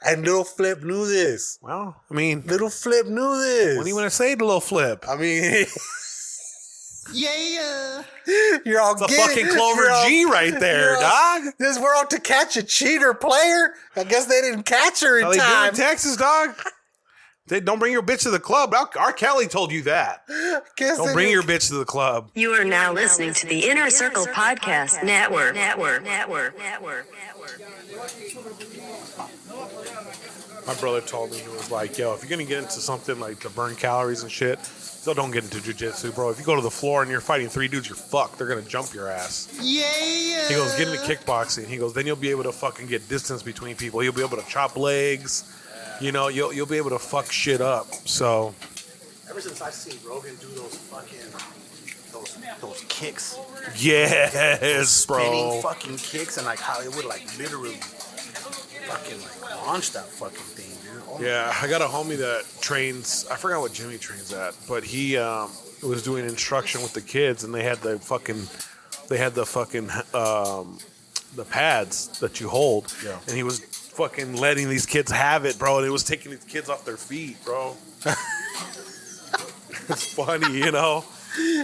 And Little Flip knew this. Well, I mean, Little Flip knew this. what do you want to say to Little Flip? I mean, Yeah. you're all It's a fucking Clover G right there, dog. This world to catch a cheater player. I guess they didn't catch her in How they do time. in Texas, dog? They don't bring your bitch to the club. R. Kelly told you that. Don't bring your bitch to the club. You are now listening to the Inner Circle Podcast Network. My brother told me, he was like, yo, if you're going to get into something like to burn calories and shit, so don't get into jiu-jitsu, bro. If you go to the floor and you're fighting 3 dudes, you're fucked. They're going to jump your ass. Yeah. He goes, get into kickboxing. He goes, then you'll be able to fucking get distance between people. You'll be able to chop legs. You know, you'll be able to fuck shit up. So Ever since I've seen Rogan do those fucking those kicks, yes, spinning bro. fucking kicks, and like how it would like literally fucking like launch that fucking thing, dude. Oh Yeah, I got a homie that trains. I forgot what gym he trains at, but he was doing instruction with the kids, and they had the fucking the pads that you hold, Yeah. and he was fucking letting these kids have it, bro, and it was taking these kids off their feet, bro. It's funny, you know.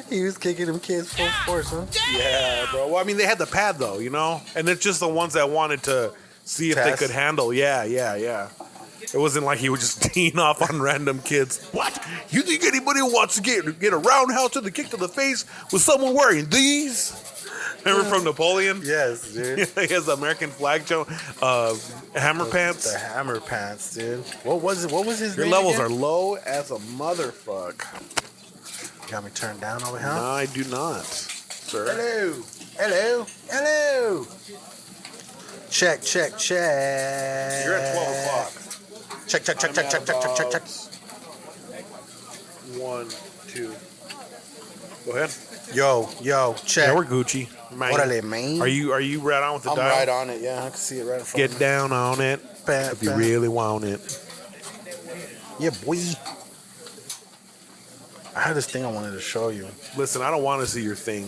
He was kicking them kids full force, huh? Yeah, bro. Well, I mean, they had the pad though, you know, and it's just the ones that wanted to see if they Test. could handle. Yeah. It wasn't like he was just teeing off on random kids. What? You think anybody wants to get a roundhouse to the kick to the face with someone wearing these? Remember from Napoleon? Yes, dude. He has the American flag show. Hammer pants. The hammer pants, dude. What was it? What was his Your name levels again? are low as a motherfuck. Got me turned down over here. No, I do not, sir. Hello. Check. You're at 12 o'clock. Check. I'm at about 1, 2. Go ahead. Yo, check. Yeah, we're Gucci. Man. Orale, man. Are you right on with the I'm dial? right on it. Yeah, I can see it right in front Get of me. down on it if you really want it. Yeah, boy. I had this thing I wanted to show you. Listen, I don't want to see your thing.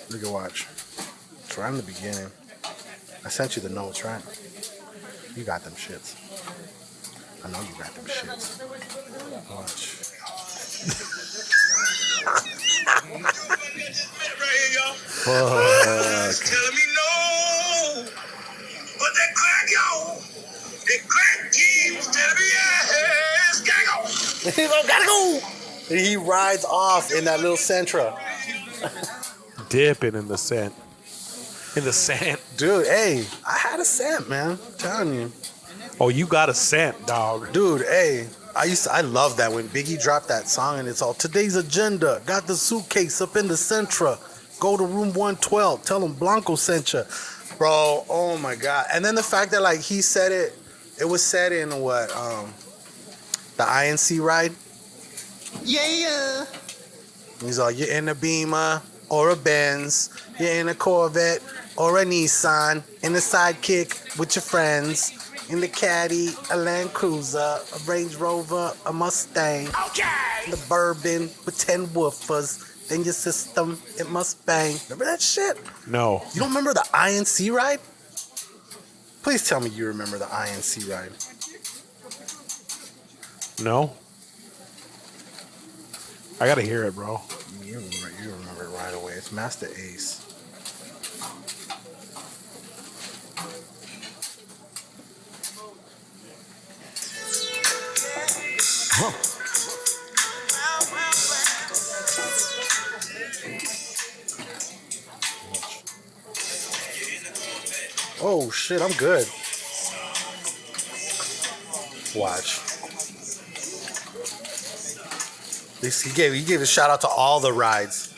You can watch. It's right in the beginning. I sent you the notes, right? You got them shits. I know you got them shits. Watch. Fuck. Telling me no, but that crack, yo, that crack keeps telling me yes, gotta go. He's like, gotta go. And he rides off in that little Sentra. Dipping in the scent. In the scent. Dude, hey, I had a scent, man. I'm telling you. Oh, you got a scent, dog. Dude, hey, I love that when Biggie dropped that song and it's all today's agenda. Got the suitcase up in the Sentra. Go to room 112. Tell him Blanco sent you. Bro, oh my God. And then the fact that like he said it was said in what? The INC ride? Yeah. He's like, you're in a Beamer or a Benz. You're in a Corvette or a Nissan. In a Sidekick with your friends. In the Caddy, a Land Cruiser, a Range Rover, a Mustang. Okay. The Bourbon with 10 woofers. Then your system, it must bang. Remember that shit? No. You don't remember the INC ride? Please tell me you remember the INC ride. No. I gotta hear it, bro. You remember it right away. It's Master Ace. Oh shit, I'm good. Watch. He gave a shout out to all the rides.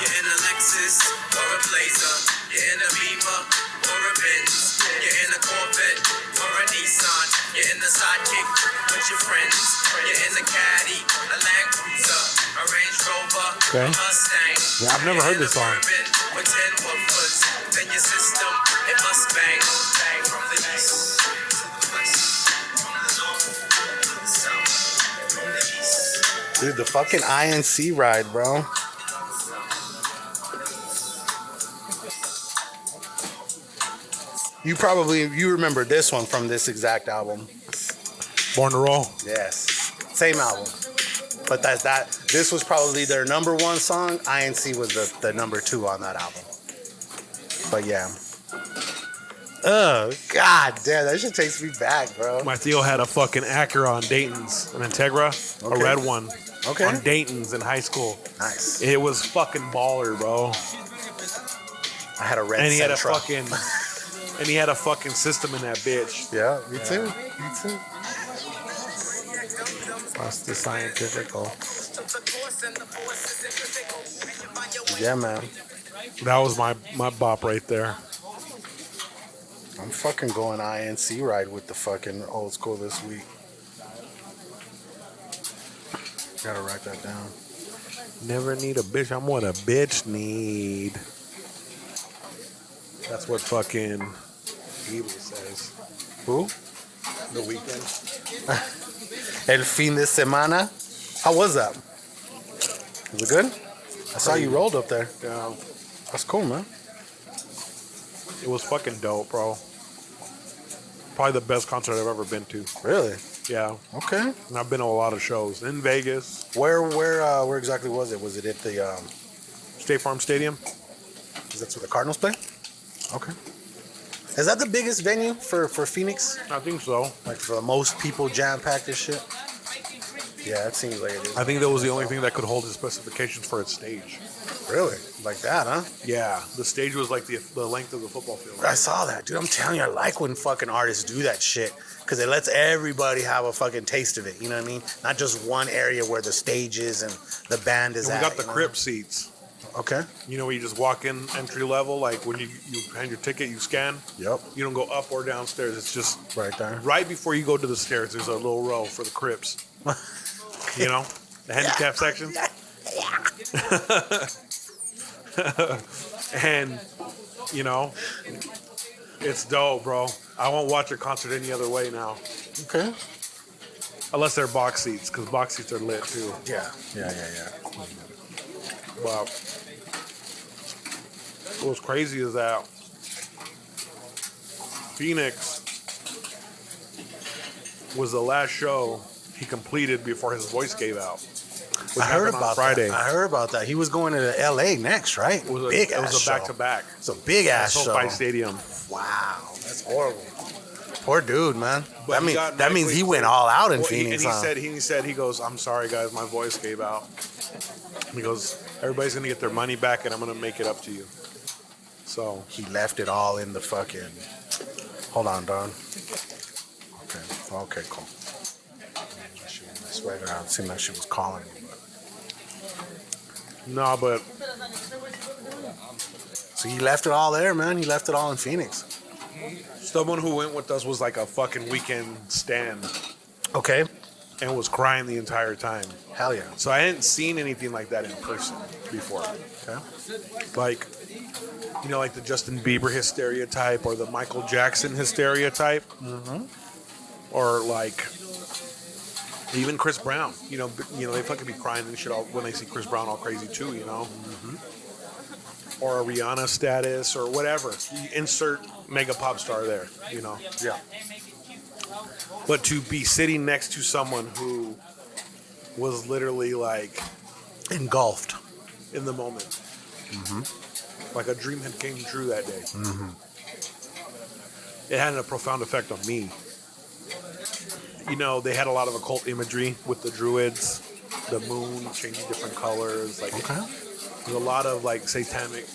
You're in a Lexus or a Blazer. You're in a Beamer or a Benz. You're in a Corvette or a Nissan. You're in the Sidekick with your friends. You're in the Caddy, a Land Cruiser, a Range Rover, Okay. a Mustang. Yeah, I've never heard this song. With 10 woofers, then your system, it must bang. Bang from the east to the west, from the north to the south, from the east. Dude, the fucking INC ride, bro. You remember this one from this exact album. Born to Roll. Yes. Same album. But this was probably their number one song. INC was the number 2 on that album. But yeah. Oh, god damn, that shit takes me back, bro. My Theo had a fucking Acura on Dayton's, an Integra, a red one. Okay. On Dayton's in high school. Nice. It was fucking baller, bro. I had a red And he Sentra. had a fucking system in that bitch. Yeah, me too. Me too. That's the scientifical. Yeah, man. That was my bop right there. I'm fucking going INC ride with the fucking old school this week. Gotta write that down. Never need a bitch. I'm what a bitch need. That's what fucking Evil says. Who? The Weeknd. El fin de semana. How was that? Was it good? I saw you rolled up there. Yeah. That's cool, man. It was fucking dope, bro. Probably the best concert I've ever been to. Really? Yeah. Okay. And I've been to a lot of shows in Vegas. Where exactly was it? Was it at the State Farm Stadium. is that where the Cardinals play? Okay. Is that the biggest venue for Phoenix? I think so. Like for the most people jam packed and shit? Yeah, it seems like it is. I think that was the only thing that could hold the specifications for its stage. Really? Like that, huh? Yeah. The stage was like the length of the football field. I saw that, dude. I'm telling you, I like when fucking artists do that shit because it lets everybody have a fucking taste of it. You know what I mean? Not just one area where the stage is and the band is And at. we got the you know? crib seats. Okay. You know, where you just walk in entry level, like when you hand your ticket, you scan. Yep. You don't go up or downstairs. It's just Right there. right before you go to the stairs. There's a little row for the cribs. You know, the handicap section. And you know, it's dope, bro. I won't watch a concert any other way now, Okay. unless they're box seats, because box seats are lit too. Yeah. But what's crazy is that Phoenix was the last show he completed before his voice gave out. I heard about Friday. that. I heard about that. He was going to LA next, right? It was It was a back-to-back. It's a big ass show. SoFi Stadium. Wow, that's horrible. Poor dude, man. But That means he went all out in Phoenix. He said, he goes, I'm sorry guys, my voice gave out. He goes, everybody's gonna get their money back and I'm gonna make it up to you. So He left it all in the fucking. Hold on, Don. Okay, cool. I swear to God, it seemed like she was calling me. no, but So he left it all there, man. He left it all in Phoenix. someone who went with us was like a fucking weekend stand Okay. and was crying the entire time. Hell yeah. So I hadn't seen anything like that in person before. Okay. Like, you know, like the Justin Bieber hysteria type or the Michael Jackson hysteria type. Mm-hmm. Or like even Chris Brown. You know, they fucking be crying and shit all, when they see Chris Brown all crazy too, you know? Mm-hmm. Or a Rihanna status or whatever. You insert mega pop star there, you know? Yeah. But to be sitting next to someone who was literally like Engulfed. in the moment. Mm-hmm. Like a dream had came true that day. Mm-hmm. It had a profound effect on me. You know, they had a lot of occult imagery with the druids, the moon changing different colors. Like, there's a lot of like satanic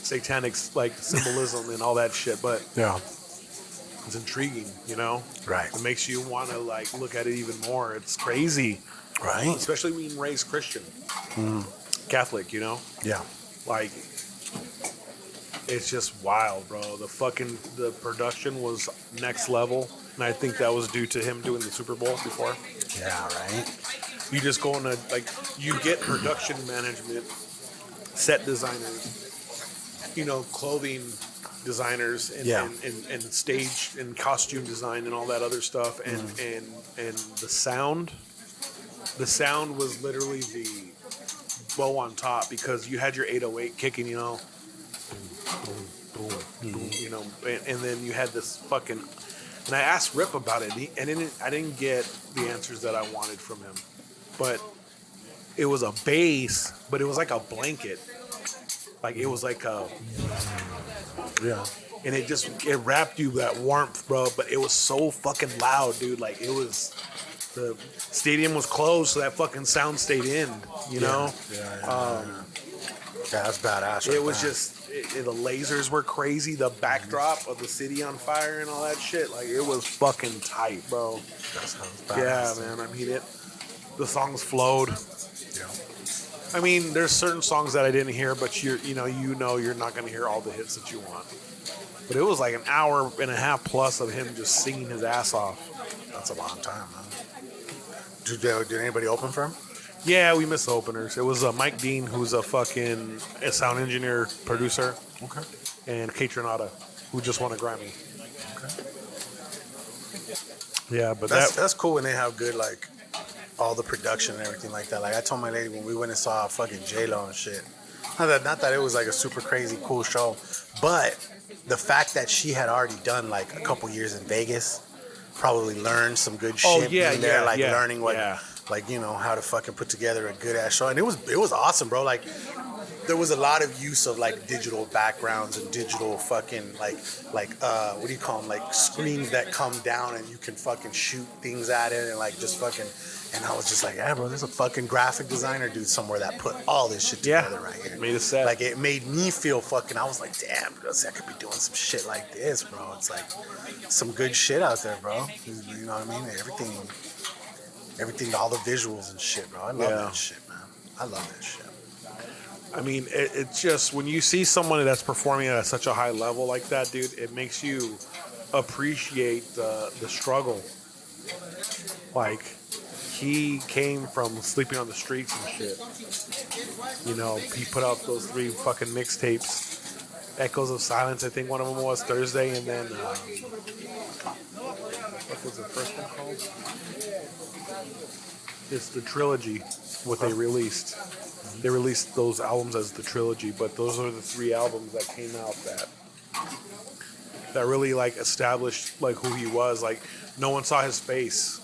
like symbolism and all that shit. But Yeah. it's intriguing, you know. Right. It makes you want to like look at it even more. It's crazy, Right. especially being raised Christian, Catholic. You know, Yeah. like it's just wild, bro. The production was next level, and I think that was due to him doing the Super Bowl before. Yeah. Right. You just go in you get production management, set designers, you know, clothing designers, and stage and costume design and all that other stuff, and the sound. The sound was literally the bow on top because you had your 808 kicking, you know. boom, you know, and then you had this fucking. And I asked Rip about it, and I didn't get the answers that I wanted from him, but it was a bass, but it was like a blanket, like it was like a and it wrapped you that warmth, bro. But it was so fucking loud, dude. Like the stadium was closed, so that fucking sound stayed in, you know. Yeah, that's badass. It was just. The lasers were crazy. The backdrop of the city on fire and all that shit. Like, it was fucking tight, bro. That sounds badass. Yeah, man. I mean, the songs flowed. Yeah. I mean, there's certain songs that I didn't hear, but you're not going to hear all the hits that you want. But it was like an hour and a half plus of him just singing his ass off. That's a long time, man. Did anybody open for him? Yeah, we missed the openers. It was Mike Dean, who's a sound engineer, producer. Okay. And Kate Renata, who just won a Grammy. Okay. Yeah, but that's cool when they have good, like, all the production and everything like that. Like, I told my lady when we went and saw fucking J-Lo and shit. Not that it was like a super crazy cool show, but the fact that she had already done like a couple years in Vegas, probably learned some good shit learning what like, you know, how to fucking put together a good ass show. And it was awesome, bro. Like, there was a lot of use of like digital backgrounds and digital fucking like what do you call them, like screens that come down and you can fucking shoot things at it and like just fucking. And I was just like, yeah, bro, there's a fucking graphic designer dude somewhere that put all this shit together right here. Made a set. Like, it made me feel fucking, I was like, damn, bro, I could be doing some shit like this, bro. It's like some good shit out there, bro. You know what I mean? Everything, all the visuals and shit, bro. I love that shit, man. I love that shit. I mean, it's just, when you see someone that's performing at such a high level like that, dude, it makes you appreciate the struggle. Like, he came from sleeping on the streets and shit. You know, he put out those 3 fucking mixtapes. Echoes of Silence, I think one of them was Thursday, and then what was the first one called? It's the trilogy, what they released. They released those albums as the trilogy, but those are the 3 albums that came out that really like established like who he was. Like, no one saw his face.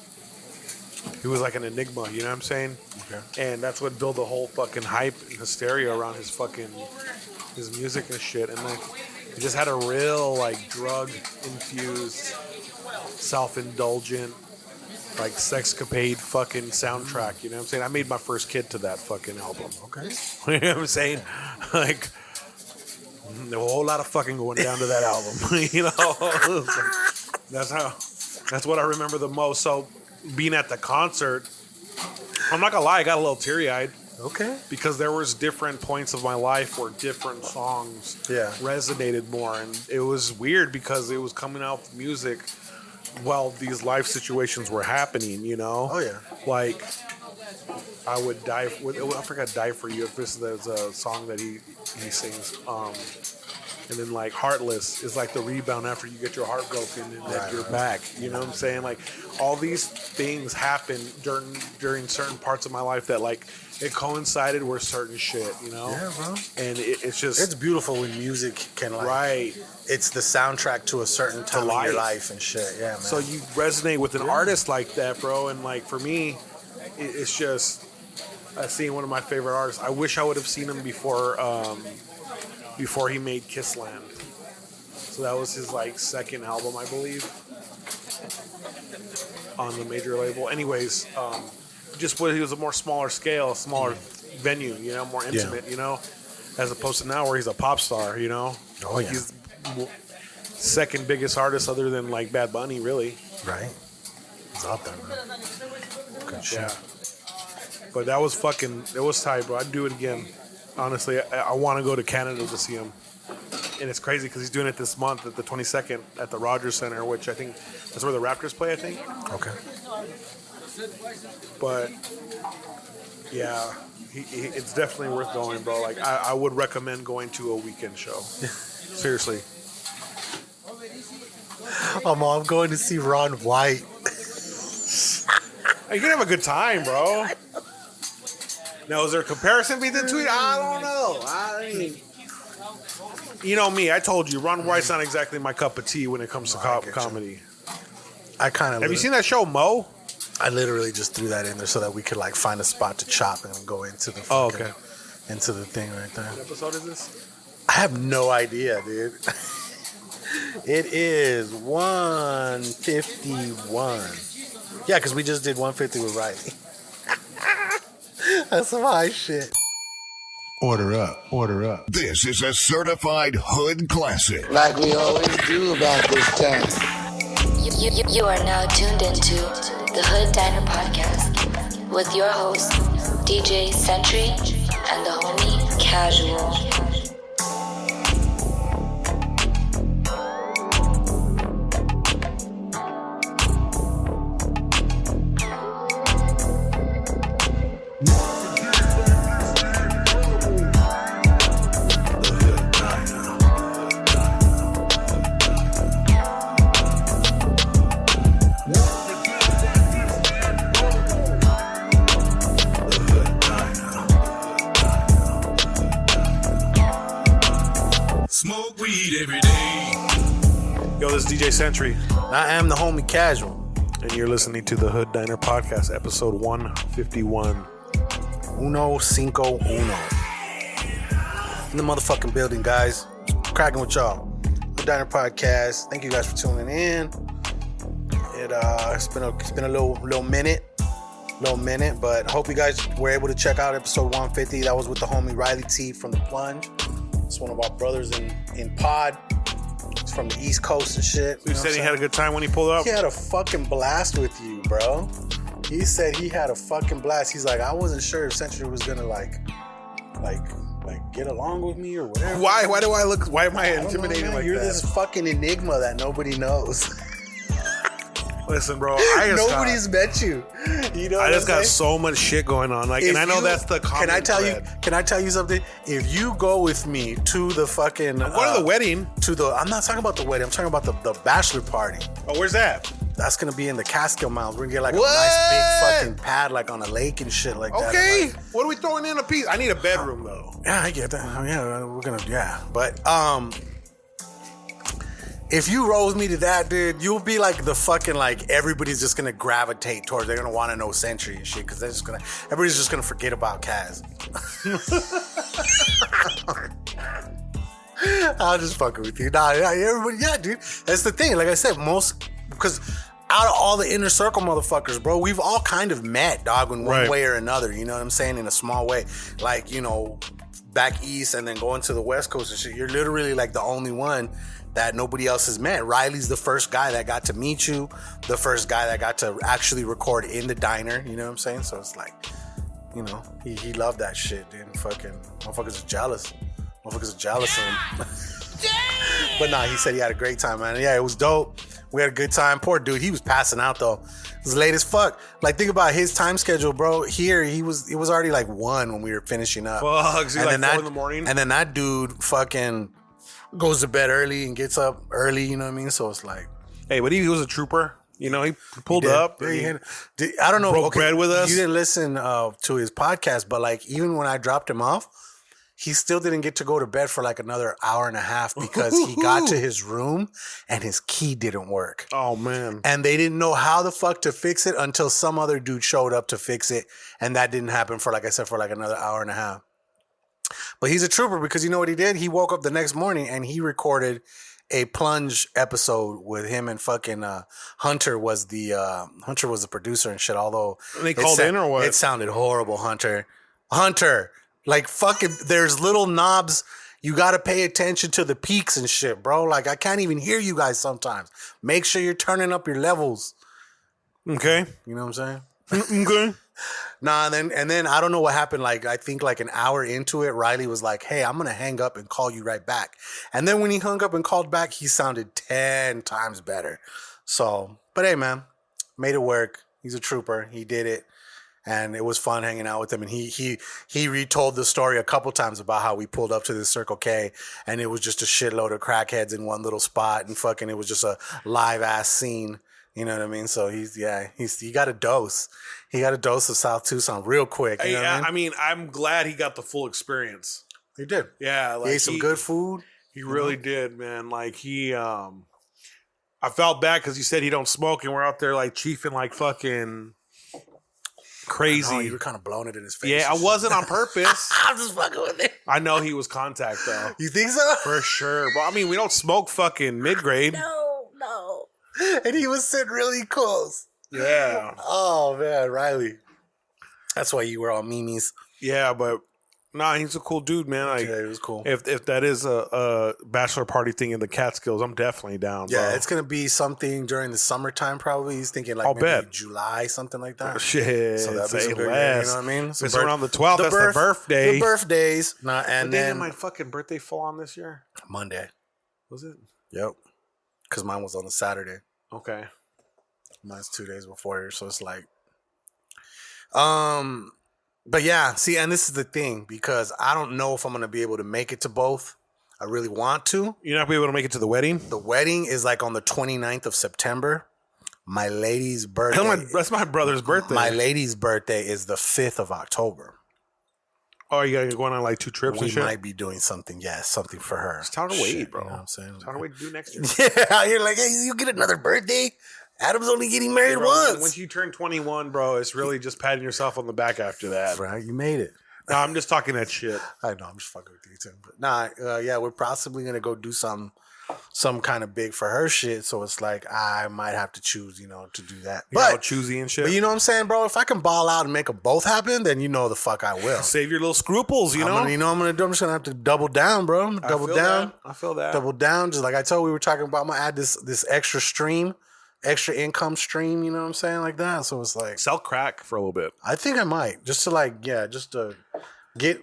He was like an enigma, you know what I'm saying? Okay. And that's what built the whole fucking hype and hysteria around his music and shit. And like, he just had a real like drug-infused, self-indulgent, like sexcapade fucking soundtrack, you know what I'm saying? I made my first kid to that fucking album. Okay. You know what I'm saying? Like, a whole lot of fucking going down to that album. You know? That's what I remember the most. So, being at the concert, I'm not gonna lie, I got a little teary-eyed. Okay. Because there was different points of my life where different songs resonated more, and it was weird because it was coming out with music while these life situations were happening, you know? Oh yeah. Like, I would die for you if this is a song that he sings. And then like Heartless is like the rebound after you get your heart broken and then you're back. You know what I'm saying? Like, all these things happen during certain parts of my life that like it coincided with certain shit, you know? Yeah, bro. And it's just, it's beautiful when music can like it's the soundtrack to a certain time in your life and shit. Yeah, man. So you resonate with an artist like that, bro. And like for me, it's just seeing one of my favorite artists. I wish I would have seen him before he made Kissland. So that was his like second album, I believe, on the major label. Anyways, just when he was a more smaller scale, smaller venue, you know, more intimate, you know, as opposed to now where he's a pop star, you know. He's second biggest artist other than like Bad Bunny, really. Right. He's out there, man. Good shit. Yeah. But that was it was tight, bro. I'd do it again. Honestly, I want to go to Canada to see him. And it's crazy because he's doing it this month at the 22nd at the Rogers Center, which I think that's where the Raptors play, I think. Okay. But, yeah, it's definitely worth going, bro. Like, I would recommend going to a weekend show. Seriously. I'm going to see Ron White. You can have a good time, bro. Now, is there a comparison between the two? I don't know. You know me. I told you, Ron White's not exactly my cup of tea when it comes to I get you. comedy. I kind of Have you seen that show, Mo? I literally just threw that in there so that we could like find a spot to chop and go into the Oh, fucking- okay. into the thing right there. What episode is this? I have no idea, dude. It is 151. Yeah, because we just did 150 with Riley. That's some high shit. Order up, order up. This is a certified hood classic. Like we always do about this time. You are now tuned into the Hood Diner Podcast with your host, DJ Sentry and the homie Casual. Smoke weed every day. Yo, this is DJ Sentry, I am the homie Casual. and you're listening to the Hood Diner Podcast, episode 151. Uno Cinco Uno. In the motherfucking building, guys. Cracking with y'all. The Diner Podcast. Thank you guys for tuning in. It's been a little minute, but I hope you guys were able to check out episode 150. That was with the homie Riley T from The Plunge. It's one of our brothers in pod. It's from the East Coast and shit. He said he had a good time when he pulled up. He had a fucking blast with you, bro. He said he had a fucking blast. He's like, I wasn't sure if Century was gonna like get along with me or whatever. Why am I I don't know, intimidating man. like You're that? this fucking enigma that nobody knows. Listen, bro, Nobody's met you. You know, I just what I'm got saying? so much shit going on. Like, If and I know you- that's the common Can I tell thread. you? Can I tell you something? If you go with me to the fucking I'm going to the wedding. I'm not talking about the wedding. I'm talking about the bachelor party. Oh, where's that? That's gonna be in the Catskill Mountains. We're gonna get like What? a nice big fucking pad, like on a lake and shit like that. Okay. Like, What are we throwing in a piece? I need a bedroom though. yeah, I get that. Yeah, we're gonna. Yeah, but if you roll with me to that, dude, you'll be like the fucking like everybody's just gonna gravitate towards. They're gonna want to know Century and shit because everybody's just gonna forget about Kaz. I'll just fucking with you. Nah, everybody, yeah, dude. That's the thing. Like I said, because out of all the inner circle motherfuckers, bro, we've all kind of met, dog, in one Right. way or another. You know what I'm saying? In a small way, like, you know, back east and then going to the West Coast and shit. You're literally like the only one that nobody else has met. Riley's the first guy that got to meet you, the first guy that got to actually record in the diner. You know what I'm saying? So it's like, you know, he loved that shit, dude. Fucking motherfuckers are jealous. Motherfuckers are jealous of him. But nah, he said he had a great time, man. Yeah, it was dope. We had a good time. Poor dude, he was passing out though. It was late as fuck. Like, think about his time schedule, bro. Here, it was already like 1 when we were finishing up. Fuck, so like 4 in the morning. And then that dude fucking goes to bed early and gets up early, you know what I mean? So it's like, Hey, but he was a trooper. You know, he pulled did. up. Yeah, he and had- I don't know. broke bread with us. You didn't listen to his podcast, but like even when I dropped him off, he still didn't get to go to bed for like another hour and a half because he got to his room and his key didn't work. Oh man. And they didn't know how the fuck to fix it until some other dude showed up to fix it. And that didn't happen for, like I said, for like another hour and a half. But he's a trooper because you know what he did? He woke up the next morning and he recorded a Plunge episode with him and fucking Hunter was the producer and shit. Although And they called in or what? It sounded horrible, Hunter. Like fucking, there's little knobs. You got to pay attention to the peaks and shit, bro. Like I can't even hear you guys sometimes. Make sure you're turning up your levels. Okay. You know what I'm saying? Okay. Nah, and then I don't know what happened. Like I think like an hour into it, Riley was like, "Hey, I'm gonna hang up and call you right back." And then when he hung up and called back, he sounded 10 times better. So, but hey, man, made it work. He's a trooper. He did it, and it was fun hanging out with him. And he retold the story a couple times about how we pulled up to this Circle K, and it was just a shitload of crackheads in one little spot, and fucking it was just a live ass scene. You know what I mean? So he got a dose. He got a dose of South Tucson real quick. You know what I mean? I'm glad he got the full experience. He did. Yeah, like He ate some good food. He really did, man. Like he, I felt bad because he said he don't smoke, and we're out there like chiefing like fucking crazy. You were kind of blowing it in his face. Yeah, I wasn't on purpose. I'm just fucking with it. I know he was contact though. You think so? For sure. But I mean, we don't smoke fucking mid-grade. No. And he was sitting really close. Yeah. Oh man, Riley. That's why you were all memes. Yeah, but nah, he's a cool dude, man. Like, Yeah, it was cool. If that is a bachelor party thing in the Catskills, I'm definitely down. Yeah, bro. it's gonna be something during the summertime. Probably he's thinking like I'll maybe bet. July, something like that. Shit. So that'd be say some good, less. you know what I mean? It's around the 12th. That's the birthday. The birthdays. Nah, and What day then did my fucking birthday fall on this year? Monday. Was it? Yep. Because mine was on a Saturday. Okay. Mine's 2 days before yours, so it's like, but yeah, see, and this is the thing because I don't know if I'm gonna be able to make it to both. I really want to. You're not gonna be able to make it to the wedding? The wedding is like on the 29th of September. My lady's birthday. That's my brother's birthday. My lady's birthday is the 5th of October. Oh, you gotta going on like 2 trips We and shit? might be doing something, something for her. It's time to wait, Shit, bro. You know what I'm saying? It's time to wait to do next year. Yeah, you're like, hey, you get another birthday? Adam's only getting married Bro, once. Once you turn 21, bro, it's really just patting yourself on the back after that. Right, you made it. No, I'm just talking that shit. I know, I'm just fucking with you too. But nah, yeah, we're possibly gonna go do some kind of big for her shit. So it's like I might have to choose, to do that. You're all But choosy and shit. you know what I'm saying, bro? If I can ball out and make them both happen, then you know the fuck I will. Save your little scruples, you know? I'm gonna do. I'm just gonna have to double down, bro. I'm gonna double down. I feel that. Double down. Just like I told we were talking about, I'm gonna add this extra stream, extra income stream. You know what I'm saying, like that. So it's like Sell crack for a little bit. I think I might just to get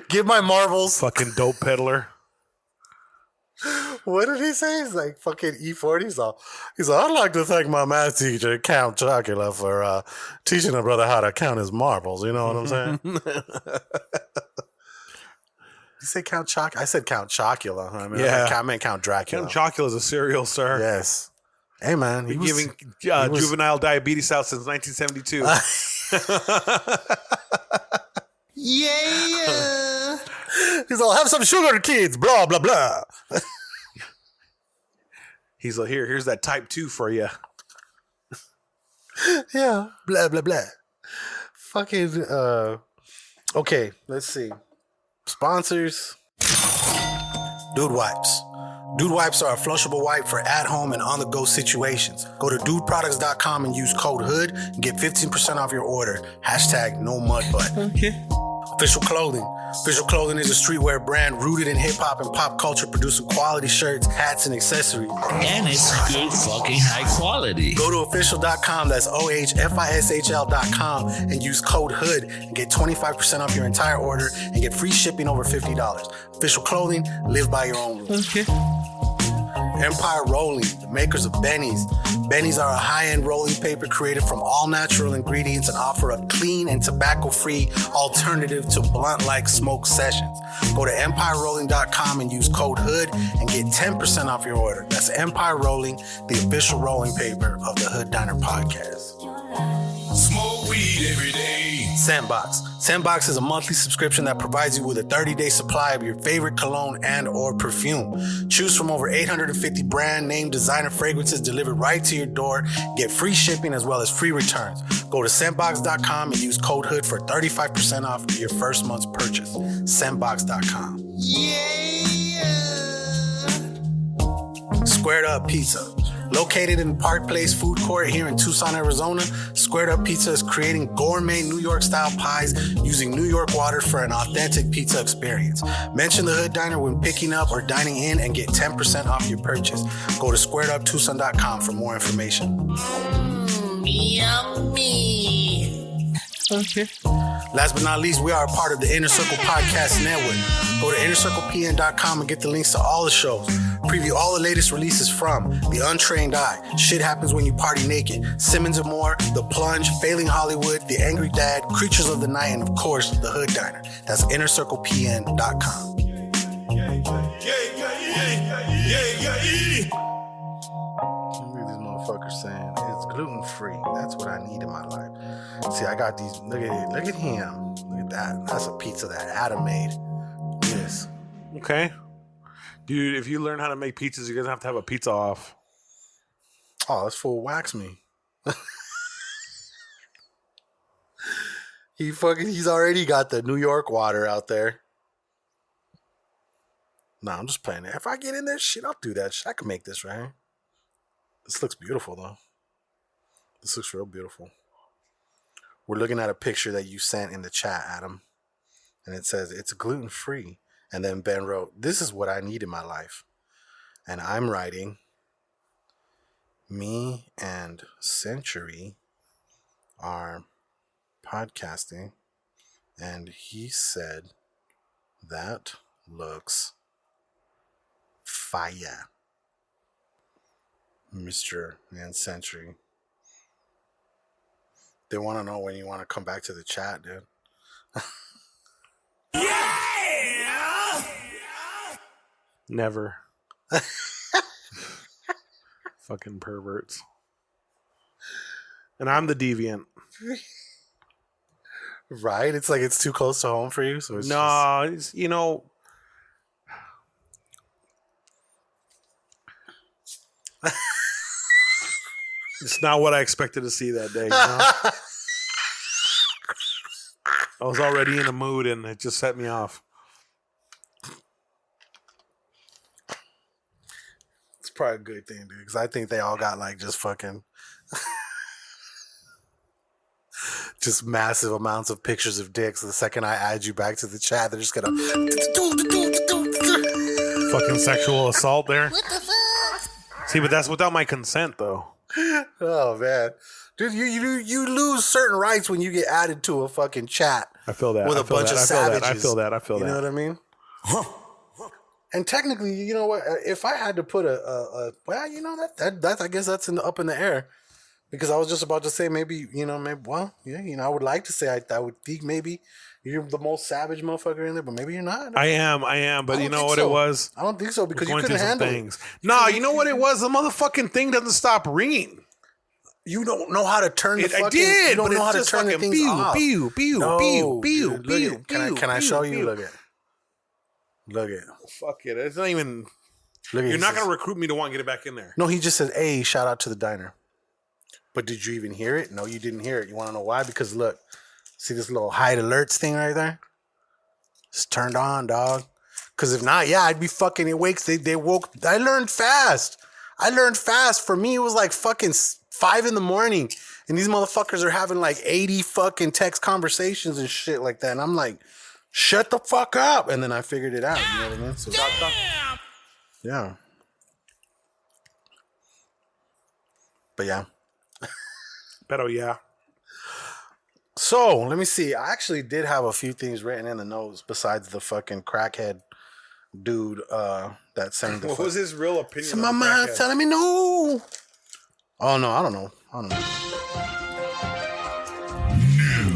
get my marbles. Fucking dope peddler. What did he say? He's like fucking E40. He's like, I'd like to thank my math teacher, Count Chocula, for teaching a brother how to count his marbles. You know what I'm saying? You say Count Chocula? I said Count Chocula. Huh? I meant Count Dracula. Count Chocula is a cereal, sir. Yes. Hey, man. Been giving juvenile diabetes out since 1972. Yeah. He's all, have some sugar, kids. Blah, blah, blah. He's like, here's that type 2 for you. Yeah. Blah, blah, blah. Fucking, okay, let's see. Sponsors. Dude Wipes. Dude Wipes are a flushable wipe for at-home and on-the-go situations. Go to dudeproducts.com and use code HOOD and get 15% off your order. # no mud butt. Okay. Official Clothing. Official Clothing is a streetwear brand rooted in hip-hop and pop culture, producing quality shirts, hats, and accessories. And it's good fucking high quality. Go to official.com, that's OHFISHL.com, and use code HOOD and get 25% off your entire order and get free shipping over $50. Official Clothing, live by your own rules. Okay. Empire Rolling, the makers of Bennies. Bennies are a high-end rolling paper created from all natural ingredients and offer a clean and tobacco-free alternative to blunt-like smoke sessions. Go to EmpireRolling.com and use code HOOD and get 10% off your order. That's Empire Rolling, the official rolling paper of the Hood Diner Podcast. Smoke weed every day. Sandbox. Sandbox is a monthly subscription that provides you with a 30-day supply of your favorite cologne and or perfume. Choose from over 850 brand name designer fragrances delivered right to your door. Get free shipping as well as free returns. Go to sandbox.com and use code HOOD for 35% off your first month's purchase. Sandbox.com. Squared Up Pizza. Located in Park Place Food Court here in Tucson, Arizona, Squared Up Pizza is creating gourmet New York-style pies using New York water for an authentic pizza experience. Mention the Hood Diner when picking up or dining in and get 10% off your purchase. Go to squareduptucson.com for more information. Yummy. Okay. Last but not least, we are a part of the Inner Circle Podcast Network. Go to innercirclepn.com and get the links to all the shows. Preview all the latest releases from The Untrained Eye, Shit Happens When You Party Naked, Simmons and More, The Plunge, Failing Hollywood, The Angry Dad, Creatures of the Night, and of course, The Hood Diner. That's innercirclepn.com. Look at this motherfucker saying it's gluten free. That's what I need in my life. See, I got these. Look at it. Look at him. Look at that. That's a pizza that Adam made. Yes. Okay. Dude, if you learn how to make pizzas, you're going to have a pizza off. Oh, this fool wax me. He's already got the New York water out there. Nah, I'm just playing it. If I get in there, shit, I'll do that shit. I can make this, right? This looks beautiful, though. This looks real beautiful. We're looking at a picture that you sent in the chat, Adam. And it says, it's gluten-free. And then Ben wrote, this is what I need in my life. And I'm writing, me and Century are podcasting. And he said, that looks fire. Mr. and Century. They want to know when you want to come back to the chat, dude. Never. Fucking perverts. And I'm the deviant. Right? It's like it's too close to home for you. So it's it's, you know. It's not what I expected to see that day. You know? I was already in a mood and it just set me off. It's probably a good thing, dude, because I think they all got like just fucking just massive amounts of pictures of dicks. The second I add you back to the chat, they're just gonna fucking sexual assault there. What the fuck? See, but that's without my consent, though. Oh man, dude, you lose certain rights when you get added to a fucking chat. I feel that with a bunch of savages. I feel that. You know what I mean? And technically, you know what? If I had to put well, you know that I guess that's up in the air, because I was just about to say maybe I would like to say I would think maybe you're the most savage motherfucker in there, but maybe you're not. I am, but you know what it was? I don't think so, because you Going couldn't through some handle things. it. No, you know what it was? The motherfucking thing doesn't stop ringing. You don't know how to turn the fucking. I did, you don't but know how it's to just turn the fucking things off. pew, pew, No, pew, pew, dude, look pew, it. pew. Can I show you? pew. Look it. Look it. Fuck it. It's not even. Look it. You're not gonna recruit me to want to get it back in there. No, he just said, "Hey, shout out to the diner." But did you even hear it? No, you didn't hear it. You want to know why? Because look, see this little hide alerts thing right there? It's turned on, dog. Because if not, yeah, I'd be fucking awake. They woke. I learned fast. For me, it was like fucking 5 a.m. And these motherfuckers are having like 80 fucking text conversations and shit like that. And I'm like, shut the fuck up. And then I figured it out. You know what I mean? So, yeah. But yeah. Pero yeah. So, let me see. I actually did have a few things written in the notes besides the fucking crackhead dude that sang the What was his real opinion? So my mind's telling me no. Oh, no. I don't know.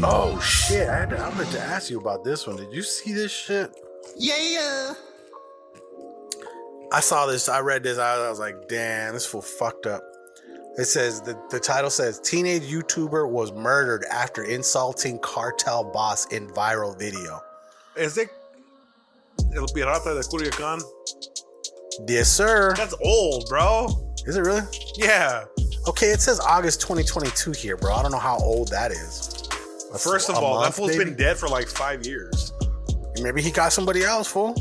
Oh, shit. I meant to ask you about this one. Did you see this shit? Yeah. I saw this. I read this. I was like, damn, this fool fucked up. It says, the title says, teenage YouTuber was murdered after insulting cartel boss in viral video. Is it El Pirata de Culiacán? Yes, sir. That's old, bro. Is it really? Yeah. Okay, it says August 2022 here, bro. I don't know how old that is. First of all, that fool's been dead for like 5 years. Maybe he got somebody else, fool.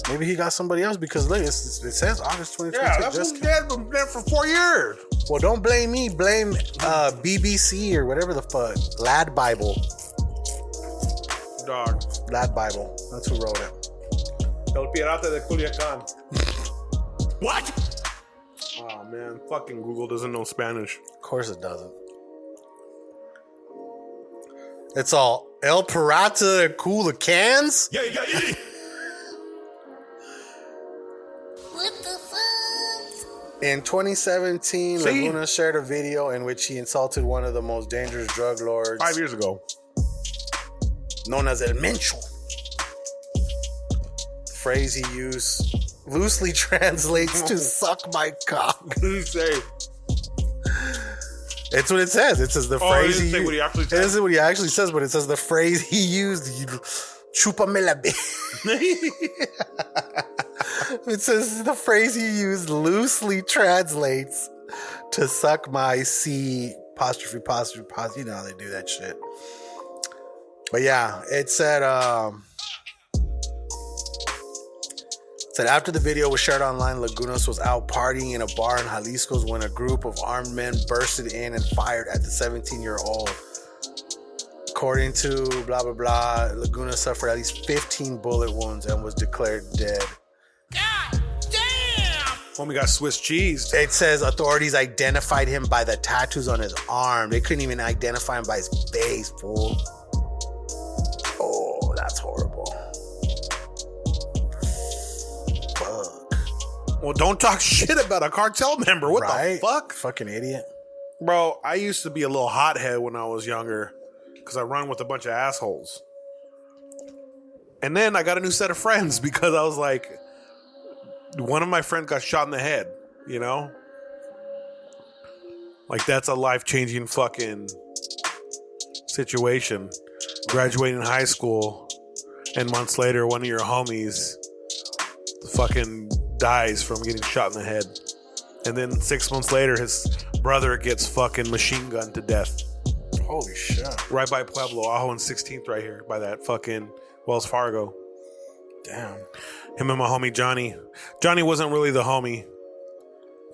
Maybe he got somebody else, because look, it says August 2022. Yeah, that fool's dead for 4 years. Well, don't blame me. Blame BBC or whatever the fuck. Lad Bible. Dog. Lad Bible. That's who wrote it. El Pirata de Culiacán. What? Oh, man. Fucking Google doesn't know Spanish. Of course it doesn't. It's all El Pirata de Culiacans? Yeah. What the fuck? In 2017, Laguna shared a video in which he insulted one of the most dangerous drug lords. 5 years ago. Known as El Mencho. The phrase he used loosely translates to suck my cock. What did he say? It's what it says. It says the phrase he used. It isn't what he actually says, but it says the phrase he used Chúpame la bitch. It says the phrase you use loosely translates to suck my C apostrophe. You know how they do that shit. But yeah, it said after the video was shared online, Lagunas was out partying in a bar in Jalisco when a group of armed men bursted in and fired at the 17-year-old. According to blah, blah, blah, Laguna suffered at least 15 bullet wounds and was declared dead. God damn! Homie got Swiss cheesed. It says authorities identified him by the tattoos on his arm. They couldn't even identify him by his face, fool. Oh, that's horrible. Fuck. Well, don't talk shit about a cartel member. What the fuck? Fucking idiot. Bro, I used to be a little hothead when I was younger because I run with a bunch of assholes. And then I got a new set of friends because I was like, one of my friends got shot in the head, you know? Like, that's a life-changing fucking situation. Graduating high school, and months later, one of your homies fucking dies from getting shot in the head. And then 6 months later, his brother gets fucking machine gunned to death. Holy shit. Right by Pueblo, Ajo and 16th right here, by that fucking Wells Fargo. Damn. Him and my homie Johnny. Johnny wasn't really the homie.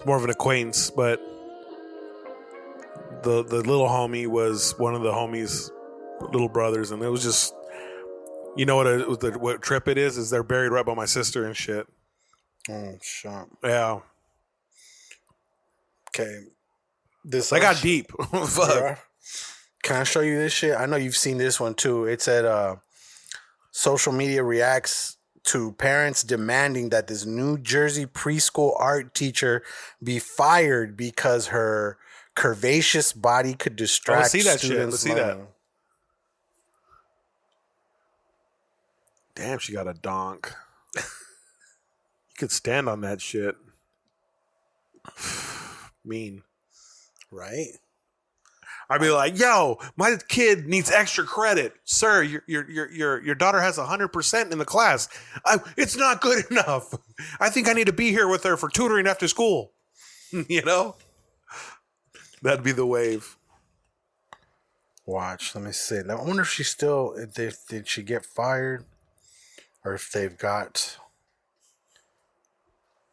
More of an acquaintance, but the little homie was one of the homies' little brothers, and it was just, you know what trip it is they're buried right by my sister and shit. Oh, shit. Yeah. Okay. I got deep. Fuck. Yeah. Can I show you this shit? I know you've seen this one too. It said social media reacts to parents demanding that this New Jersey preschool art teacher be fired because her curvaceous body could distract Let's see that shit. students' Let's see that. learning. Damn, she got a donk. You could stand on that shit. Mean. Right? I'd be like, yo, my kid needs extra credit. Sir, your daughter has 100% in the class. It's not good enough. I think I need to be here with her for tutoring after school. You know? That'd be the wave. Watch, let me see. I wonder if she's still, did she get fired? Or if they've got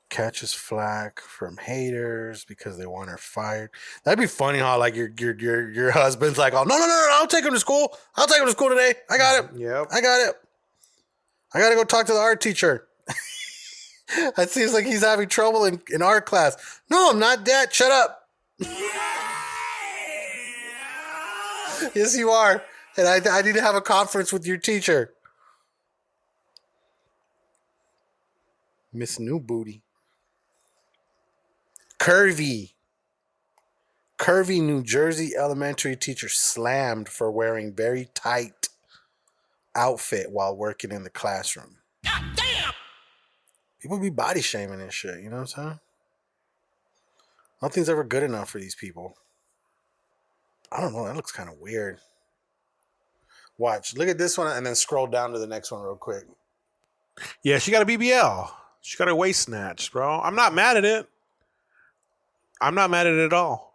catches flack from haters because they want her fired. That'd be funny how like your husband's like, oh no, I'll take him to school. I'll take him to school today. I got it. Yep. I got it. I gotta go talk to the art teacher. It seems like he's having trouble in art class. No, I'm not, Dad. Shut up. Yes, you are. And I need to have a conference with your teacher. Miss New Booty. Curvy, New Jersey elementary teacher slammed for wearing very tight outfit while working in the classroom. God damn! People be body shaming and shit, you know what I'm saying? Nothing's ever good enough for these people. I don't know, that looks kind of weird. Watch, look at this one and then scroll down to the next one real quick. Yeah, she got a BBL. She got her waist snatched, bro. I'm not mad at it. I'm not mad at it at all.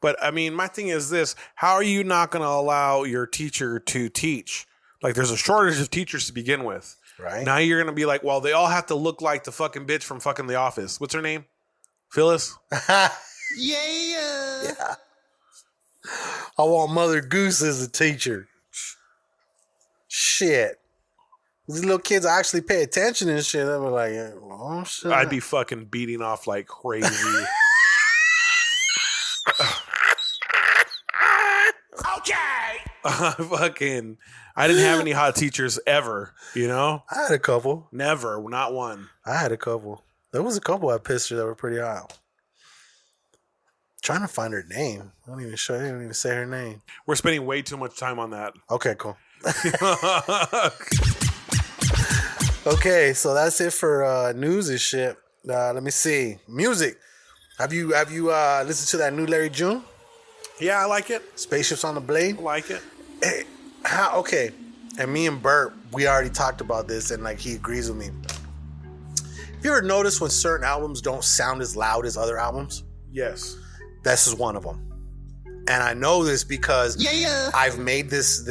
But, I mean, my thing is this. How are you not going to allow your teacher to teach? Like, there's a shortage of teachers to begin with. Right. Now you're going to be like, well, they all have to look like the fucking bitch from fucking The Office. What's her name? Phyllis? Yeah. I want Mother Goose as a teacher. Shit. These little kids actually pay attention and shit. They were like, oh, shit. I'd be fucking beating off like crazy. Okay. I didn't have any hot teachers ever, you know? I had a couple. Never, not one. I had a couple. There was a couple I pissed her that were pretty hot. Trying to find her name. I don't even say her name. We're spending way too much time on that. Okay, cool. Okay, so that's it for news and shit. Let me see. Music. Have you listened to that new Larry June? Yeah, I like it. Spaceships on the Blade. I like it. Hey, okay. And me and Bert, we already talked about this, and like he agrees with me. Have you ever noticed when certain albums don't sound as loud as other albums? Yes. This is one of them. And I know this because I've made this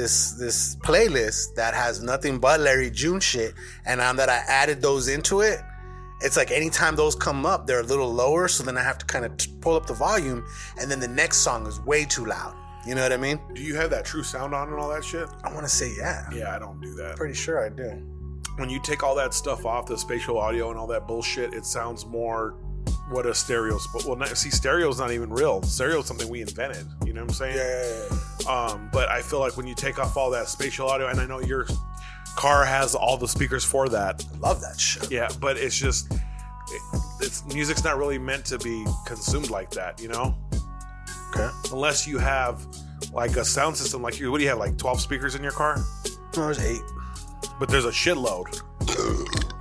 playlist that has nothing but Larry June shit. And now that I added those into it, it's like anytime those come up, they're a little lower. So then I have to kind of pull up the volume. And then the next song is way too loud. You know what I mean? Do you have that true sound on and all that shit? I want to say yeah. Yeah, I don't do that. Pretty sure I do. When you take all that stuff off, the spatial audio and all that bullshit, it sounds more what a stereo's. Well, see, stereo's not even real. Stereo's something we invented. You know what I'm saying? Yeah. But I feel like when you take off all that spatial audio, and I know your car has all the speakers for that. I love that shit. Yeah, but it's just, it's music's not really meant to be consumed like that, you know? Okay. Unless you have like a sound system, like what do you have, like 12 speakers in your car? No, there's 8. But there's a shitload.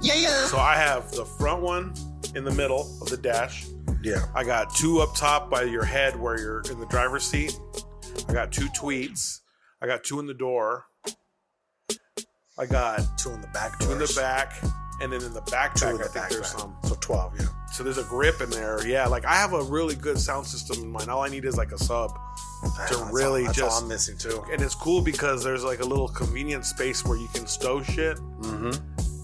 Yeah. So I have the front one in the middle of the dash. Yeah. I got 2 up top by your head where you're in the driver's seat. I got 2 tweets. I got 2 in the door. I got 2 in the back. 2 in the back. And then in the backpack, I think there's some. So 12, yeah. So there's a grip in there. Yeah, like I have a really good sound system in mine. All I need is like a sub to really that's just. all I'm missing too. And it's cool because there's like a little convenient space where you can stow shit. Mm-hmm.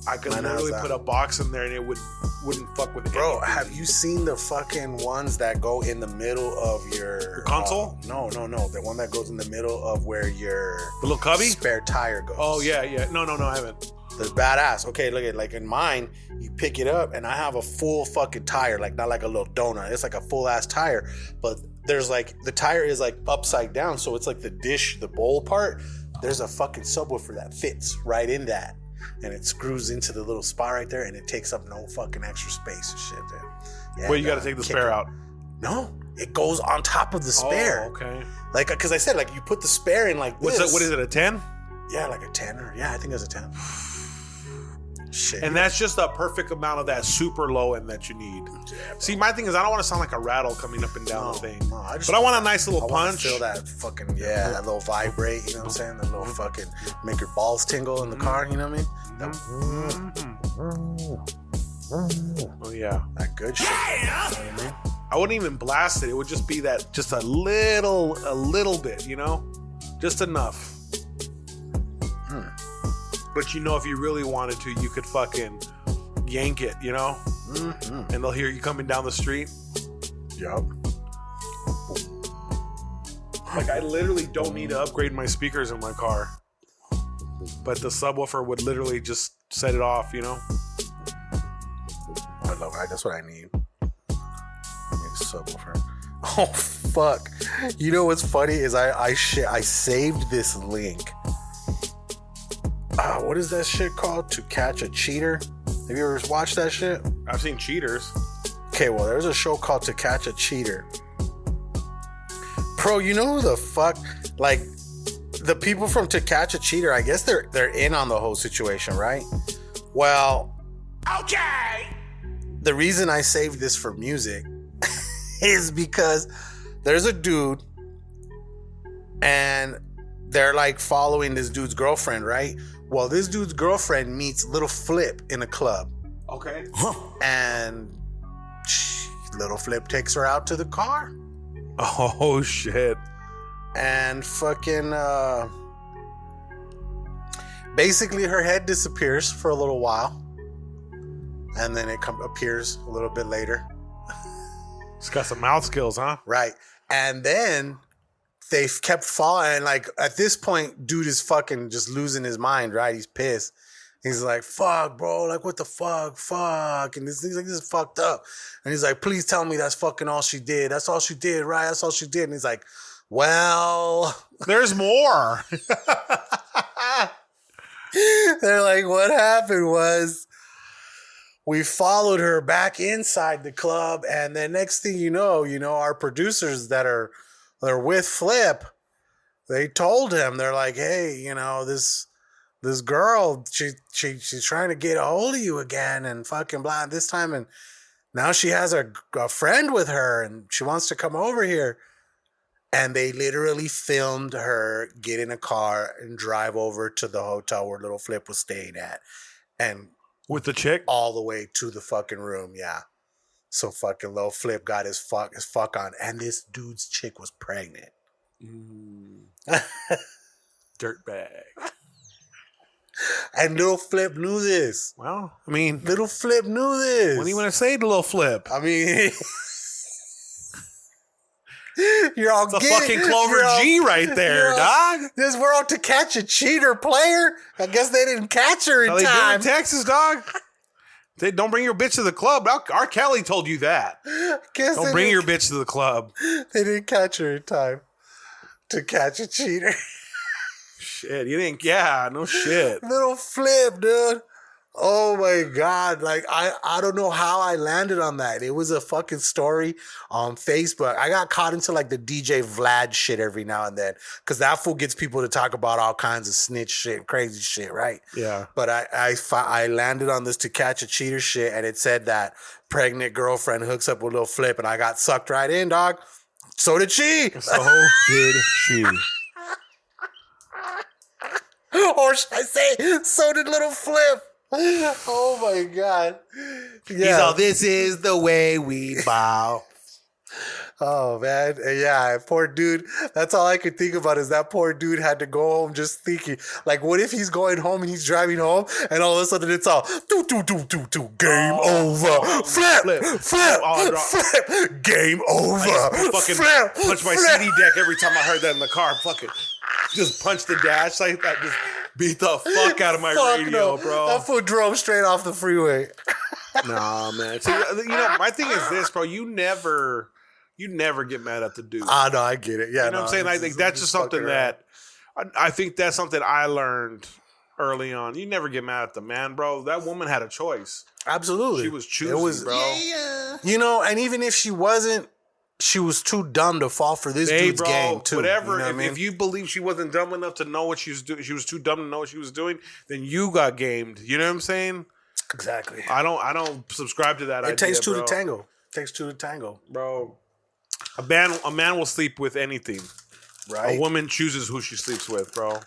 I could literally put a box in there and it wouldn't fuck with Bro, anything. have you seen the fucking ones that go in the middle of your console? No. The one that goes in the middle of where your the little cubby spare tire goes. Oh yeah. No, I haven't. That's badass. Okay, look at like in mine, you pick it up and I have a full fucking tire, like not like a little donut. It's like a full ass tire, but there's like the tire is like upside down, so it's like the dish, the bowl part. There's a fucking subwoofer that fits right in that, and it screws into the little spot right there, and it takes up no fucking extra space and shit there. Yeah, Well, you got to take the spare out. No, it goes on top of the spare. Oh, okay. Like, because I said, like, you put the spare in like this. What is it, a 10? Yeah, like a 10 or yeah, I think it's a 10. Shit. And that's just a perfect amount of that super low end that you need. Yeah, see, my thing is I don't want to sound like a rattle coming up and down the thing. No, but I want a nice little I want punch. to feel that fucking, that little vibrate, you know what I'm saying? That little fucking, make your balls tingle in the car, you know what I mean? Oh, yeah. That good shit. You know what I mean? I wouldn't even blast it. It would just be that, just a little bit, you know? Just enough. But you know, if you really wanted to, you could fucking yank it, you know? Mm-hmm. And they'll hear you coming down the street. Yup. Like, I literally don't need to upgrade my speakers in my car. But the subwoofer would literally just set it off, you know? I love it. That's what I need. I need a subwoofer. Oh, fuck. You know what's funny is I saved this link. What is that shit called? To Catch a Cheater? Have you ever watched that shit? I've seen Cheaters. Okay, well, there's a show called To Catch a Cheater. Bro, you know who the fuck? Like, the people from To Catch a Cheater, I guess they're in on the whole situation, right? Well, Okay. the reason I saved this for music is because there's a dude and they're like following this dude's girlfriend, right? Well, this dude's girlfriend meets Little Flip in a club. Okay. And Little Flip takes her out to the car. Oh, shit. And fucking, basically her head disappears for a little while. And then it appears a little bit later. It's got some mouth skills, huh? Right. And then they've kept following. Like, at this point, dude is fucking just losing his mind, right? He's pissed. He's like, fuck, bro. Like, what the fuck? Fuck. And he's like, this is fucked up. And he's like, please tell me that's fucking all she did. That's all she did, right? That's all she did. And he's like, well, there's more. They're like, what happened was we followed her back inside the club. And then next thing you know, our producers they're with Flip, they told him, they're like, hey, this girl, she's trying to get a hold of you again and fucking blah this time. And now she has a friend with her and she wants to come over here. And they literally filmed her get in a car and drive over to the hotel where Little Flip was staying at. And with the chick? All the way to the fucking room, yeah. So fucking Little Flip got his fuck on. And this dude's chick was pregnant. Dirtbag. And Little Flip knew this. Well, I mean, Little Flip knew this. What do you want to say to Little Flip? I mean, you're all it's a fucking Clover G right there, dog. This we're out to catch a cheater player. I guess they didn't catch her in How they time. do in Texas, dog. They don't bring your bitch to the club. R. Kelly told you that. Don't bring your bitch to the club. They didn't catch her in time to catch a cheater. Shit, you didn't. Yeah, no shit. Little Flip, dude. Oh my God. Like, I don't know how I landed on that. It was a fucking story on Facebook. I got caught into like the DJ Vlad shit every now and then because that fool gets people to talk about all kinds of snitch shit, crazy shit, right? Yeah. But I landed on this to catch a cheater shit, and it said that pregnant girlfriend hooks up with Little Flip, and I got sucked right in, dog. So did she. So did she. Or should I say, so did Little Flip. Oh my God. Yeah. He's all, this is the way we bow. Oh man. Yeah, poor dude. That's all I could think about is that poor dude had to go home just thinking, like, what if he's going home and he's driving home and all of a sudden it's all game over. Flip. Flip. Game over. I fucking punch my CD deck every time I heard that in the car. Fucking just punch the dash like that. Just beat the fuck out of my radio, bro. That fool drove straight off the freeway. Nah, man. So, you know, my thing is this, bro. You never get mad at the dude. Ah, no, I get it. Yeah, you know what I'm saying? I think that's just something that I think that's something I learned early on. You never get mad at the man, bro. That woman had a choice. Absolutely. She was choosing, bro. Yeah. You know, and even if she wasn't, she was too dumb to fall for this dude's game, too. Whatever. You know what I mean? If you believe she wasn't dumb enough to know what she was doing, she was too dumb to know what she was doing, then you got gamed. You know what I'm saying? Exactly. I don't subscribe to that idea. It takes two to tango. It takes two to tango. Bro. A man will sleep with anything. Right. A woman chooses who she sleeps with, bro.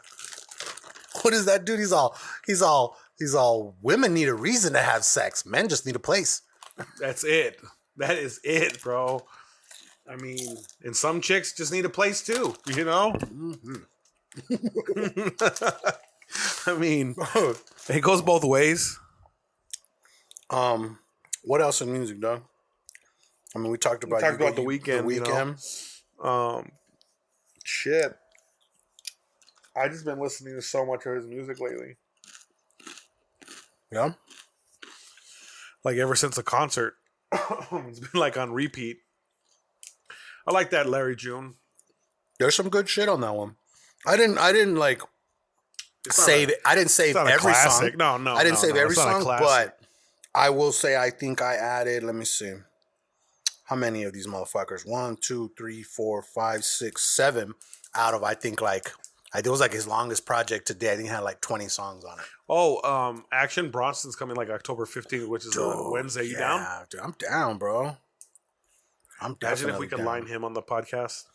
What is that dude? He's all women need a reason to have sex. Men just need a place. That's it. That is it, bro. I mean, and some chicks just need a place too, you know? I mean, it goes both ways. What else in music, dog? I mean, we talked about the weekend. You know? Shit. I just been listening to so much of his music lately. Yeah? Like ever since the concert. It's been like on repeat. I like that Larry June. There's some good shit on that one. I didn't like save it. I didn't save every song. No. I didn't save every song, but I will say I think I added, let me see. How many of these motherfuckers? 1, 2, 3, 4, 5, 6, 7 out of I think like it was like his longest project to date. I think he had like 20 songs on it. Oh, Action Bronson's coming like October 15th, which is a Wednesday. You down? Dude, I'm down, bro. I'm definitely Imagine if we could line him on the podcast.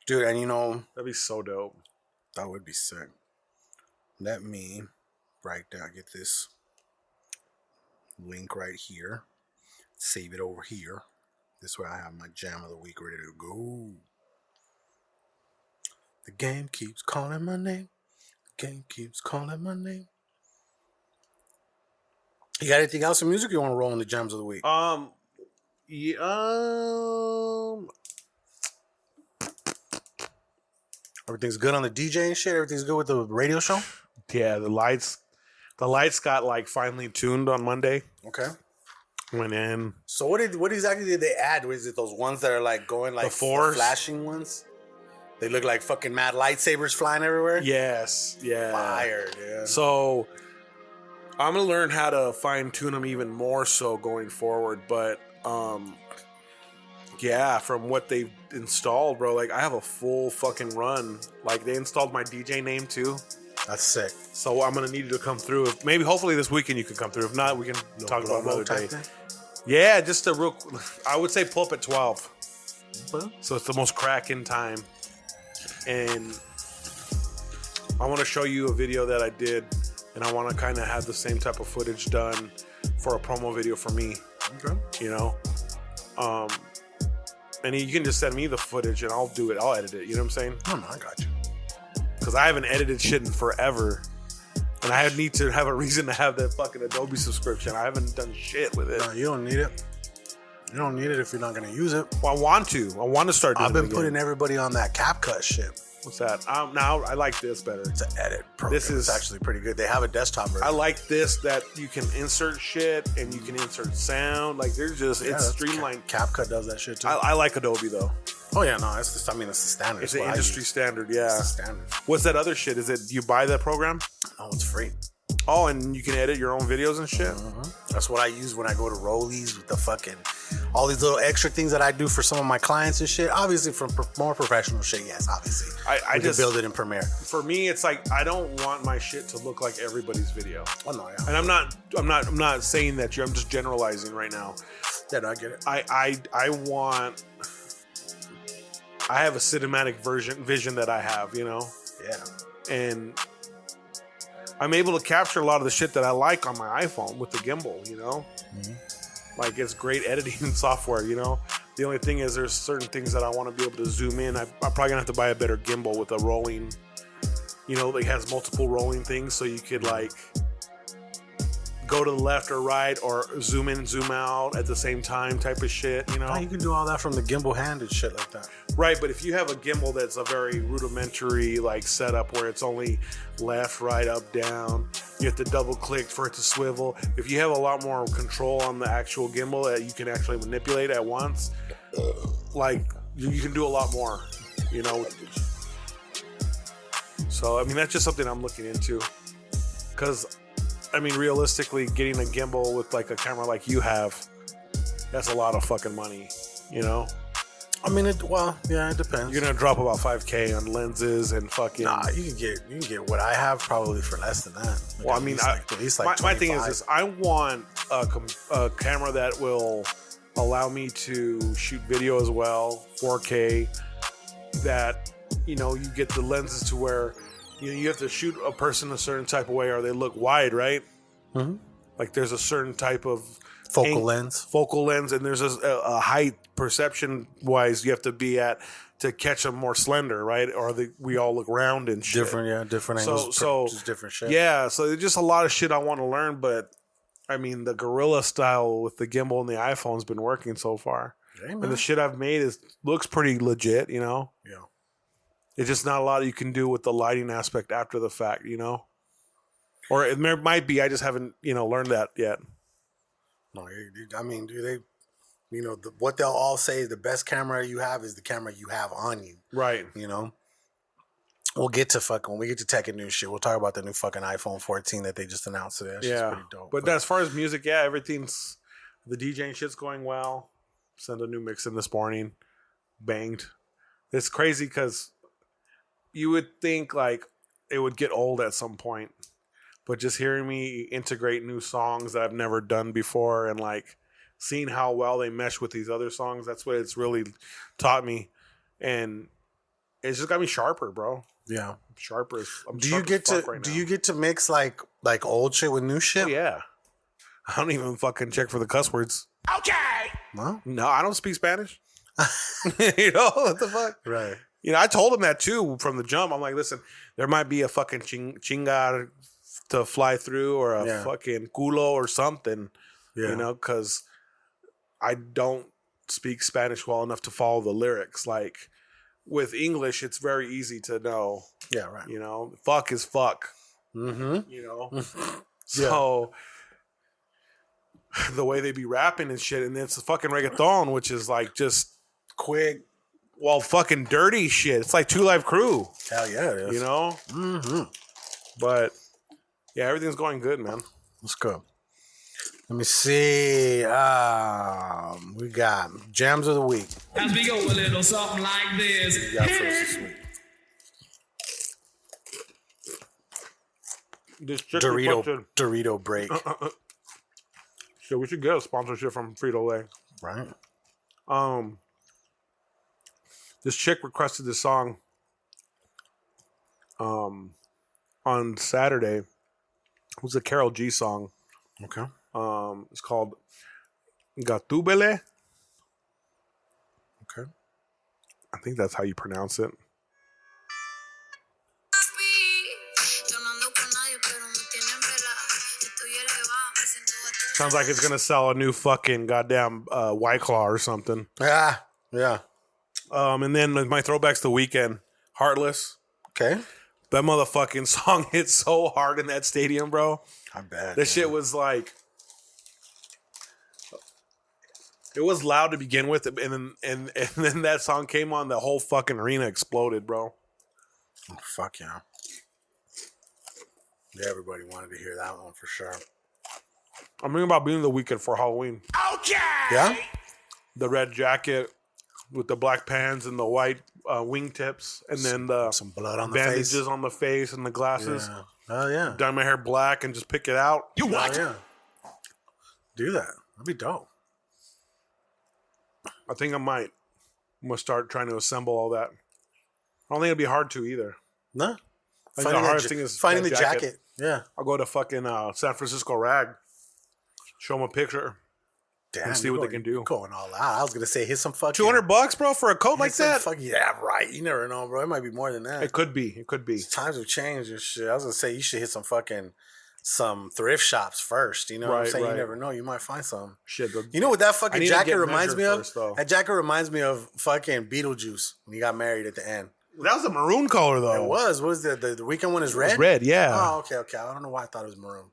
Dude, and you know... That'd be so dope. That would be sick. Let me write down, get this link right here. Save it over here. This way I have my jam of the week ready to go. The game keeps calling my name. The game keeps calling my name. You got anything else in music you want to roll in the jams of the week? Everything's good on the DJ and shit? Everything's good with the radio show? Yeah, the lights got like finely tuned on Monday. Okay. Went in. So what exactly did they add? Was it those ones that are like going like the fours? Flashing ones? They look like fucking mad lightsabers flying everywhere? Yes. Yeah. Fire, dude. So I'm gonna learn how to fine tune them even more so going forward. But yeah, from what they've installed, bro, like I have a full fucking run. Like they installed my DJ name too. That's sick. So I'm gonna need you to come through. Maybe hopefully this weekend you can come through. If not, we can talk about another day. Yeah, just a real. I would say pull up at 12. So it's the most cracking time. And I want to show you a video that I did, and I want to kind of have the same type of footage done for a promo video for me. Okay. You know? And you can just send me the footage and I'll do it. I'll edit it. You know what I'm saying? Oh, no, I got you. Because I haven't edited shit in forever. And I need to have a reason to have that fucking Adobe subscription. I haven't done shit with it. No, you don't need it. You don't need it if you're not going to use it. Well, I want to. I want to start doing I've been it putting everybody on that Cap Cut shit. What's that? Now I like this better. It's an edit program. This is actually pretty good. They have a desktop version. I like this that you can insert shit and you can insert sound. Like there's just it's streamlined. Cap Cut does that shit too. I like Adobe though. Oh yeah, no, it's just, I mean, it's the standard. It's an industry standard. Yeah, it's the standard. What's that other shit? Is it you buy that program? No, it's free. Oh, and you can edit your own videos and shit. That's what I use when I go to Rollies with the fucking all these little extra things that I do for some of my clients and shit. Obviously, for more professional shit, yes, obviously. I just build it in Premiere. For me, it's like I don't want my shit to look like everybody's video. Oh no, yeah. And I'm not saying that I'm just generalizing right now. Yeah, no, I get it. I have a cinematic vision that I have, you know? Yeah. And I'm able to capture a lot of the shit that I like on my iPhone with the gimbal, you know? Like, it's great editing software, you know? The only thing is there's certain things that I want to be able to zoom in. I'm probably going to have to buy a better gimbal with a rolling, you know, that has multiple rolling things so you could, like, go to the left or right or zoom in, zoom out at the same time type of shit, you know? Oh, you can do all that from the gimbal hand and shit like that. Right, but if you have a gimbal that's a very rudimentary like setup where it's only left, right, up, down, you have to double click for it to swivel. If you have a lot more control on the actual gimbal that you can actually manipulate at once, like you can do a lot more, you know? So, I mean, that's just something I'm looking into. Because I mean, realistically, getting a gimbal with like a camera like you have, that's a lot of fucking money, you know? I mean, it depends. You're gonna drop about $5,000 on lenses and fucking. Nah, you can get what I have probably for less than that. Like well, I mean, at least like my thing is this: I want a camera that will allow me to shoot video as well, 4K. That you know, you get the lenses to where. You know, you have to shoot a person a certain type of way or they look wide, right? Mm-hmm. Like there's a certain type of focal lens, and there's a height perception wise you have to be at to catch them more slender, right? Or we all look round and shit. Different angles. So just different shit. Yeah, so there's just a lot of shit I want to learn, but I mean the gorilla style with the gimbal and the iPhone's been working so far. Hey, and the shit I've made looks pretty legit, you know? Yeah. It's just not a lot you can do with the lighting aspect after the fact, you know? Or it might be, I just haven't, you know, learned that yet. No, I mean, do they, you know, what they'll all say is the best camera you have is the camera you have on you. Right. You know? We'll get to when we get to tech and new shit, we'll talk about the new fucking iPhone 14 that they just announced today. That shit's pretty dope. But as far as music, yeah, everything's, the DJing shit's going well. Sent a new mix in this morning. Banged. It's crazy because you would think like it would get old at some point, but just hearing me integrate new songs that I've never done before and like seeing how well they mesh with these other songs, that's what it's really taught me. And it's just got me sharper, bro. Yeah. Sharper. Do you get to mix like old shit with new shit? Oh, yeah. I don't even fucking check for the cuss words. Okay. No, I don't speak Spanish. You know what the fuck? Right. You know, I told him that too from the jump. I'm like, listen, there might be a fucking chingar to fly through or a fucking culo or something, you know, because I don't speak Spanish well enough to follow the lyrics. Like with English, it's very easy to know. Yeah, right. You know, fuck is fuck. Mm-hmm. You know? So the way they be rapping and shit, and it's a fucking reggaeton, which is like just quick. Well, fucking dirty shit. It's like 2 Live Crew. Hell yeah, it is. You know? Mm-hmm. But, yeah, everything's going good, man. Let's go. Let me see. We got Jams of the Week. As we go a little something like this. What you got for us this week? Dorito break. So we should get a sponsorship from Frito-Lay. Right. This chick requested this song on Saturday. It was a Karol G song. Okay. It's called Gatubele. Okay. I think that's how you pronounce it. Sounds like it's gonna sell a new fucking goddamn White Claw or something. Yeah. And then my throwbacks to Weekend, Heartless. Okay. That motherfucking song hit so hard in that stadium, bro. I bet. That shit was like, it was loud to begin with, and then that song came on, the whole fucking arena exploded, bro. Oh, fuck yeah. Yeah, everybody wanted to hear that one for sure. I'm thinking about being the Weekend for Halloween. Okay. Yeah? The red jacket with the black pants and the white wingtips, and then some blood on the bandages face. on the face and the glasses. Yeah. Oh, yeah. Dye my hair black and just pick it out. You what? Oh, yeah. Do that. That'd be dope. I think I might. I'm gonna start trying to assemble all that. I don't think it'd be hard to either. No. I think the hardest thing is finding that the jacket. Yeah. I'll go to fucking San Francisco Rag, show them a picture, Damn, and see what they can do. Going all out. I was gonna say hit some fucking $200, bro, for a coat like that. Yeah, right. You never know, bro. It might be more than that. It could be. It could be. Times have changed and shit. I was gonna say you should hit some thrift shops first. You know what I'm Right, saying? right. You never know. You might find some. Shit. You know what that I fucking need to jacket get reminds me measured of? first, though. That jacket reminds me of fucking Beetlejuice when he got married at the end. That was a maroon color though. It was. What was the weekend one is red? It's red, yeah. Oh, okay. I don't know why I thought it was maroon.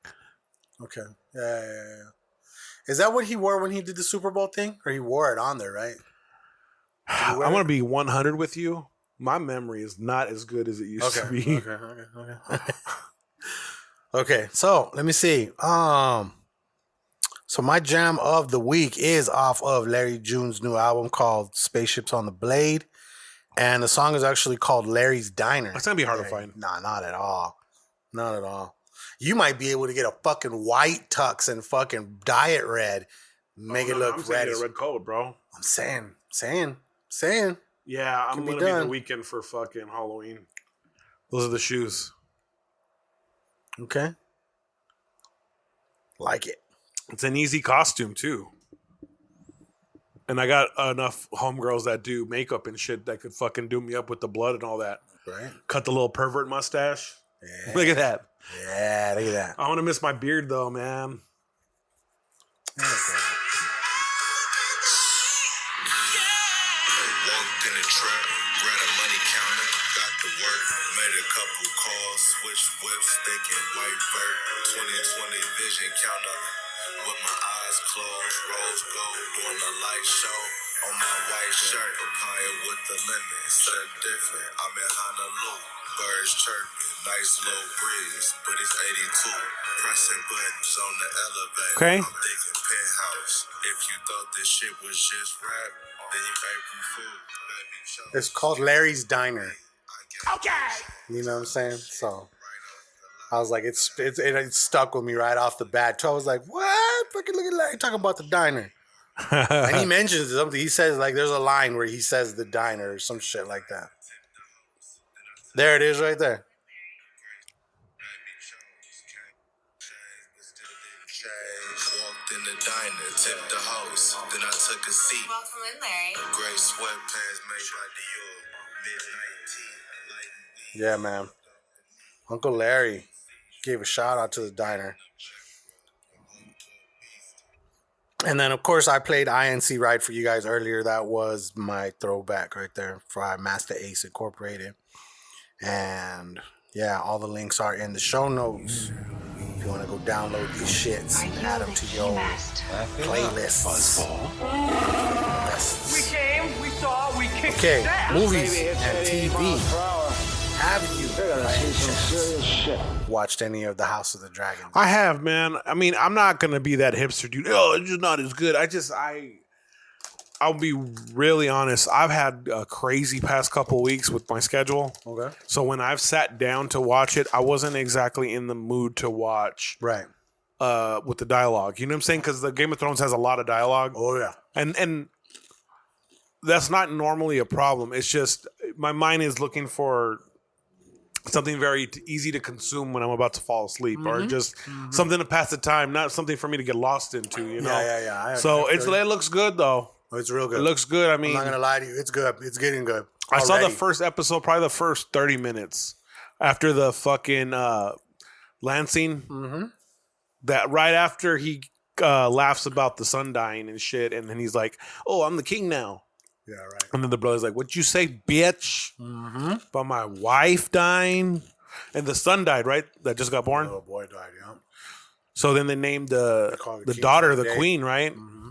Okay. Yeah. Is that what he wore when he did the Super Bowl thing? Or he wore it on there, right? I'm gonna be 100 with you. My memory is not as good as it used to be. Okay. Okay, so let me see. So my jam of the week is off of Larry June's new album called Spaceships on the Blade. And the song is actually called Larry's Diner. It's gonna be hard to find. Nah, not at all. Not at all. You might be able to get a fucking white tux and fucking dye it red. Make it look I'm red. saying a red coat, bro. I'm saying. Yeah, I'm Can be gonna be the done. Weekend for fucking Halloween. Those are the shoes. Okay. Like it. It's an easy costume too. And I got enough homegirls that do makeup and shit that could fucking do me up with the blood and all that. Right. Cut the little pervert mustache. Yeah. Look at that. Yeah, look at that. I want to miss my beard though, man. Walked in the trap, grabbed a money counter, got to work, made a couple calls, switched whips, thinking white vert, 2020 vision counter. With my eyes closed, rose gold, doing a light show. On my white shirt, papaya with the lemon, set different. I'm in Honolulu, birds chirping, nice low breeze, but it's 82. Pressing buttons on the elevator. Okay. I'm thinking penthouse. If you thought this shit was just rap, then you April Fool. It's called Larry's Diner. Okay. You know what I'm saying? So I was like, it stuck with me right off the bat. So I was like, what? Fucking look at Larry talking about the diner. And he mentions something. He says, like, there's a line where he says the diner or some shit like that. There it is right there. Walked in the diner, tipped the host, then I took a seat. Welcome in, Larry. Gray sweatpants made by Dior, mid-19. Yeah, man. Uncle Larry gave a shout out to the diner. And then, of course, I played INC Ride for you guys earlier. That was my throwback right there for Master Ace Incorporated. And, yeah, all the links are in the show notes. If you want to go download these shits and add them to your playlists. We came, we saw, we kicked Okay, ass. movies and TV. Have you watched any of the House of the Dragon? I have, man. I mean, I'm not gonna be that hipster dude. Oh, it's just not as good. I'll be really honest. I've had a crazy past couple weeks with my schedule. Okay. So when I've sat down to watch it, I wasn't exactly in the mood to watch. Right. With the dialogue, you know what I'm saying? Because the Game of Thrones has a lot of dialogue. Oh yeah. And that's not normally a problem. It's just my mind is looking for something very easy to consume when I'm about to fall asleep, or just something to pass the time, not something for me to get lost into. You know? Yeah. So it looks good though. It's real good. It looks good. I mean, I'm not gonna lie to you. It's good. It's getting good. I saw the first episode, probably the first 30 minutes after the fucking Lansing. Mm-hmm. That right after he laughs about the sun dying and shit, and then he's like, "Oh, I'm the king now." Yeah, right. And then the brother's like, "What'd you say, bitch?" Mm-hmm. About my wife dying, and the son died, right? That just got born. Oh, boy died. Yeah. So then they named the daughter the queen, right? Mm-hmm.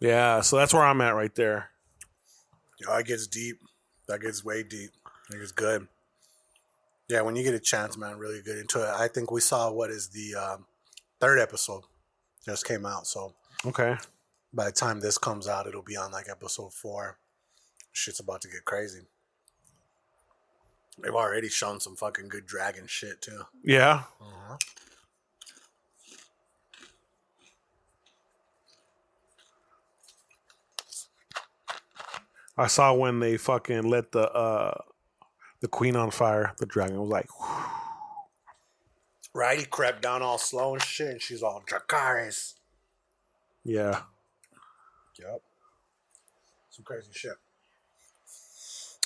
Yeah. So that's where I'm at right there. Yeah, it gets deep. That gets way deep. It gets good. Yeah, when you get a chance, man, really get into it. I think we saw what is the third episode just came out. So okay. By the time this comes out, it'll be on like episode 4. Shit's about to get crazy. They've already shown some fucking good dragon shit too. Yeah. Uh-huh. I saw when they fucking lit the queen on fire. The dragon was like, whew. Right? He crept down all slow and shit, and she's all Dracarys. Yeah. Yep. Some crazy shit.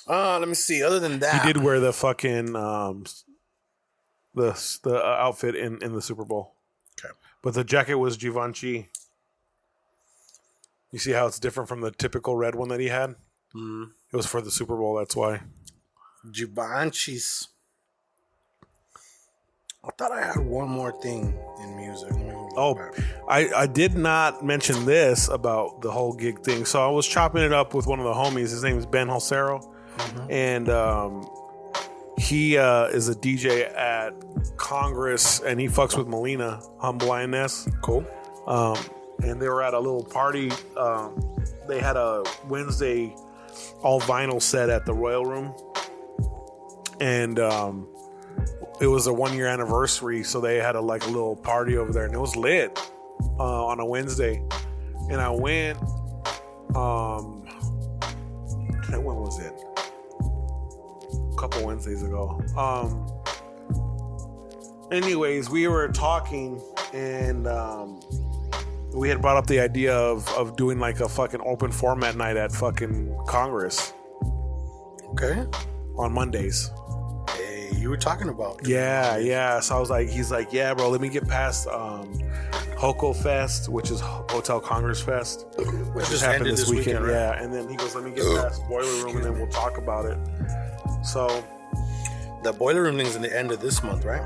Let me see. Other than that, He did wear the fucking the outfit in the Super Bowl. Okay. But the jacket was Givenchy. You see how it's different from the typical red one that he had? Mm-hmm. It was for the Super Bowl, that's why. Givenchy's. I thought I had one more thing in music. Oh, I did not mention this about the whole gig thing. So I was chopping it up with one of the homies. His name is Ben Holcero. Mm-hmm. And he is a DJ at Congress, and he fucks with Melina, Humble INS. Cool. And they were at a little party. They had a Wednesday all vinyl set at the Royal Room. And it was a 1-year anniversary, so they had a little party over there, and it was lit on a Wednesday. And I went. When was it? A couple Wednesdays ago. Anyways, we were talking, and we had brought up the idea of doing like a fucking open format night at fucking Congress. Okay. On Mondays. You were talking about. Yeah. So I was like, he's like, yeah, bro, let me get past Hoco Fest, which is Hotel Congress Fest, which just happened this weekend. Right? Yeah. And then he goes, let me get past Boiler Room, and then we'll talk about it. So the Boiler Room thing's in the end of this month, right?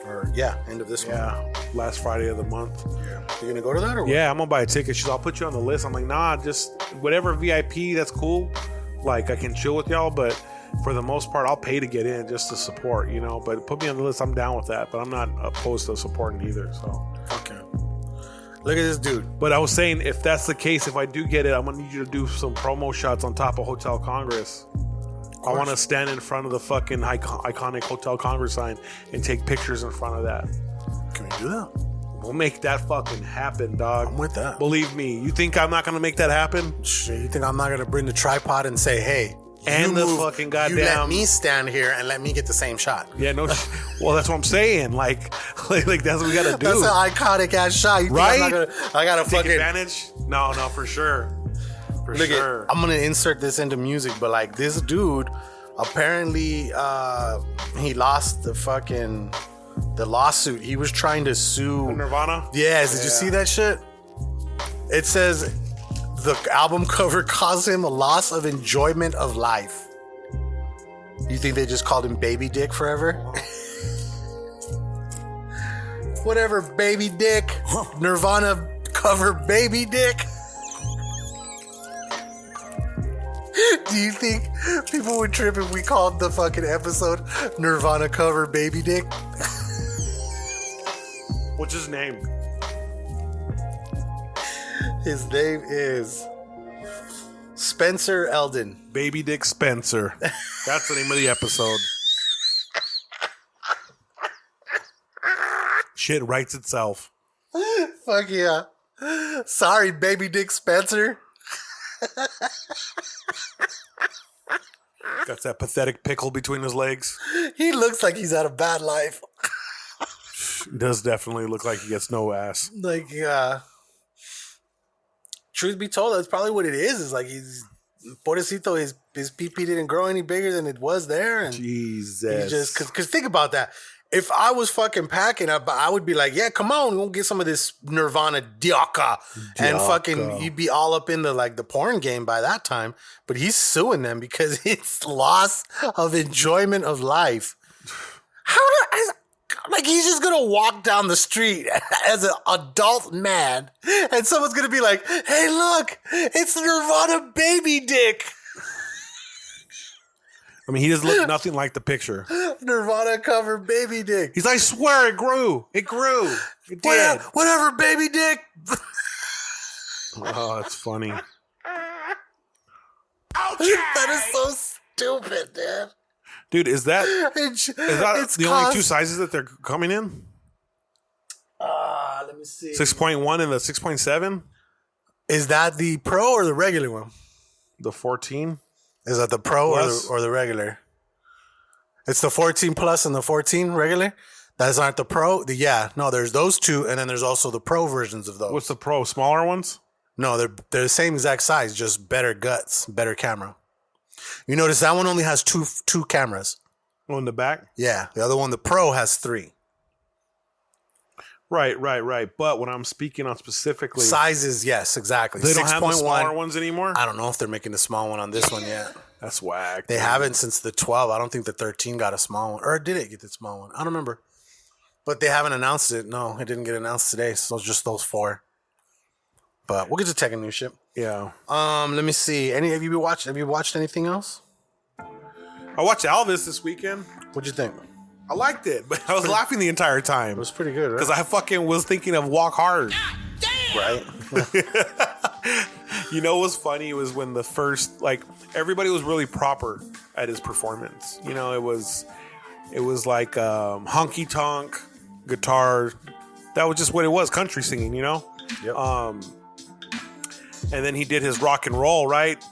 Or end of this month. Yeah, last Friday of the month. Yeah. You gonna go to that or what? Yeah, I'm gonna buy a ticket. She's, I'll put you on the list. I'm like, nah, just whatever VIP, that's cool. Like, I can chill with y'all, but for the most part, I'll pay to get in just to support, you know. But put me on the list. I'm down with that. But I'm not opposed to supporting either. So okay. Look at this dude. But I was saying, if that's the case, if I do get it, I'm gonna need you to do some promo shots on top of Hotel Congress. I want to stand in front of the fucking iconic Hotel Congress sign and take pictures in front of that. Can we do that? We'll make that fucking happen, dog. I'm with that. Believe me. You think I'm not gonna make that happen? Shit, you think I'm not gonna bring the tripod and say, hey, and the fucking goddamn, you let me stand here and let me get the same shot. Yeah, no. Well, that's what I'm saying. Like that's what we gotta do. That's an iconic ass shot. You think right? I gotta take fucking advantage. No, for sure. Look sure. I'm gonna insert this into music, but like this dude, apparently, he lost the lawsuit. He was trying to sue Nirvana. Yes, did you see that shit? It says the album cover caused him a loss of enjoyment of life. You think they just called him Baby Dick forever? Whatever, Baby Dick. Nirvana cover Baby Dick. Do you think people would trip if we called the fucking episode Nirvana cover Baby Dick? What's his name? His name is Spencer Eldon. Baby Dick Spencer. That's the name of the episode. Shit writes itself. Fuck yeah. Sorry, Baby Dick Spencer. Got that pathetic pickle between his legs. He looks like he's had a bad life. Does definitely look like he gets no ass. Like, truth be told, that's probably what it is. Is like he's Pobrecito, his pee-pee didn't grow any bigger than it was there. And Jesus. He just, because think about that. If I was fucking packing up, I would be like, yeah, come on, we'll get some of this Nirvana diaka. And fucking, you'd be all up in the porn game by that time. But he's suing them because it's loss of enjoyment of life. Like, he's just gonna walk down the street as an adult man, and someone's gonna be like, hey, look, it's Nirvana baby dick. I mean, he doesn't look nothing like the picture. Nirvana cover baby dick. He's like, I swear it grew. It grew. It did. Whatever, baby dick. Oh, that's funny. That is so stupid, dude. Dude, is that the only two sizes that they're coming in? Let me see. 6.1 and the 6.7? Is that the pro or the regular one? The 14? Is that the pro or the regular? It's the 14 plus and the 14 regular? That's not the pro? There's those two, and then there's also the pro versions of those. What's the pro? Smaller ones? No, they're the same exact size, just better guts, better camera. You notice that one only has two cameras. Oh, in the back? Yeah. The other one, the Pro, has 3. Right. But when I'm speaking on specifically... Sizes, yes, exactly. They don't have the smaller ones anymore? I don't know if they're making the small one on this one yet. That's whack. They haven't since the 12. I don't think the 13 got a small one. Or did it get the small one? I don't remember. But they haven't announced it. No, it didn't get announced today. So it's just those 4. But we'll get to tech and new shit. Yeah. Let me see. Have you watched anything else? I watched Elvis this weekend. What'd you think? I liked it, but I was laughing the entire time. It was pretty good, right? Because I fucking was thinking of Walk Hard. Right? You know what's funny? It was when the first, everybody was really proper at his performance. You know, it was like honky tonk, guitar. That was just what it was, country singing, you know? Yep. And then he did his rock and roll, right?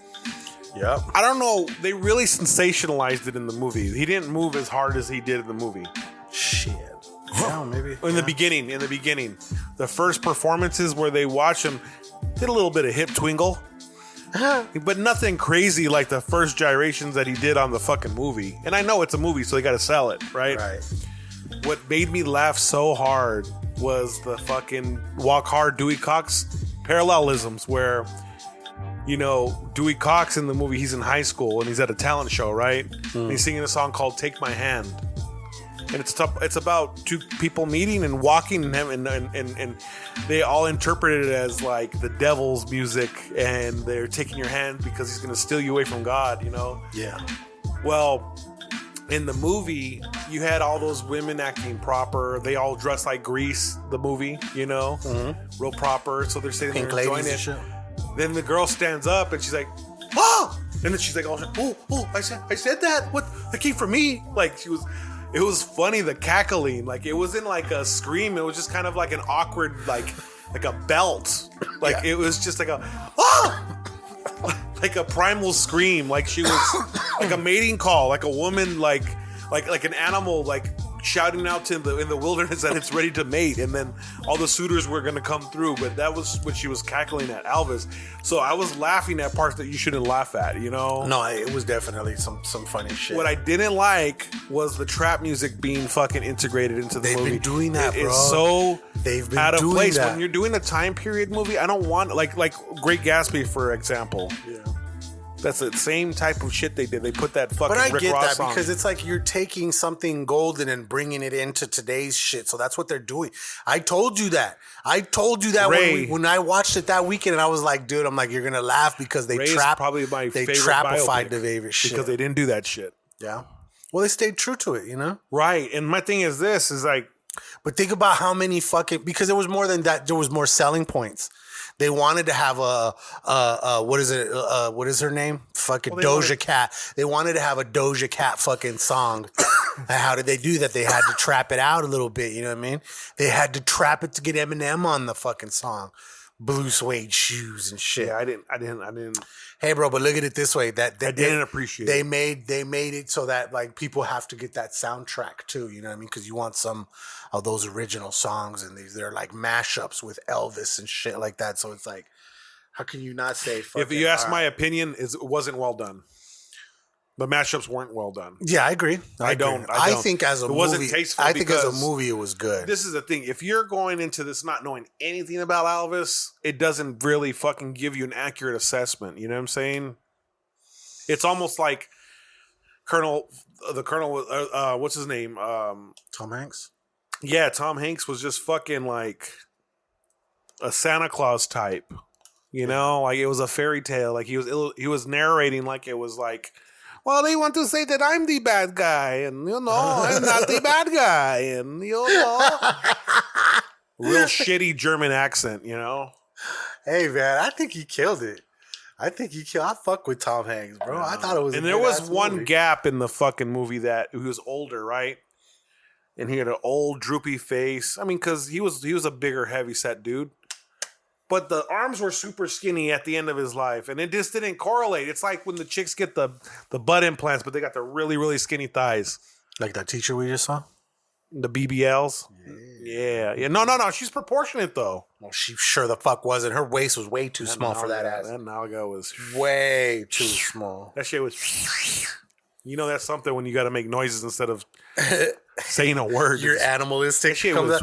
Yep. I don't know. They really sensationalized it in the movie. He didn't move as hard as he did in the movie. Shit. Yeah, maybe. In the beginning, the first performances where they watch him did a little bit of hip twingle, but nothing crazy like the first gyrations that he did on the fucking movie. And I know it's a movie, so they got to sell it, right? Right. What made me laugh so hard was the fucking Walk Hard Dewey Cox parallelisms where, you know, Dewey Cox in the movie, he's in high school and he's at a talent show, right? And he's singing a song called Take My Hand. And it's about two people meeting and walking and they all interpret it as like the devil's music and they're taking your hand because he's going to steal you away from God, you know? Yeah. Well, in the movie, you had all those women acting proper. They all dress like Grease, the movie, you know? Mm-hmm. Real proper. So they're sitting there enjoying it. Then the girl stands up and she's like, oh! And then she's like, oh, I said that? What? That came from me? Like, it was funny, the cackling. Like, it wasn't like a scream. It was just kind of like an awkward, like a belt. Like, It was just like a, like a primal scream. Like she was like a mating call, like a woman, like an animal, like shouting out in the wilderness that it's ready to mate, and then all the suitors were gonna come through. But that was what she was cackling at Elvis. So I was laughing at parts that you shouldn't laugh at, you know? No, it was definitely some funny shit. What I didn't like was the trap music being fucking integrated into the movie. They've been doing that, bro. It's so out of place. That. When you're doing a time period movie, I don't want like Great Gatsby, for example. Yeah. That's the same type of shit they did. They put that fucking But I Rick get Ross that song. because it's like you're taking something golden and bringing it into today's shit. So that's what they're doing. I told you that. Ray. when I watched it that weekend, and I was like, dude, I'm like, you're gonna laugh because they probably my favorite trapified the favorite shit because they didn't do that shit. Yeah. Well, they stayed true to it, you know. Right. And my thing is like, but think about how many fucking, because there was more than that. There was more selling points. They wanted to have what is her name? Fucking Doja Cat. They wanted to have a Doja Cat fucking song. How did they do that? They had to trap it out a little bit, you know what I mean? They had to trap it to get Eminem on the fucking song. blue suede shoes and shit. Yeah, I didn't. Hey, bro, but look at it this way: I didn't appreciate. They made it so that like people have to get that soundtrack too. You know what I mean? Because you want some of those original songs, and they're like mashups with Elvis and shit like that. So it's like, how can you not say? If you ask my opinion, it wasn't well done. The mashups weren't well done. Yeah, I agree. I think as a movie, wasn't tasteful. I think as a movie, it was good. This is the thing. If you're going into this not knowing anything about Elvis, it doesn't really fucking give you an accurate assessment. You know what I'm saying? It's almost like the Colonel, what's his name? Tom Hanks? Yeah, Tom Hanks was just fucking like a Santa Claus type. You know, like it was a fairy tale. Like he was narrating like it was like, well, they want to say that I'm the bad guy, and I'm not the bad guy, and real shitty German accent, Hey man, I think he killed it. I fuck with Tom Hanks, bro. I thought it was. And there was one gap in the fucking movie that he was older, right? And he had an old droopy face. I mean, because he was a bigger, heavy set dude. But the arms were super skinny at the end of his life, and it just didn't correlate. It's like when the chicks get the butt implants, but they got the really, really skinny thighs. Like that teacher we just saw? The BBLs? Yeah. No. She's proportionate, though. Well, she sure the fuck wasn't. Her waist was way too small for that ass. That Nalga was way too small. That shit was... that's something when you got to make noises instead of saying a word. You're animalistic. That shit was...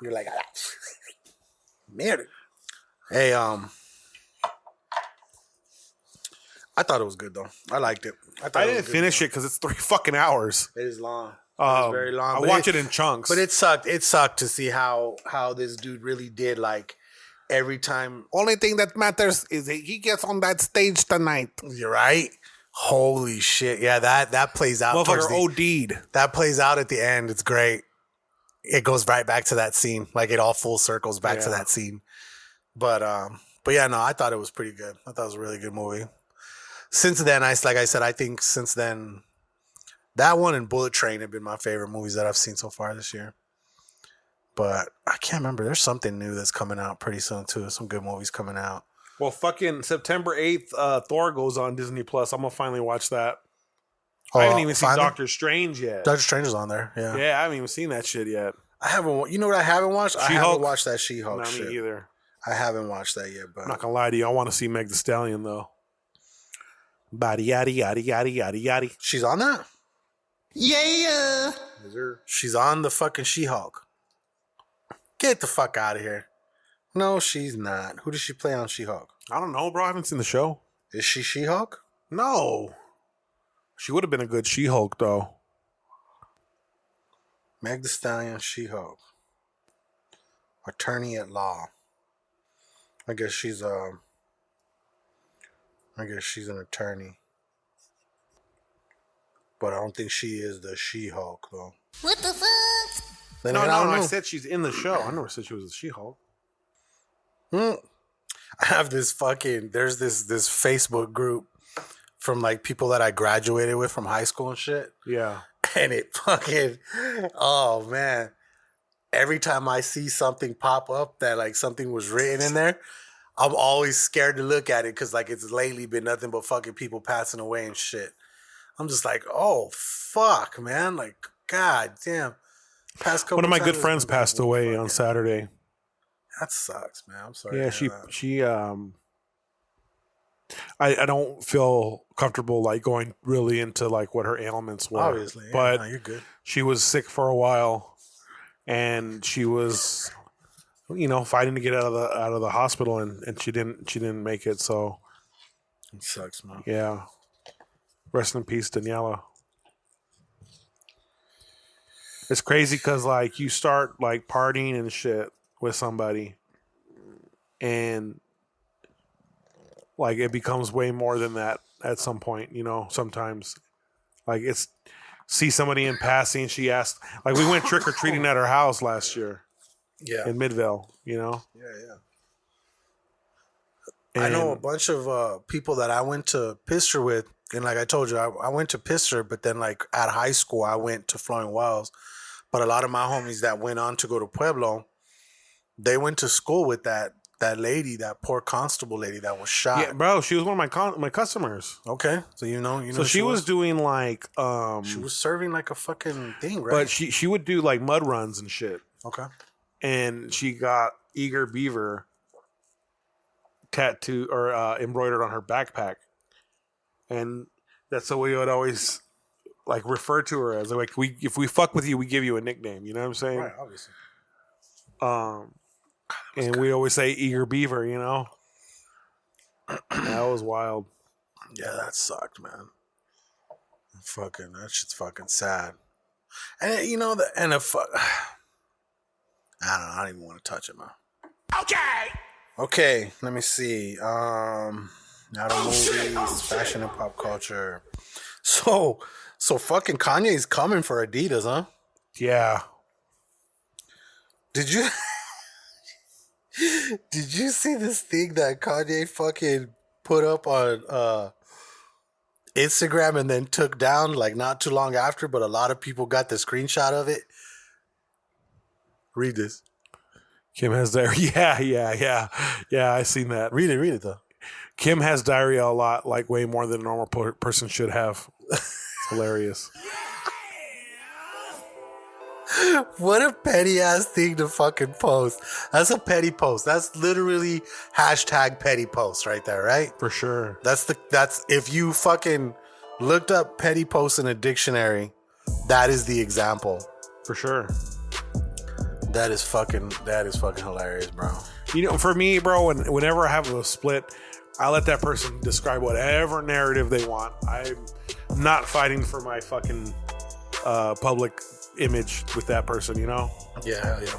You're like... Man. Hey, I thought it was good though. I liked it. I didn't finish it because it's 3 fucking hours. It is long. It's very long. I watch it in chunks. But it sucked. It sucked to see how this dude really did like every time. Only thing that matters is that he gets on that stage tonight. You're right. Holy shit. Yeah, that plays out. Motherfucker OD'd. That plays out at the end. It's great. It goes right back to that scene. Like it all full circles back to that scene. But yeah, no, I thought it was pretty good. I thought it was a really good movie. Since then, I think since then, that one and Bullet Train have been my favorite movies that I've seen so far this year. But I can't remember. There's something new that's coming out pretty soon too. Some good movies coming out. Well, fucking September 8th, Thor goes on Disney Plus. I'm gonna finally watch that. I haven't even seen Doctor Strange yet. Doctor Strange is on there. Yeah. Yeah, I haven't even seen that shit yet. I haven't. You know what I haven't watched? She-Hulk? I haven't watched that She-Hulk shit. Not me either. I haven't watched that yet, but I'm not gonna lie to you. I want to see Meg Thee Stallion though. Body yaddy yaddy yaddy yaddy yaddy. She's on that? Yeah. She's on the fucking She-Hulk. Get the fuck out of here. No, she's not. Who does she play on She-Hulk? I don't know, bro. I haven't seen the show. Is she She-Hulk? No. She would have been a good She-Hulk though. Meg Thee Stallion, She-Hulk. Attorney at law. I guess she's an attorney. But I don't think she is the She-Hulk though. What the fuck? No, I said she's in the show. I never said she was a She-Hulk. I have this there's this Facebook group from like people that I graduated with from high school and shit. Yeah. And it fucking, oh man. Every time I see something pop up that like something was written in there, I'm always scared to look at it because like it's lately been nothing but fucking people passing away and shit. I'm just like, oh fuck, man. Like, god damn. One of my good friends passed away on Saturday. That sucks, man. I'm sorry. Yeah, she I don't feel comfortable like going really into like what her ailments were. Obviously, yeah, but no, you're good. She was sick for a while, and she was, fighting to get out of the hospital, and she didn't make it. So it sucks, man. Yeah, rest in peace, Daniela. It's crazy because like you start like partying and shit with somebody, and like it becomes way more than that at some point, sometimes. Like it's see somebody in passing, she asked, like we went trick or treating at her house last year. Yeah. In Midvale, Yeah. I know a bunch of people that I went to Pister with, and like I told you, I went to Pister, but then like at high school I went to Flowing Wells. But a lot of my homies that went on to go to Pueblo, They went to school with that lady, that poor constable lady that was shot. Yeah, bro, she was one of my customers. Okay, so you know. So she was doing like she was serving like a fucking thing, right? But she would do like mud runs and shit. Okay. And she got Eager Beaver tattoo or embroidered on her backpack, and that's the way we would always like refer to her as. Like if we fuck with you, we give you a nickname. You know what I'm saying? Right, obviously. And we always say Eager Beaver. You know, that was wild. Yeah, that sucked, man. Fucking that shit's fucking sad. And you know I don't know. I don't even want to touch it, man. Okay, let me see. Now the movies, fashion and pop culture. So fucking Kanye's coming for Adidas, huh? Yeah. Did you see this thing that Kanye fucking put up on Instagram and then took down like not too long after, but a lot of people got the screenshot of it? Read this. Kim has diarrhea. Yeah, I seen that. Read it though. Kim has diarrhea a lot, like way more than a normal person should have. It's hilarious. What a petty ass thing to fucking post. That's a petty post. That's literally hashtag petty post right there, right? For sure. That's if you fucking looked up petty post in a dictionary, that is the example. For sure. That is fucking hilarious, bro. You know, for me, bro, whenever I have a split, I let that person describe whatever narrative they want. I'm not fighting for my fucking public image with that person, you know? Yeah, hell yeah.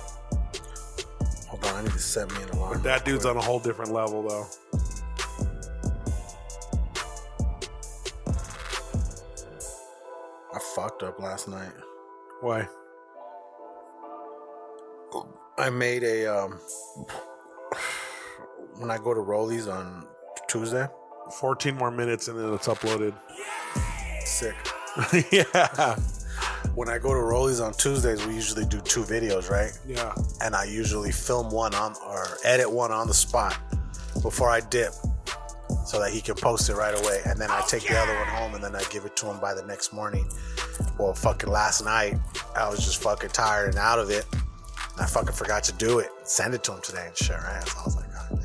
Hold on, I need to set me an alarm. But that dude's on a whole different level, though. I fucked up last night. Why? I made a when I go to Rollies on Tuesday. 14 more minutes and then it's uploaded. Sick. Yeah. When I go to Rollies on Tuesdays, we usually do 2 videos, right? Yeah. And I usually film one or edit one on the spot before I dip so that he can post it right away. And then I take the other one home and then I give it to him by the next morning. Well, fucking last night, I was just fucking tired and out of it. And I fucking forgot to do it. Send it to him today and shit, right? So I was like, oh.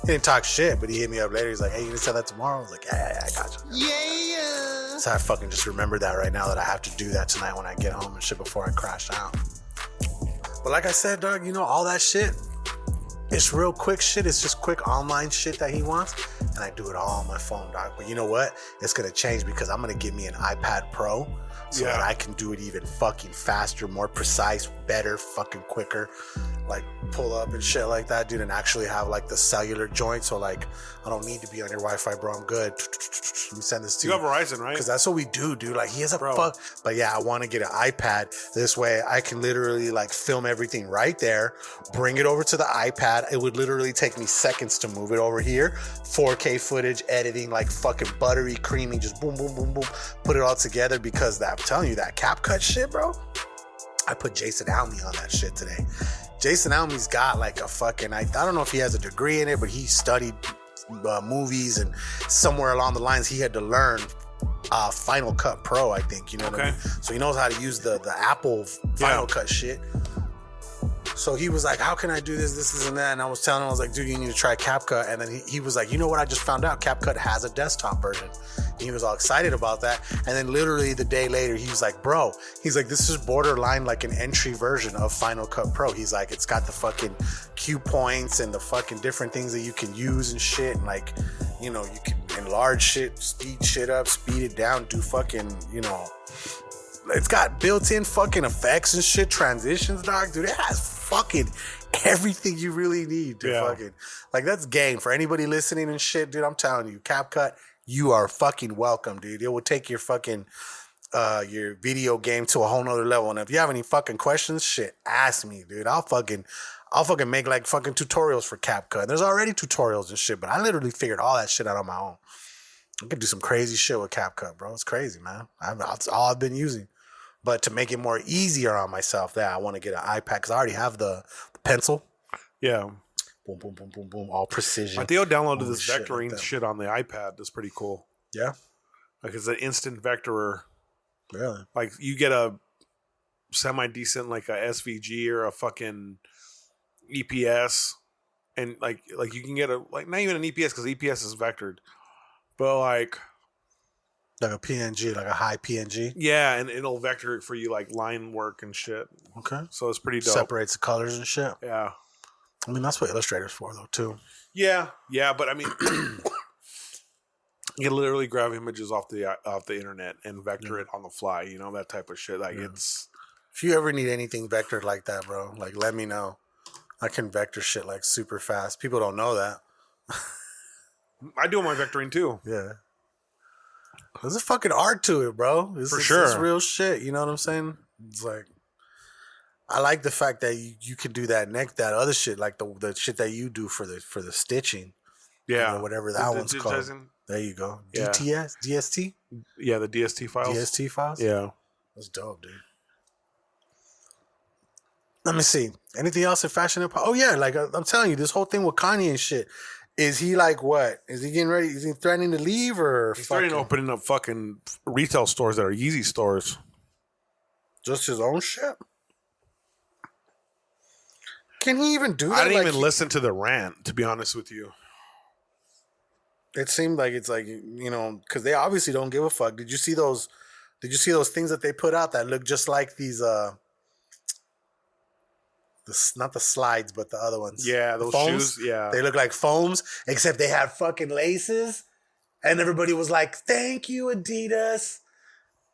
He didn't talk shit, but he hit me up later. He's like, hey, you gonna send that tomorrow? I was like, yeah, I got you. Yeah. So I fucking just remembered that right now that I have to do that tonight when I get home and shit before I crash out. But like I said, dog, you know, all that shit, it's real quick shit. It's just quick online shit that he wants. And I do it all on my phone, dog. But you know what? It's gonna change because I'm gonna get me an iPad Pro so that I can do it even fucking faster, more precise, better, fucking quicker. Like pull up and shit like that, dude, and actually have like the cellular joint. So like, I don't need to be on your Wi-Fi, bro. I'm good. Let me send this to you. You have Verizon, right? Because that's what we do, dude. Like he has a fuck. But yeah, I want to get an iPad. This way I can literally like film everything right there, bring it over to the iPad. It would literally take me seconds to move it over here. 4K footage, editing like fucking buttery, creamy, just boom, boom, boom, boom. Put it all together because that, I'm telling you, that Cap Cut shit, bro. I put Jason Alme on that shit today. Jason Alme's got like a fucking, I don't know if he has a degree in it, but he studied movies and somewhere along the lines he had to learn Final Cut Pro, I think, you know what I mean? So he knows how to use the Apple Final Cut shit. So he was like, how can I do this and that? And I was telling him, I was like, dude, you need to try CapCut. And then he was like, you know what? I just found out CapCut has a desktop version. And he was all excited about that. And then literally the day later, he was like, bro, he's like, this is borderline like an entry version of Final Cut Pro. He's like, it's got the fucking cue points and the fucking different things that you can use and shit. And like, you know, you can enlarge shit, speed shit up, speed it down, do fucking, you know, it's got built-in fucking effects and shit, transitions, dog. Dude, it has fucking everything you really need to fucking, like, that's game for anybody listening and shit, dude. I'm telling you, CapCut, you are fucking welcome, dude. It will take your fucking your video game to a whole nother level. And if you have any fucking questions, shit, ask me, dude. I'll fucking make like fucking tutorials for CapCut. There's already tutorials and shit, but I literally figured all that shit out on my own. I could do some crazy shit with CapCut, bro. It's crazy, man. That's all I've been using. But to make it more easier on myself, I want to get an iPad because I already have the pencil. Yeah. Boom, boom, boom, boom, boom. All precision. My Theo downloaded All this shit vectoring like shit on the iPad. That's pretty cool. Yeah. Like it's an instant vectorer. Really? Like you get a semi-decent like a SVG or a fucking EPS. And like you can get a like not even an EPS because EPS is vectored. But like a PNG, like a high PNG. Yeah, and it'll vector it for you like line work and shit. Okay. So it's pretty dope. Separates the colors and shit. Yeah. I mean, that's what Illustrator's for, though, too. Yeah, but I mean, you can literally grab images off the internet and vector it on the fly. You know, that type of shit. Like it's. If you ever need anything vectored like that, bro, like let me know. I can vector shit like super fast. People don't know that. I do my vectoring too. Yeah. There's a fucking art to it, bro. For sure. It's real shit. You know what I'm saying? It's like, I like the fact that you can do that other shit, like the shit that you do for the stitching. Yeah. You know, whatever that one's called. There you go. Yeah. DTS? DST? Yeah, the DST files. DST files? Yeah. That's dope, dude. Let me see. Anything else in fashion? Oh, yeah. Like, I'm telling you, this whole thing with Kanye and shit. Is he like what? Is he getting ready? Is he threatening to leave or he's starting opening up fucking retail stores that are Yeezy stores? Just his own shit? Can he even do that? I didn't even listen to the rant, to be honest with you. It seemed like it's like, you know, because they obviously don't give a fuck. Did you see those things that they put out that look just like these not the slides, but the other ones. Yeah, those shoes. Yeah. They look like foams, except they had fucking laces. And everybody was like, thank you, Adidas.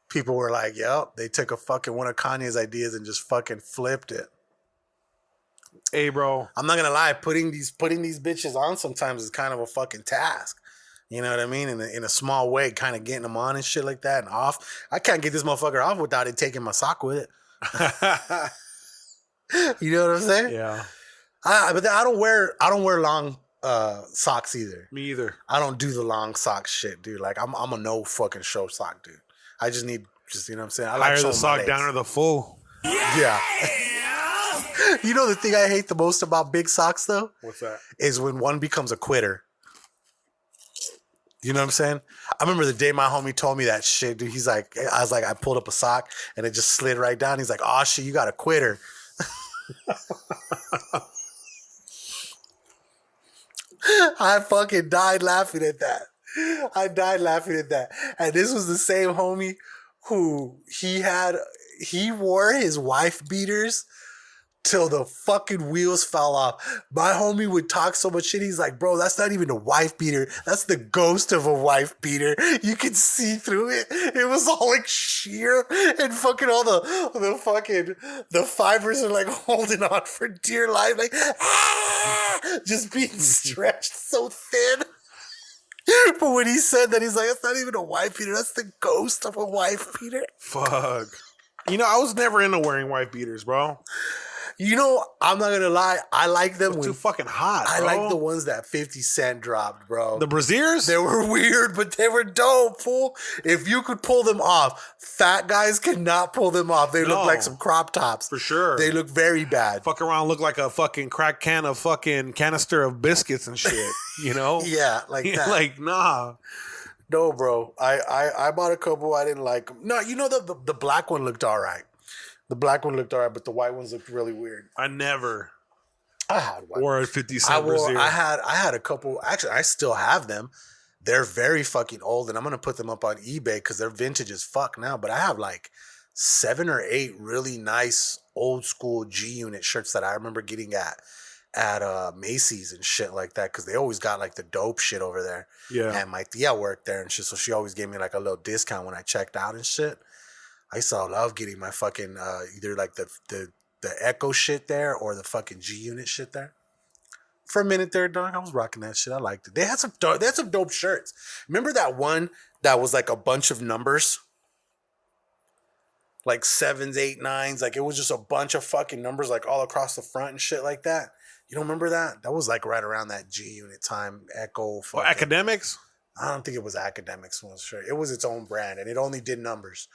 People were like, yep, they took one of Kanye's ideas and just fucking flipped it. Hey, bro. I'm not gonna lie, putting these bitches on sometimes is kind of a fucking task. You know what I mean? In a small way, kind of getting them on and shit like that and off. I can't get this motherfucker off without it taking my sock with it. You know what I'm saying? Yeah. But I don't wear long socks either. Me either. I don't do the long sock shit, dude. Like I'm a no fucking show sock dude. I just need you know what I'm saying? I like higher the sock down or the full. Yeah. You know the thing I hate the most about big socks though? What's that? Is when one becomes a quitter. You know what I'm saying? I remember the day my homie told me that shit, dude. He's like, I pulled up a sock and it just slid right down. He's like, oh shit, you got a quitter. I fucking died laughing at that. And this was the same homie who he wore his wife beaters till the fucking wheels fell off. My homie would talk so much shit. He's like, bro, that's not even a wife beater. That's the ghost of a wife beater. You can see through it. It was all like sheer and fucking all the fibers are like holding on for dear life. Like, just being stretched so thin. But when he said that, he's like, that's not even a wife beater. That's the ghost of a wife beater. Fuck. You know, I was never into wearing wife beaters, bro. You know, I'm not gonna lie. I like them. Too fucking hot. I bro. like the ones that 50 Cent dropped, bro. The brassieres? They were weird, but they were dope, fool. If you could pull them off, fat guys cannot pull them off. They look like some crop tops. For sure. They look very bad. Fuck around, look like a fucking crack can of fucking canister of biscuits and shit. You know? Yeah, like that. Like, nah. No, bro. I bought a couple. I didn't like them. No, you know the black one looked all right. The black one looked all right, but the white ones looked really weird. I never had white wore a 50 Cent brassiere. I had a couple. Actually, I still have them. They're very fucking old, and I'm gonna put them up on eBay because they're vintage as fuck now. But I have like 7 or 8 really nice old school G Unit shirts that I remember getting at Macy's and shit like that because they always got like the dope shit over there. Yeah, and my tia worked there and shit, so she always gave me like a little discount when I checked out and shit. I used to love getting my fucking either like the Echo shit there or the fucking G Unit shit there. For a minute there, dog, I was rocking that shit. I liked it. They had some dope shirts. Remember that one that was like a bunch of numbers? Like 7s, 8, 9s. Like it was just a bunch of fucking numbers like all across the front and shit like that. You don't remember that? That was like right around that G Unit time. Echo. Well, Academics? I don't think it was Academics. Sure. It was its own brand and it only did numbers.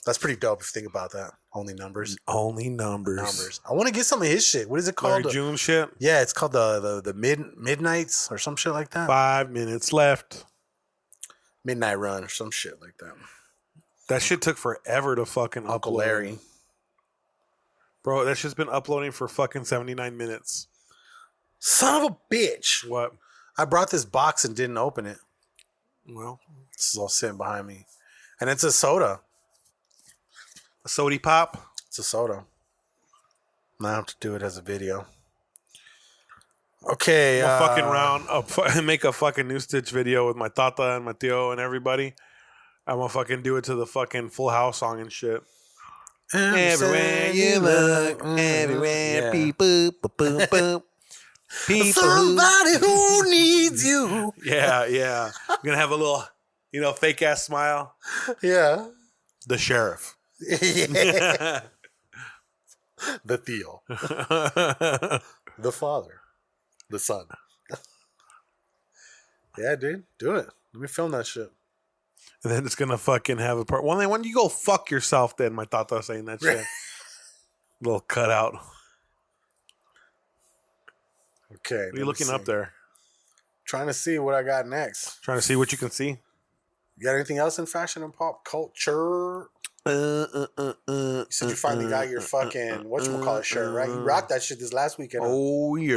That's pretty dope if you think about that. Only numbers. Only numbers. I want to get some of his shit. What is it called? Larry June shit. Yeah, it's called the midnights or some shit like that. 5 minutes left. Midnight Run or some shit like that. That shit took forever to fucking Uncle upload. Larry. Bro, that shit's been uploading for fucking 79 minutes. Son of a bitch. What? I brought this box and didn't open it. Well, this is all sitting behind me. And it's a soda. A sody pop? It's a soda. Now I have to do it as a video. Okay. Make a fucking New Stitch video with my tata and my tío and everybody. I'm gonna fucking do it to the fucking Full House song and shit. Everywhere you look, everywhere people, boom, boom. People somebody who needs you. Yeah. I'm gonna have a little, fake ass smile. Yeah. The sheriff. Yeah. The Theo. The father. The son. Yeah, dude. Do it. Let me film that shit. And then it's gonna fucking have a part. Well, then when you go fuck yourself, then my tata saying that shit. Little cutout. Okay. What are you looking up there? Trying to see what I got next. Trying to see what you can see. You got anything else in fashion and pop culture? You said you finally got your fucking whatchamacallit shirt, right? You rocked that shit this last weekend. Oh yeah.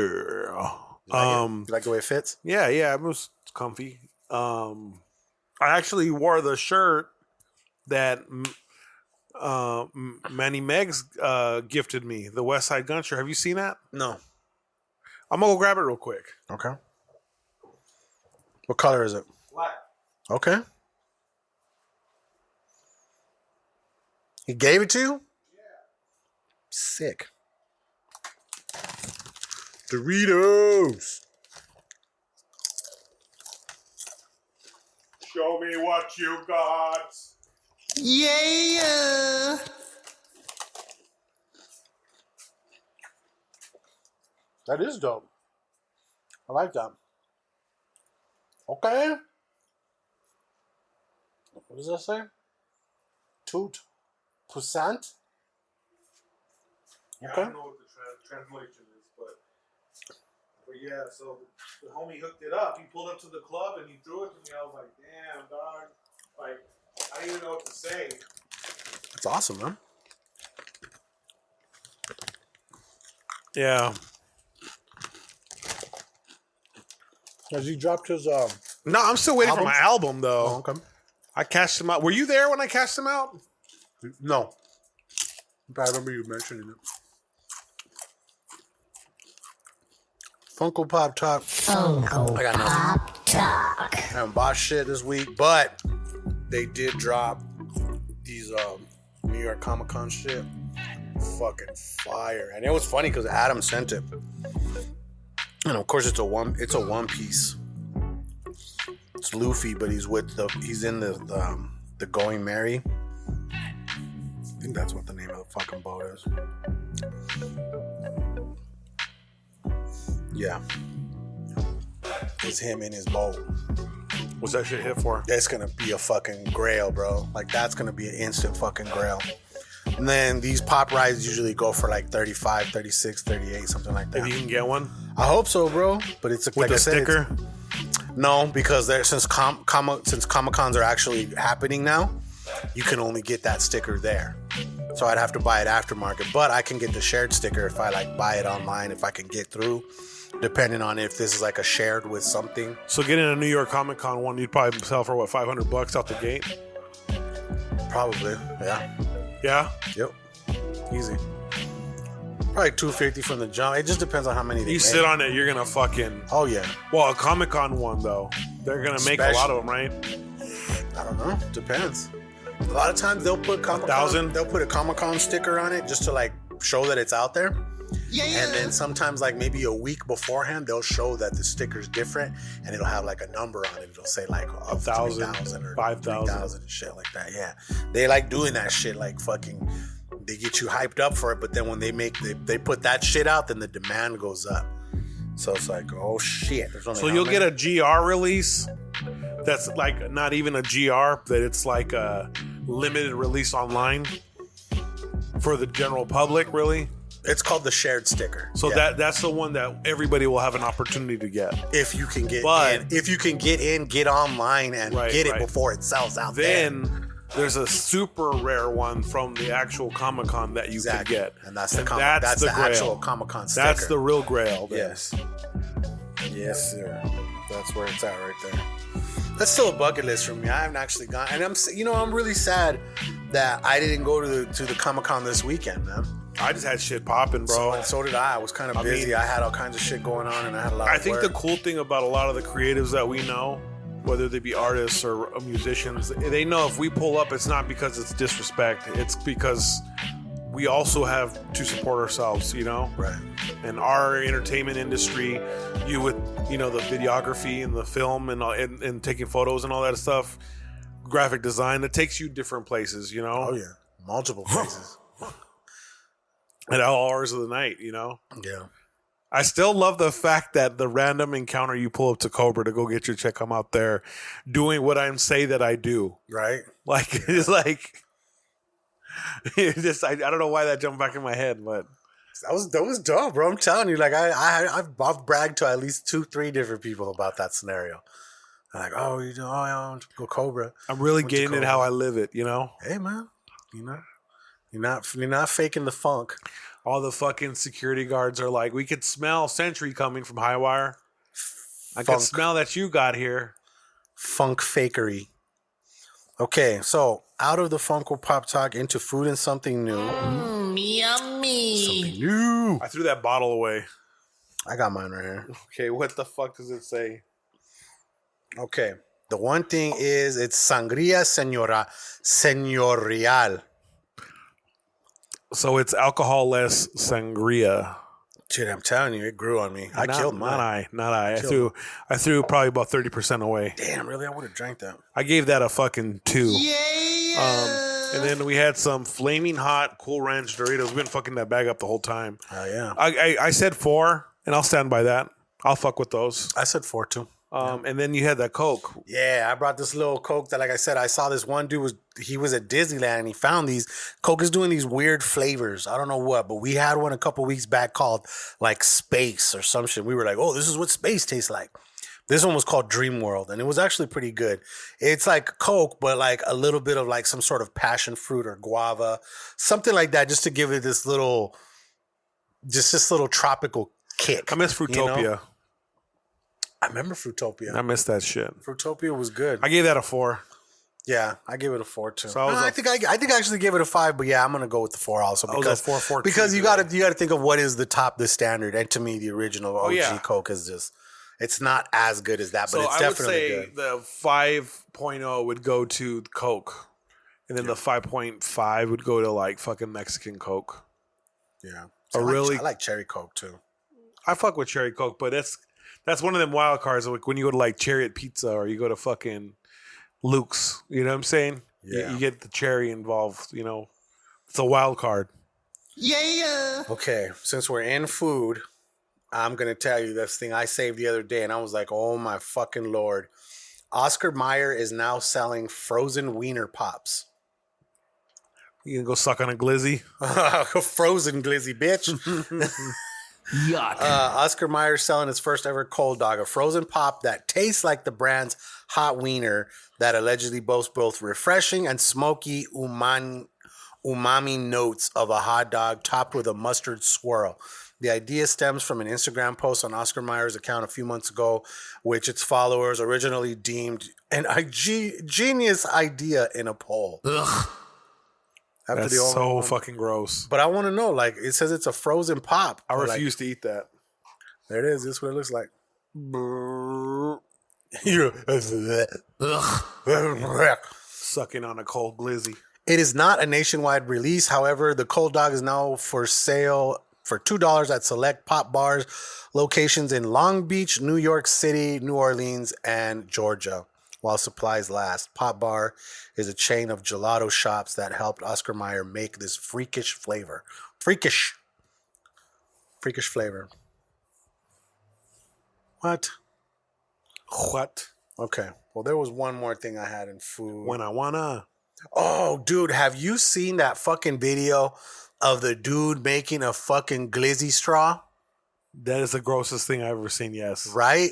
You like the way it fits? Yeah, it was comfy. I actually wore the shirt that Manny Meggs gifted me, the West Side Gun shirt. Have you seen that? No. I'm gonna go grab it real quick. Okay. What color is it? Black. Okay. He gave it to you? Yeah. Sick. Doritos. Show me what you got. Yeah. That is dope. I like that. Okay. What does that say? 2%? Yeah, Okay. I don't know what the translation is, but yeah, so the homie hooked it up. He pulled up to the club and he threw it to me. I was like, damn, dog. Like, I didn't even know what to say. That's awesome, man. Yeah. Has he dropped his No, I'm still waiting album? for my album, though. Oh, okay. I cashed him out. Were you there when I cashed him out? No. But I remember you mentioning it. Funko Pop Talk. Funko I got nothing. Pop Talk. I haven't bought shit this week, but they did drop these New York Comic Con shit. Fucking fire. And it was funny because Adam sent it. And of course it's a one piece. It's Luffy, but he's in the Going Merry. I think that's what the name of the fucking boat is. Yeah. It's him in his boat. What's that shit hit for? That's gonna be a fucking grail, bro. Like, that's gonna be an instant fucking grail. And then these pop rides usually go for like 35, 36, 38, something like that. If you can get one? I hope so, bro. But it's With like a I said, sticker? No, because since Comic-Cons are actually happening now, you can only get that sticker there. So I'd have to buy it aftermarket. But I can get the shared sticker if I like buy it online, if I can get through, depending on if this is like a shared with something. So getting a New York Comic Con one, you'd probably sell for what, $500 out the gate? Probably, yeah. Yeah? Yep. Easy. Probably $250 from the jump. It just depends on how many they You make. sit on it, you're gonna fucking... Oh, yeah. Well, a Comic Con one, though. They're gonna make a lot of them, right? I don't know. Depends. A lot of times they'll put They'll put a Comic-Con sticker on it just to like show that it's out there. Yeah. And then sometimes like maybe a week beforehand they'll show that the sticker's different and it'll have like a number on it. It'll say like 1,000 or 5,000 and shit like that. Yeah. They like doing that shit, like fucking they get you hyped up for it, but then when they put that shit out, then the demand goes up. So it's like, oh shit. So you'll get a GR release that's like not even a GR, that it's like a limited release online for the general public, really. It's called the shared sticker. So that's the one that everybody will have an opportunity to get. If you can get But- in. If you can get in, get online and get it before it sells out Then there's a super rare one from the actual Comic-Con that you could get. And that's the that's the grail. actual Comic-Con sticker. That's the real grail. Then. Yes. Yes, sir. That's where it's at right there. That's still a bucket list for me. I haven't actually gone, and I'm really sad that I didn't go to the Comic-Con this weekend, man. I just had shit popping, bro. So did I. I was kind of busy. I had all kinds of shit going on, and I had a lot. I of think work. the cool thing about a lot of the creatives that we know, whether they be artists or musicians, they know if we pull up, it's not because it's disrespect. It's because we also have to support ourselves, you know? Right. And our entertainment industry, you with, the videography and the film and taking photos and all that stuff, graphic design, that takes you different places, you know? Oh, yeah. Multiple places. At all hours of the night, Yeah. I still love the fact that the random encounter you pull up to Cobra to go get your check, I'm out there doing what I say that I do. Right. Like, it's like, I don't know why that jumped back in my head, but that was dope, bro. I'm telling you, like I've bragged to at least 2-3 different people about that scenario. They're like, oh, you know, I want to go Cobra. I'm really getting it how I live it, Hey, man, you're not faking the funk. All the fucking security guards are like, we could smell Century coming from Highwire. I could smell that you got here. Funk fakery. Okay, so out of the Funko Pop talk into food and something new. Yummy. Something new. I threw that bottle away. I got mine right here. Okay, what the fuck does it say? Okay, the one thing is it's Sangria Señorial. So it's alcohol-less sangria. Dude, I'm telling you, it grew on me. I killed mine. Not I. I threw probably about 30% away. Damn, really? I would have drank that. I gave that a fucking 2. Yeah. And then we had some flaming hot Cool Ranch Doritos. We've been fucking that bag up the whole time. Oh, yeah. I said 4, and I'll stand by that. I'll fuck with those. I said 4 too. And then you had that Coke. Yeah, I brought this little Coke that, like I said, I saw this one dude was at Disneyland and he found these. Coke is doing these weird flavors. I don't know what, but we had one a couple weeks back called like Space or some shit. We were like, oh, this is what space tastes like. This one was called DreamWorld, and it was actually pretty good. It's like Coke, but like a little bit of like some sort of passion fruit or guava, something like that, just to give it this little tropical kick. I miss Fruitopia. I remember Fruitopia. I missed that shit. Fruitopia was good. I gave that a 4. Yeah, I gave it a 4 too. So I think I actually gave it a 5, but yeah, I'm gonna go with the 4 also because 4 because you gotta think of what is the standard, and to me the original OG Coke is just it's not as good as that, but it's definitely good. I would say the 5.0 would go to Coke, and then the 5.5 would go to like fucking Mexican Coke. Yeah, I like cherry Coke too. I fuck with cherry Coke, but that's one of them wild cards. Like when you go to like Chariot Pizza or you go to fucking Luke's, you know what I'm saying? Yeah. You get the cherry involved, It's a wild card. Yeah. Okay, since we're in food, I'm going to tell you this thing I saved the other day, and I was like, oh my fucking Lord. Oscar Myer is now selling frozen Wiener Pops. You gonna go suck on a glizzy? Frozen glizzy, bitch. Yuck. Oscar Mayer selling his first ever cold dog, a frozen pop that tastes like the brand's hot wiener that allegedly boasts both refreshing and smoky umami notes of a hot dog topped with a mustard swirl. The idea stems from an Instagram post on Oscar Mayer's account a few months ago, which its followers originally deemed an genius idea in a poll. Ugh. That's so fucking gross. But I want to know, like, it says it's a frozen pop. I refuse to eat that. There it is. This is what it looks like. Sucking on a cold glizzy. It is not a nationwide release. However, the cold dog is now for sale for $2 at select pop bars locations in Long Beach, New York City, New Orleans, and Georgia. While supplies last. Pop Bar is a chain of gelato shops that helped Oscar Mayer make this freakish flavor. Freakish flavor. What? What? Okay. Well, there was one more thing I had in food. When I wanna. Oh, dude, have you seen that fucking video of the dude making a fucking glizzy straw? That is the grossest thing I've ever seen, yes. Right?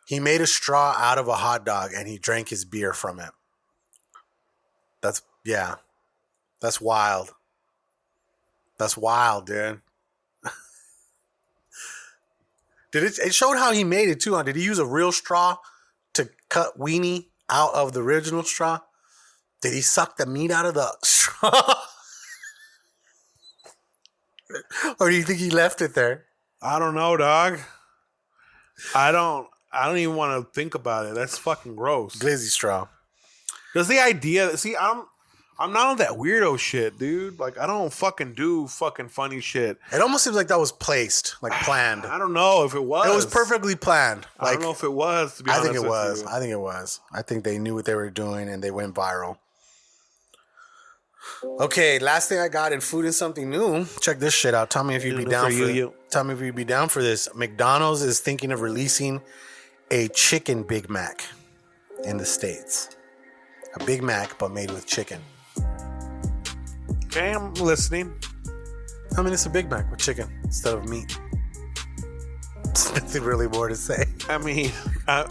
He made a straw out of a hot dog and he drank his beer from it. That's wild. That's wild, dude. It showed how he made it too, huh? Did he use a real straw to cut weenie out of the original straw? Did he suck the meat out of the straw? Or do you think he left it there? I don't know, dog. I don't even want to think about it. That's fucking gross. Glizzy straw. Does the idea... See, I'm not on that weirdo shit, dude. Like, I don't fucking do fucking funny shit. It almost seems like that was placed, like planned. I don't know if it was. It was perfectly planned. Like, I don't know if it was, to be honest with you. I think it was. I think they knew what they were doing and they went viral. Okay, last thing I got in food is something new. Check this shit out. Tell me if you'd be down for it. Tell me if you'd be down for this. McDonald's is thinking of releasing a chicken Big Mac in the States. A Big Mac, but made with chicken. Okay, I'm listening. I mean, it's a Big Mac with chicken instead of meat. There's nothing really more to say. I mean, I'm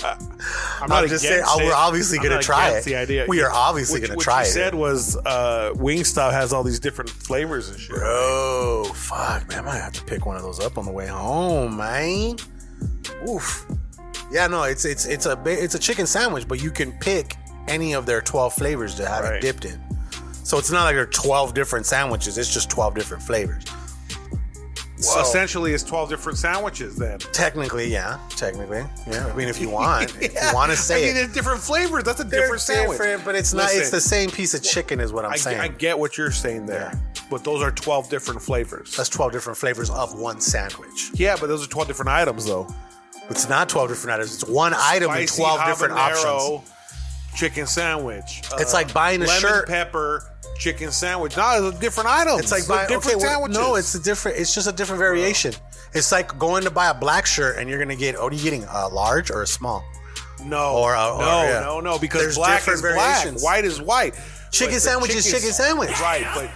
not just saying. We're obviously going to try it. The idea. We are obviously going to try it. What you said was Wingstop has all these different flavors and shit. Bro, fuck, man. I might have to pick one of those up on the way home, man. Oof. Yeah, no, it's a chicken sandwich, but you can pick any of their 12 flavors to have it dipped in. So it's not like there are 12 different sandwiches. It's just 12 different flavors. Well, essentially, it's 12 different sandwiches then. Technically, yeah. I mean, if you want, if you want to say I mean, it's different flavors. That's a different sandwich. Different, but it's not. It's the same piece of chicken, is what I'm saying. I get what you're saying there, but those are 12 different flavors. That's 12 different flavors of one sandwich. Yeah, but those are 12 different items, though. It's not 12 different items. It's one item with 12 different options. Chicken sandwich. It's like buying a shirt. Lemon pepper chicken sandwich. No, it's a different item. It's like buying different sandwiches. No, it's just a different variation. It's like going to buy a black shirt and you're gonna get. What are you getting? A large or a small? No, no. Because there's black is variations. Black, white is white. Chicken sandwich is chicken sandwich. Right, but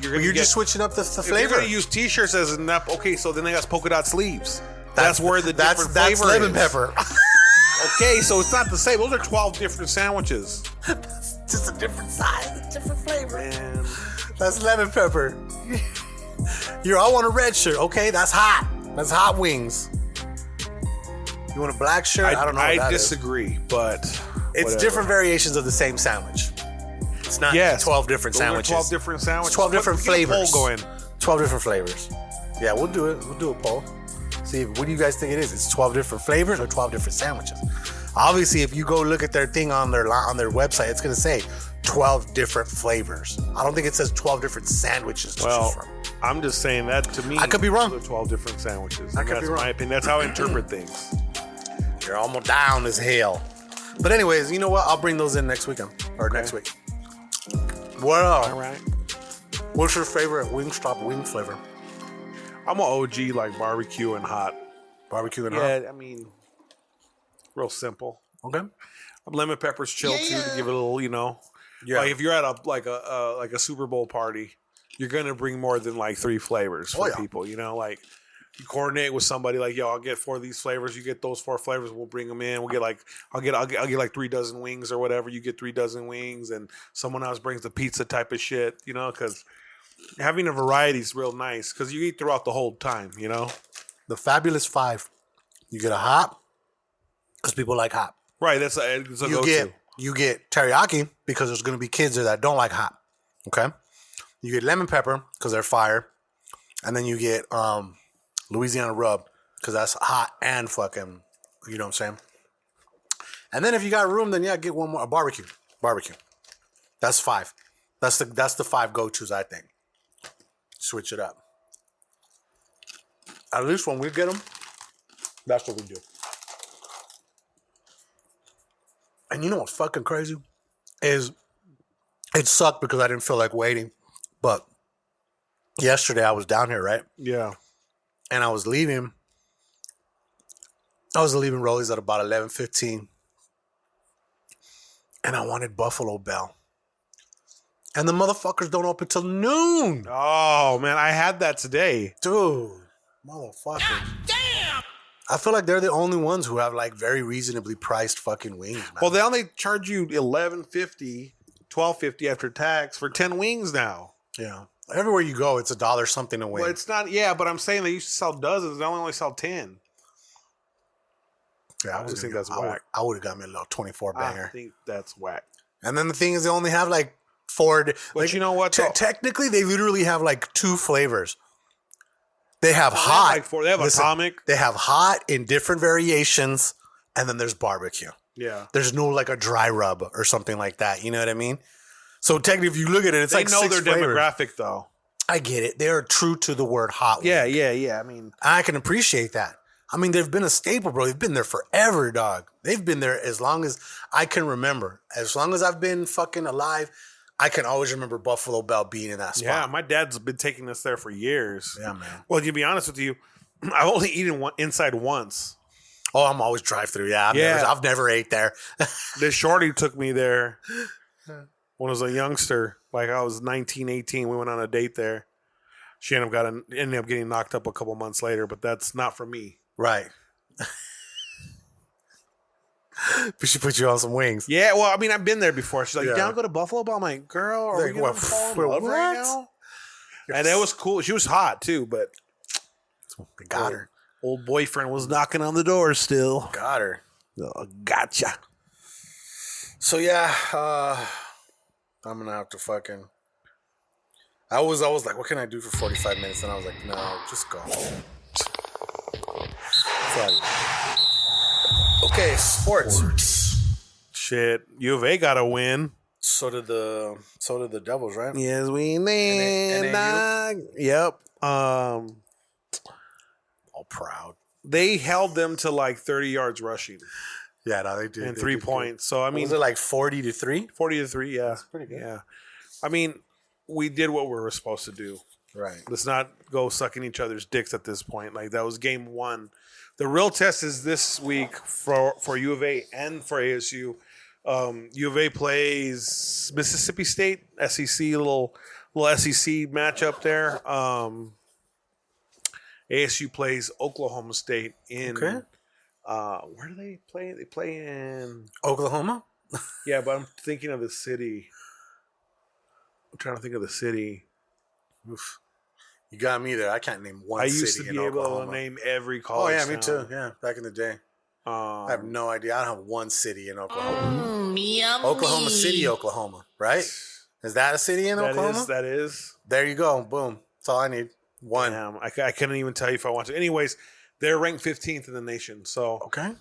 you're just switching up the flavor. You're gonna use T-shirts as an app. Okay, so then they got polka dot sleeves. That's where the different flavor is. That's lemon pepper. Okay, so it's not the same. Those are 12 different sandwiches. Just a different size, a different flavor. Man. That's lemon pepper. I want a red shirt. Okay, that's hot. That's hot wings. You want a black shirt? I don't know what that I disagree, but it's whatever. Different variations of the same sandwich. It's not 12 different sandwiches. 12 different sandwiches. It's 12 different flavors. Poll going. 12 different flavors. Yeah, we'll do it. We'll do a poll. See, what do you guys think it is? It's 12 different flavors or 12 different sandwiches? Obviously, if you go look at their thing on their website, it's going to say 12 different flavors. I don't think it says 12 different sandwiches to choose from. I'm just saying that to me. I could be wrong. 12 different sandwiches. I could be wrong. That's my opinion. That's how I interpret things. You're almost down as hell. But anyways, you know what? I'll bring those in next weekend next week. What else? All right. What's your favorite Wingstop wing flavor? I'm an OG like barbecue and hot. Barbecue and hot? Yeah, I mean, real simple. Okay. Lemon pepper's chill too to give it a little, Yeah. Like if you're at a Super Bowl party, you're gonna bring more than like 3 flavors for people. Like you coordinate with somebody like, yo, I'll get 4 of these flavors. You get those 4 flavors. We'll bring them in. We'll get like I'll get like 3 dozen wings or whatever. You get 3 dozen wings, and someone else brings the pizza type of shit. Because having a variety is real nice because you eat throughout the whole time. The Fabulous 5. You get a hot because people like hot. Right, that's a go-to. You get teriyaki because there's going to be kids there that don't like hot. Okay? You get lemon pepper because they're fire. And then you get Louisiana rub because that's hot and fucking, you know what I'm saying? And then if you got room, then get one more. A barbecue. That's 5. That's the 5 go-tos, I think. Switch it up. At least when we get them, that's what we do. And you know what's fucking crazy? Is it sucked because I didn't feel like waiting. But yesterday I was down here, right? Yeah. And I was leaving Rollies at about 11:15. And I wanted Buffalo Bell. And the motherfuckers don't open till noon. Oh, man. I had that today. Dude, motherfuckers. Damn! I feel like they're the only ones who have like very reasonably priced fucking wings, man. Well, they only charge you $11.50, $12.50 after tax for 10 wings now. Yeah. Everywhere you go, it's $1 something a wing. Well, it's not, yeah, but I'm saying they used to sell dozens. They only sell 10. Yeah, I just think that's whack. I would have got me a little 24 banger. I think that's whack. And then the thing is, they only have like 4. But like, you know what? Technically, they literally have like 2 flavors. They have hot. They have, like 4. They have Listen, atomic. They have hot in different variations, and then there's barbecue. Yeah. There's no like a dry rub or something like that. You know what I mean? So technically, if you look at it, it's they like know 6 their flavors. demographic, though. I get it. They're true to the word hot. Yeah, wing. yeah. I mean, I can appreciate that. I mean, they've been a staple, bro. They've been there forever, dog. They've been there as long as I can remember. As long as I've been fucking alive, I can always remember Buffalo Bell being in that spot. yeah, my dad's been taking us there for years. Yeah, man. Well, to be honest with you, I've only eaten inside once. Oh, I'm always drive through. Yeah, I've never ate there. This shorty took me there when I was a youngster. Like I was 19, 18. We went on a date there. She ended up getting knocked up a couple months later, but that's not for me. Right. But she put you on some wings. Yeah, well, I mean, I've been there before. She's like, Yeah. "You down to go to Buffalo?" But I'm like, "Girl, are Like, we what? gonna fall in love right What? now?" And it was cool. She was hot too, but They got her. old boyfriend was knocking on the door still. Got her. Oh, gotcha. So yeah, I'm gonna have to fucking. I was like, what can I do for 45 minutes? And I was like, no, just go. Okay, sports. Shit, U of A got a win. So did the Devils, right? Yes, we did. Yep. All proud. They held them to like 30 yards rushing Yeah, no, they did. and They 3 did points. So I good. mean, Was it like 40-3? 40-3. Yeah, that's pretty good. Yeah, I mean, we did what we were supposed to do. Right. Let's not go sucking each other's dicks at this point. Like that was game 1. The real test is this week for U of A and for ASU. U of A plays Mississippi State, SEC, little SEC matchup there. ASU plays Oklahoma State in. Okay. Where do they play? They play in Oklahoma? Yeah, but I'm thinking of the city. I'm trying to think of the city. Oof. You got me there. I can't name one I city used to be in able Oklahoma. to name every Oh, college. yeah, me town. too. Yeah, back in the day. I have no idea. I don't have one city in Oklahoma. Yummy. Oklahoma City, Oklahoma, right? Is that a city in Oklahoma? That is. There you go. Boom. That's all I need. One. Damn, I couldn't even tell you if I want to. Anyways, they're ranked 15th in the nation. So Okay.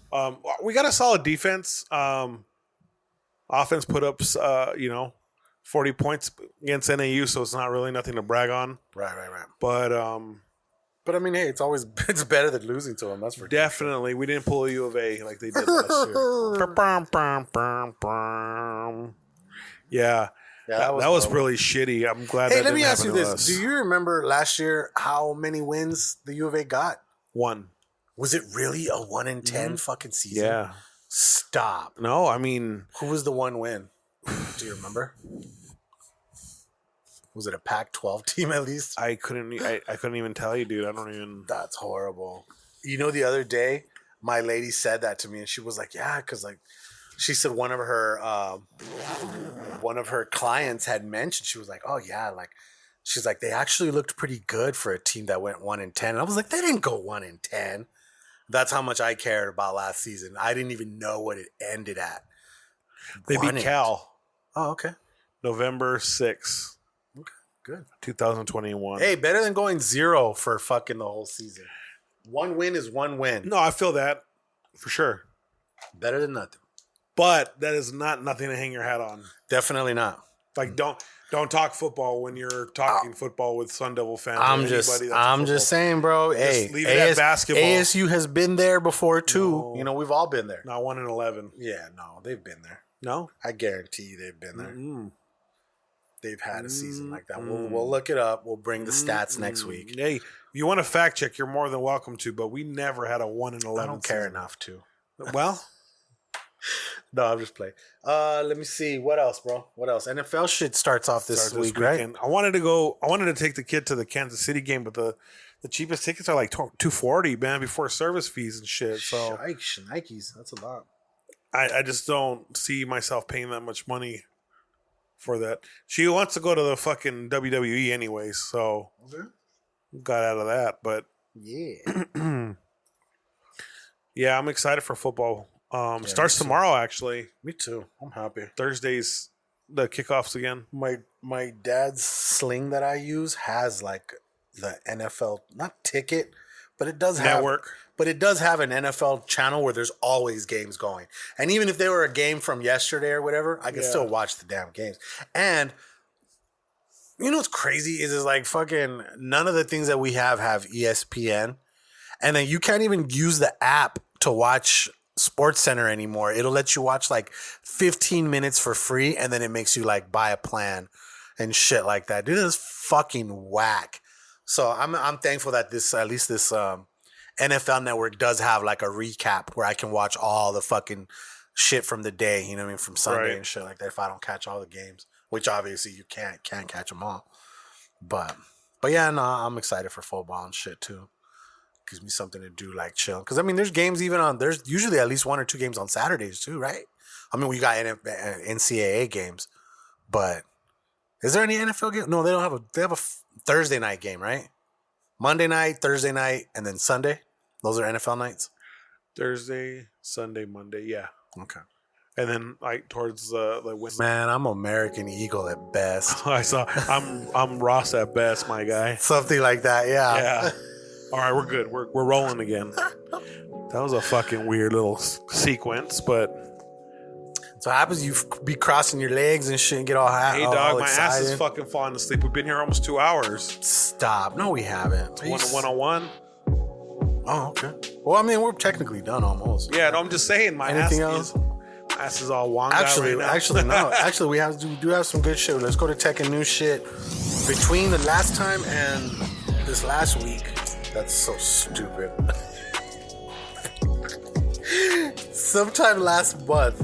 we got a solid defense. Offense put up, 40 points against NAU, so it's not really nothing to brag on. Right. But But I mean, hey, it's better than losing to them. That's for definitely, we didn't pull a U of A like they did last year. Yeah. That was really shitty. I'm glad Hey, that let me didn't ask you happen to this. us. Do you remember last year how many wins the U of A got? 1. Was it really a 1 in 10 fucking season? Yeah. Stop. No, I mean, Who was the one win? Do you remember? Was it a Pac-12 team at least? I couldn't even tell you, dude. I don't even. That's horrible. You know, the other day, my lady said that to me, and she was like, "Yeah," because like she said one of her clients had mentioned. She was like, "Oh yeah," like she's like, "They actually looked pretty good for a team that went 1 in 10." And I was like, "They didn't go 1 in 10." That's how much I cared about last season. I didn't even know what it ended at. They beat Cal. Oh, okay. November 6th. Okay, good. 2021. Hey, better than going 0 for fucking the whole season. 1 win is 1 win. No, I feel that for sure. Better than nothing. But that is not nothing to hang your hat on. Definitely not. Like don't talk football when you're talking football with Sun Devil fans. I'm just saying, bro. Hey, leave it at basketball. ASU has been there before too. No. We've all been there. Not 1 in 11. Yeah, no, they've been there. No, I guarantee you they've been there. Mm-hmm. They've had a season like that. We'll look it up. We'll bring the stats next week. Hey, you want to fact check? You're more than welcome to. But we never had a 1 in 11. I don't care enough to. Well, No, I'm just playing. Let me see. What else, bro? What else? NFL shit starts off this week, right? I wanted to take the kid to the Kansas City game, but the cheapest tickets are like $240, man, before service fees and shit. So Nikes, that's a lot. I just don't see myself paying that much money for that. She wants to go to the fucking WWE anyways, so got out of that. But yeah, yeah, I'm excited for football. Starts tomorrow, actually. Me too. I'm happy. Thursdays, the kickoffs again. My dad's sling that I use has like the NFL not ticket, but it does have network. But it does have an NFL channel where there's always games going. And even if they were a game from yesterday or whatever, I can still watch the damn games. And you know what's crazy is like fucking none of the things that we have ESPN. And then you can't even use the app to watch Sports Center anymore. It'll let you watch like 15 minutes for free, and then it makes you like buy a plan and shit like that. Dude, this is fucking whack. So I'm thankful that this NFL Network does have like a recap where I can watch all the fucking shit from the day, you know what I mean, from Sunday and shit like that if I don't catch all the games, which obviously you can't catch them all. But yeah, no, I'm excited for football and shit too. Gives me something to do, like chill. Because I mean, there's games there's usually at least 1 or 2 games on Saturdays too, right? I mean, we got NCAA games, but is there any NFL game? No, they don't have they have a Thursday night game, right? Monday night, Thursday night, and then Sunday. Those are NFL nights. Thursday, Sunday, Monday. Yeah. Okay. And then like towards the man, I'm American Eagle at best. I'm Ross at best, my guy. Something like that. Yeah. Yeah. All right, we're good. We're rolling again. That was a fucking weird little sequence, but so what happens? You be crossing your legs and shit and get all happy. Hey, dog, my ass is fucking falling asleep. We've been here almost 2 hours. Stop. No, we haven't. One-on-one. Oh, okay. Well, I mean, we're technically done almost. Yeah, no, I'm just saying. My ass is all wonga Actually, right now. Actually, no. Actually, we do have some good shit. Let's go to tech and new shit. Between the last time and this last week, that's so stupid. Sometime last month,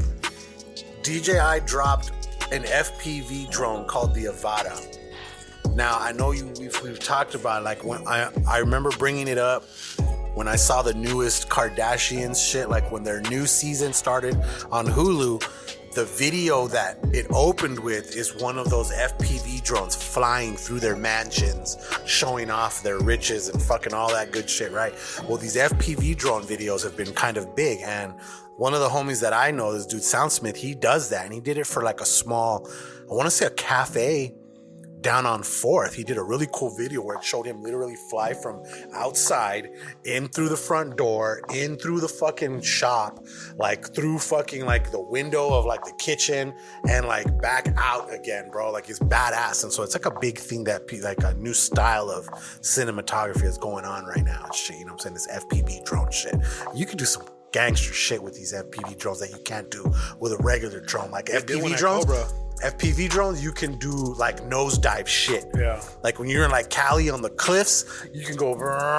DJI dropped an FPV drone called the Avata. Now, I know we've talked about it, like when I remember bringing it up when I saw the newest Kardashians shit, like when their new season started on Hulu. The video that it opened with is one of those FPV drones flying through their mansions, showing off their riches and fucking all that good shit, right? Well, these FPV drone videos have been kind of big, and one of the homies that I know, this dude Soundsmith, he does that, and he did it for like a small, I want to say a cafe down on 4th. He did a really cool video where it showed him literally fly from outside in through the front door, in through the fucking shop, like through fucking like the window of like the kitchen and like back out again, bro. Like it's badass. And so it's like a big thing that like a new style of cinematography is going on right now. Shit, you know what I'm saying? This FPV drone shit. You can do some gangster shit with these FPV drones that you can't do with a regular drone. Like FPV drones. FPV drones, you can do like nosedive shit. Yeah. Like when you're in like Cali on the cliffs, you can go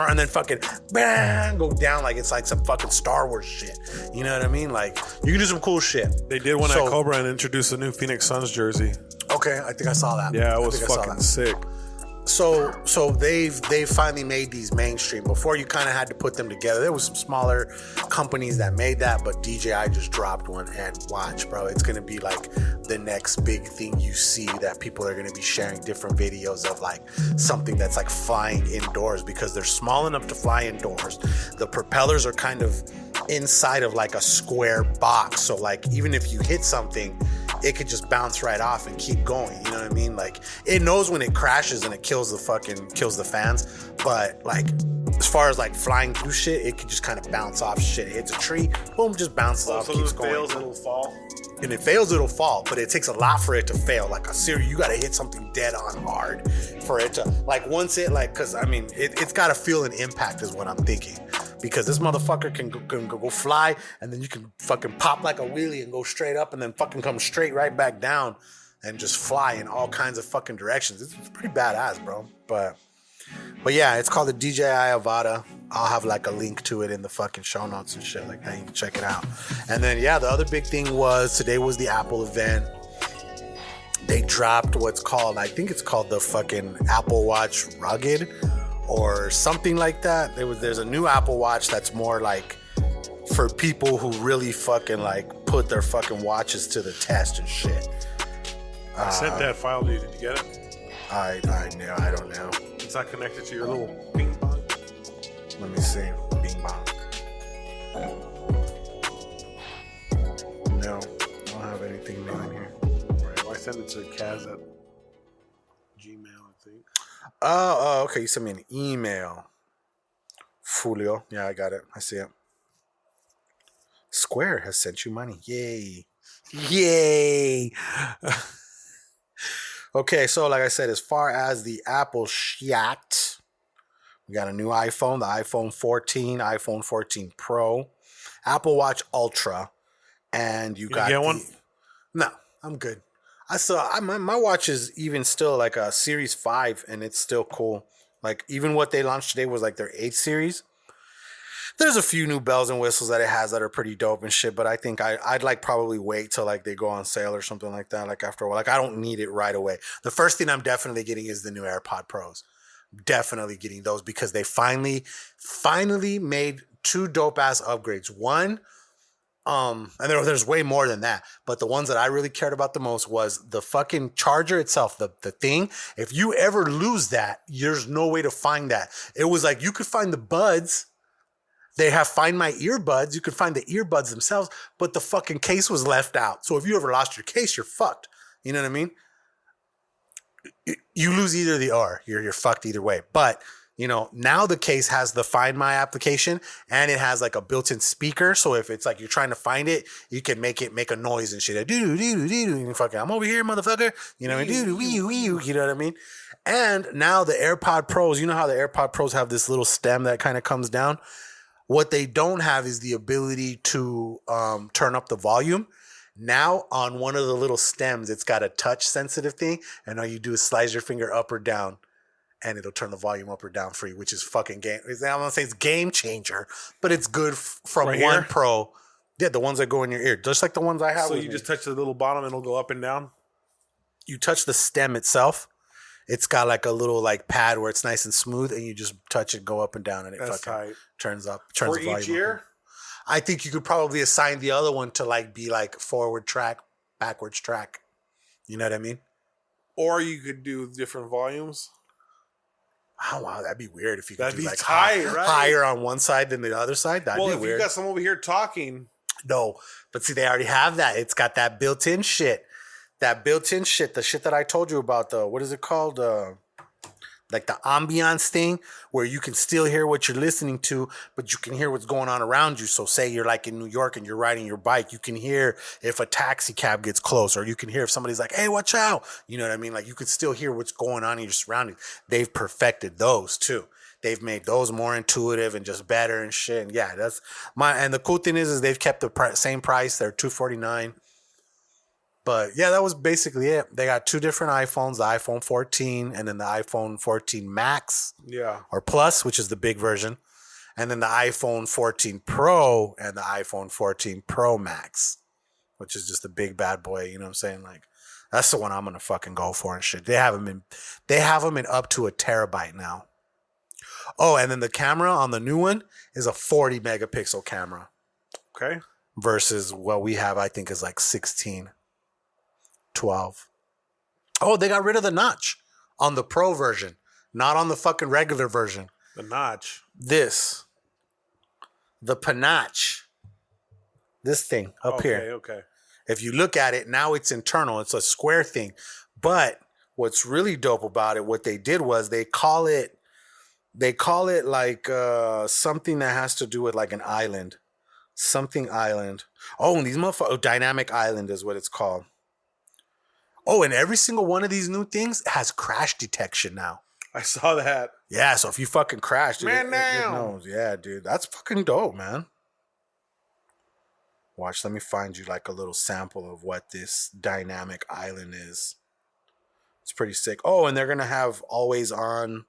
and then fucking bang, go down like it's like some fucking Star Wars shit. You know what I mean? Like you can do some cool shit. They did one at Cobra and introduced a new Phoenix Suns jersey. Okay, I think I saw that. Yeah, it was fucking sick. So they've finally made these mainstream. Before you kind of had to put them together. There was some smaller companies that made that, but DJI just dropped one, and watch, bro. It's gonna be like the next big thing you see that people are gonna be sharing different videos of, like something that's like flying indoors because they're small enough to fly indoors. The propellers are kind of inside of like a square box, so like even if you hit something, it could just bounce right off and keep going. You know what I mean? Like it knows when it crashes and it kills the fans. But like as far as like flying through shit, it could just kind of bounce off shit. It hits a tree, boom, just bounces off, keeps going. If it fails, it'll fall. And it fails, it'll fall. But it takes a lot for it to fail. Like a series, you got to hit something dead on hard for it to like once it like, because I mean it's got to feel an impact is what I'm thinking. Because this motherfucker can go fly, and then you can fucking pop like a wheelie and go straight up and then fucking come straight right back down and just fly in all kinds of fucking directions. It's pretty badass, bro. But But yeah, it's called the DJI Avata. I'll have like a link to it in the fucking show notes and shit like that. You can check it out. And then yeah, the other big thing was today was the Apple event. They dropped what's called, I think it's called the fucking Apple Watch Rugged or something like that. There's a new Apple Watch that's more like for people who really fucking like put their fucking watches to the test and shit. I sent that file to you. Did you get it? I don't know. It's not connected to your little ping pong. Let me see. Bing bong. No, I don't have anything new in here. Right. Well, I sent it to Kaz at Gmail, I think. Oh, okay. You sent me an email. Fulio. Yeah, I got it. I see it. Square has sent you money. Yay. Yay. Okay, so like I said, as far as the Apple shit, we got a new iPhone, the iPhone 14, iPhone 14 Pro, Apple Watch Ultra, and you got get one? No, I'm good. My watch is even still like a Series 5, and it's still cool. Like even what they launched today was like their 8 series. There's a few new bells and whistles that it has that are pretty dope and shit, but I think I'd like probably wait till like they go on sale or something like that. Like after a while, like I don't need it right away. The first thing I'm definitely getting is the new AirPod Pros. Definitely getting those because they finally made 2 dope ass upgrades. One, and there's way more than that, but the ones that I really cared about the most was the fucking charger itself, the thing. If you ever lose that, there's no way to find that. It was like you could find the buds. They have Find My Earbuds. You could find the earbuds themselves, but the fucking case was left out. So if you ever lost your case, you're fucked. You know what I mean? You lose either the or. You're fucked either way. But, you know, now the case has the Find My application and it has like a built-in speaker. So if it's like you're trying to find it, you can make a noise and shit. Doo-doo-doo-doo-doo. Fucking, I'm over here, motherfucker. You know what I mean? Doo-doo-wee-wee. You know what I mean? And now the AirPod Pros, you know how the AirPod Pros have this little stem that kind of comes down? What they don't have is the ability to turn up the volume. Now on one of the little stems, it's got a touch sensitive thing. And all you do is slide your finger up or down and it'll turn the volume up or down for you, which is fucking game. I'm going to say it's game changer, but it's good from Right one here? Pro. Yeah, the ones that go in your ear, just like the ones I have. So you just touch the little bottom and it'll go up and down? You touch the stem itself. It's got like a little like pad where it's nice and smooth, and you just touch it, go up and down, and it That's fucking tight. turns For the volume each up. ear? I think you could probably assign the other one to like be like forward track, backwards track. You know what I mean? Or you could do different volumes. Oh wow, that'd be weird if you could That'd do be like tight, right? higher on one side than the other side. That'd Well, be if weird. you got someone over here talking, No, but see, they already have that. It's got that built-in shit. That built-in shit, the shit that I told you about, the what is it called? Like the ambiance thing where you can still hear what you're listening to, but you can hear what's going on around you. So say you're like in New York and you're riding your bike, you can hear if a taxi cab gets close, or you can hear if somebody's like, hey, watch out. You know what I mean? Like you can still hear what's going on in your surroundings. They've perfected those too. They've made those more intuitive and just better and shit. And yeah, that's and the cool thing is they've kept the same price. They're $249. But yeah, that was basically it. They got 2 different iPhones, the iPhone 14 and then the iPhone 14 Max or Plus, which is the big version. And then the iPhone 14 Pro and the iPhone 14 Pro Max, which is just the big bad boy. You know what I'm saying? Like, that's the one I'm going to fucking go for and shit. They have them in up to 1 terabyte now. Oh, and then the camera on the new one is a 40 megapixel camera. okay. Versus what we have, I think, is like 16. 12. Oh, they got rid of the notch on the Pro version, not on the fucking regular version. The notch. The panache. This thing up here. Okay. If you look at it, now it's internal. It's a square thing. But what's really dope about it, what they did was they call it like something that has to do with like an island. Something island. Oh, and these motherfuckers, Dynamic Island is what it's called. Oh, and every single one of these new things has crash detection now. I saw that. Yeah, so if you fucking crash, dude, Man it down. knows. Yeah, dude, that's fucking dope, man. Watch, let me find you like a little sample of what this Dynamic Island is. It's pretty sick. Oh, and they're gonna have always on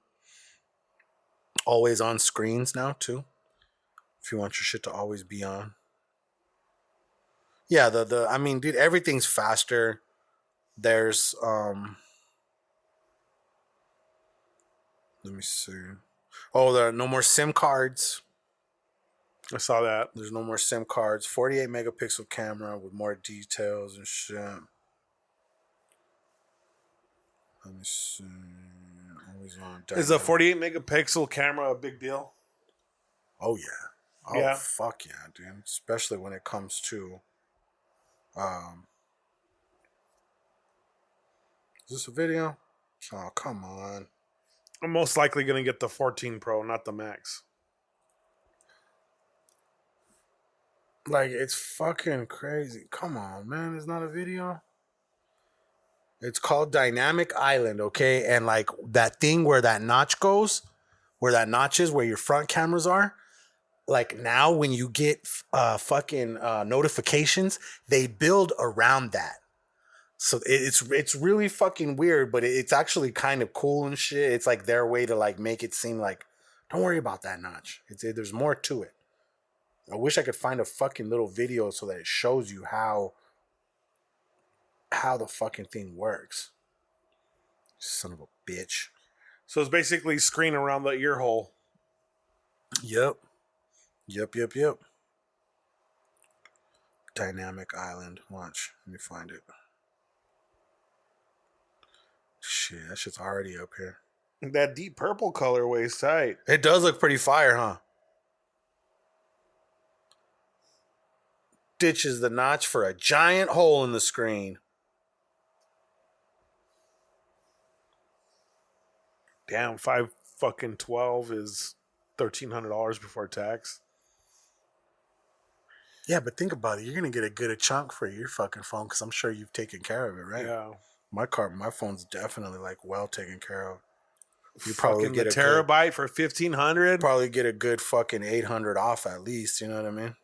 Always on screens now too. If you want your shit to always be on. Yeah, I mean, dude, everything's faster. There's let me see. Oh, there are no more SIM cards. I saw that. There's no more SIM cards. 48 megapixel camera with more details and shit. Let me see. Always on. Is a 48 megapixel camera a big deal? Oh yeah. Oh Yeah. fuck yeah, dude. Especially when it comes to is this a video? Oh, come on. I'm most likely going to get the 14 Pro, not the Max. Like, it's fucking crazy. Come on, man. It's not a video. It's called Dynamic Island, okay? And like that thing where that notch goes, where that notch is, where your front cameras are. Like now when you get fucking notifications, they build around that. So it's really fucking weird, but it's actually kind of cool and shit. It's like their way to like make it seem like, don't worry about that notch. There's more to it. I wish I could find a fucking little video so that it shows you how the fucking thing works. Son of a bitch. So it's basically screen around the ear hole. Yep. Dynamic Island. Watch. Let me find it. Shit, that shit's already up here. That deep purple colorway is tight. It does look pretty fire, huh? Ditches the notch for a giant hole in the screen. Damn, 512 is $1,300 before tax. Yeah, but think about it. You're gonna get a good chunk for your fucking phone because I'm sure you've taken care of it, right? Yeah. My phone's definitely like well taken care of. You probably Fucking get a a terabyte for $1,500. Probably get a good fucking 800 off at least. You know what I mean?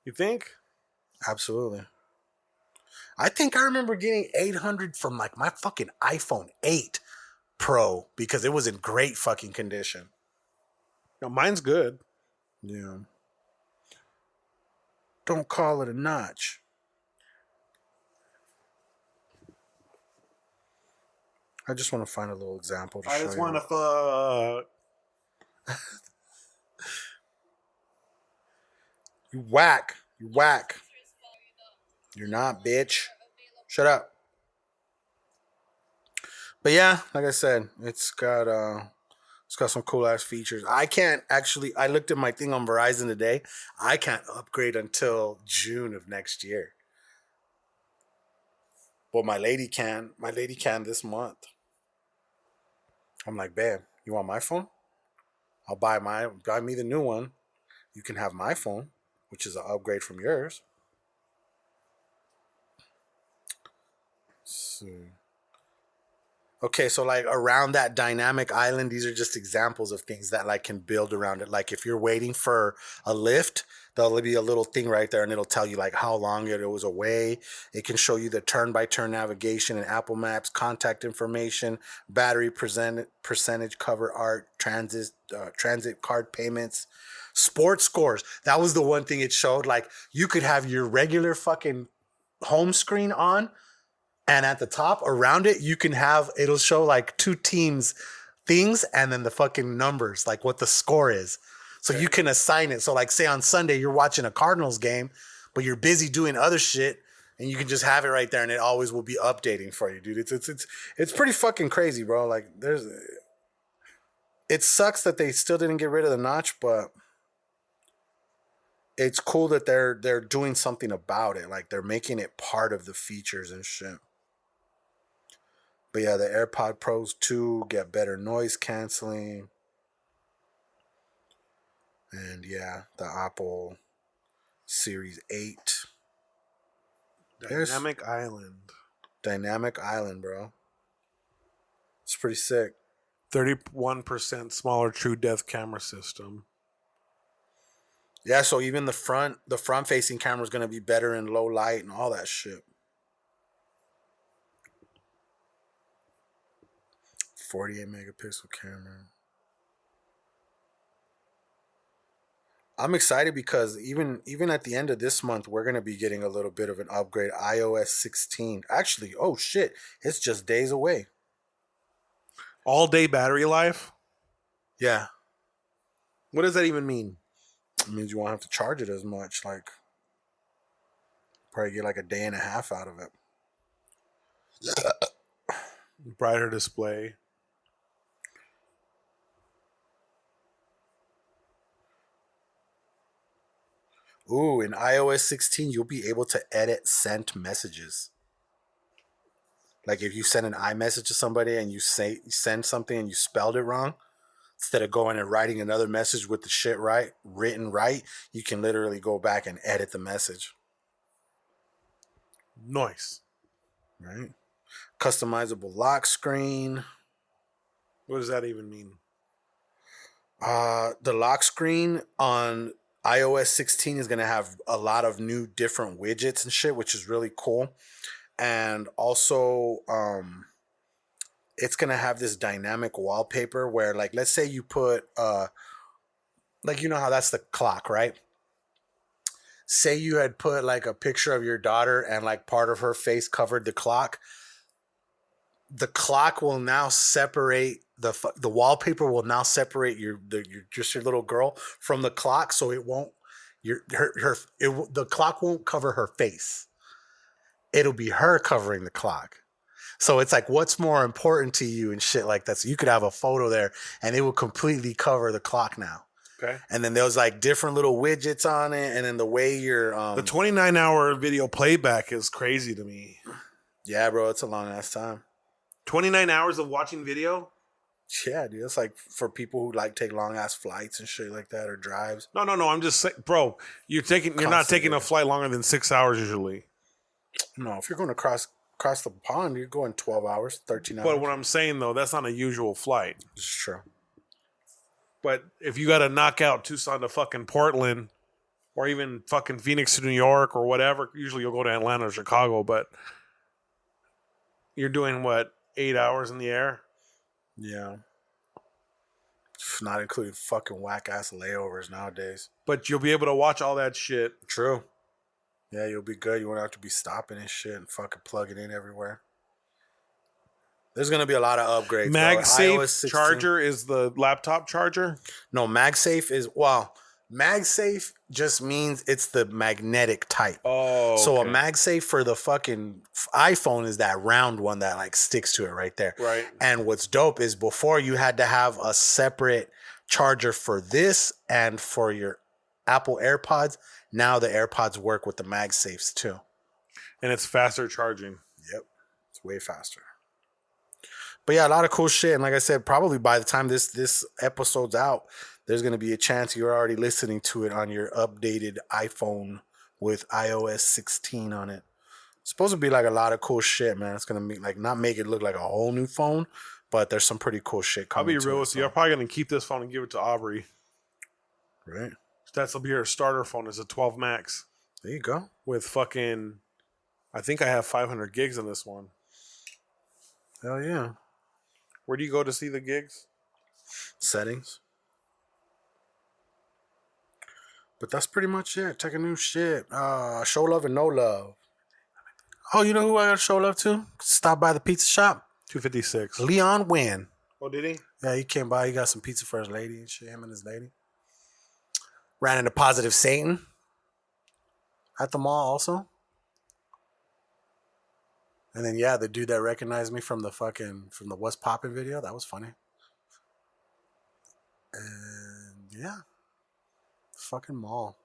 You think? Absolutely. I think I remember getting 800 from like my fucking iPhone 8 Pro because it was in great fucking condition. No, mine's good. Yeah. Don't call it a notch. I just want to find a little example to show you. I just want to fuck. You whack. You whack. You're not, bitch. Shut up. But yeah, like I said, it's got some cool ass features. I can't actually. I looked at my thing on Verizon today. I can't upgrade until June of next year. Well, my lady can. My lady can this month. I'm like, babe, you want my phone? I'll buy me the new one. You can have my phone, which is an upgrade from yours. So. Okay, so like around that dynamic island, these are just examples of things that like can build around it. Like if you're waiting for a lift, there'll be a little thing right there and it'll tell you like how long it was away. It can show you the turn-by-turn navigation and Apple Maps, contact information, battery percentage, cover art, transit card payments, sports scores. That was the one thing it showed. Like you could have your regular fucking home screen on, and at the top around it, you can have, it'll show like two teams things and then the fucking numbers, like what the score is. So you can assign it. So like say on Sunday, you're watching a Cardinals game, but you're busy doing other shit and you can just have it right there and it always will be updating for you, dude. It's pretty fucking crazy, bro. Like it sucks that they still didn't get rid of the notch, but it's cool that they're doing something about it. Like they're making it part of the features and shit. But yeah, the AirPod Pros 2 get better noise canceling. And yeah, the Apple Series 8. Dynamic Island. Dynamic Island, bro. It's pretty sick. 31% smaller true depth camera system. Yeah, so even the front facing camera is going to be better in low light and all that shit. 48 megapixel camera. I'm excited because even at the end of this month, we're gonna be getting a little bit of an upgrade. iOS 16. Actually, oh shit, it's just days away. All day battery life? Yeah, What does that even mean? it means you won't have to charge it as much. Like, probably get like a day and a half out of it. Brighter display. Ooh, in iOS 16, you'll be able to edit sent messages. Like if you send an iMessage to somebody and you send something and you spelled it wrong, instead of going and writing another message with the shit written right, you can literally go back and edit the message. Nice. Right? Customizable lock screen. What does that even mean? The lock screen on iOS 16 is going to have a lot of new different widgets and shit, which is really cool. And also, it's going to have this dynamic wallpaper where, like, let's say you put, like, you know how that's the clock, right? Say you had put, like, a picture of your daughter and, like, part of her face covered the clock. The clock will now separate the wallpaper will now separate your little girl from the clock, so it won't the clock won't cover her face. It'll be her covering the clock. So it's like, what's more important to you and shit like that. So you could have a photo there and it will completely cover the clock now. Okay. And then there's like different little widgets on it, and then the way you're the 29-hour video playback is crazy to me. Yeah, bro, it's a long ass time. 29 hours of watching video? Yeah, dude. It's like for people who like take long ass flights and shit like that or drives. No. I'm just saying, bro, you're not taking a flight longer than 6 hours usually. No, if you're going to cross the pond, you're going 12 hours, 13 hours. But what I'm saying though, that's not a usual flight. It's true. But if you got to knock out Tucson to fucking Portland, or even fucking Phoenix to New York or whatever, usually you'll go to Atlanta or Chicago, but you're doing what, 8 hours in the air? Yeah. Not including fucking whack ass layovers nowadays. But you'll be able to watch all that shit. True. Yeah, you'll be good. You won't have to be stopping and shit and fucking plugging in everywhere. There's going to be a lot of upgrades. MagSafe charger is the laptop charger? No, MagSafe is, MagSafe just means it's the magnetic type. Oh, so okay. a MagSafe for the fucking iPhone is that round one that like sticks to it right there. Right. And what's dope is before you had to have a separate charger for this and for your Apple AirPods. Now the AirPods work with the MagSafes too. And it's faster charging. Yep. It's way faster. But yeah, a lot of cool shit. And like I said, probably by the time this episode's out, there's going to be a chance you're already listening to it on your updated iPhone with iOS 16 on it. It's supposed to be like a lot of cool shit, man. It's going to not make it look like a whole new phone, but there's some pretty cool shit coming. I'll be real with you. I'm probably going to keep this phone and give it to Aubrey. Right. That'll be her starter phone. It's a 12 Max. There you go. With fucking, I think I have 500 gigs in this one. Hell yeah. Where do you go to see the gigs? Settings. But that's pretty much it. Take a new shit. Show love and no love. Oh, you know who I got to show love to? Stop by the pizza shop. 256. Leon Wynn. Oh, did he? Yeah, he came by. He got some pizza for his lady and shit. Him and his lady. Ran into Positive Satan at the mall also. And then, yeah, the dude that recognized me from the What's Poppin' video, that was funny. And, yeah. Fucking mall.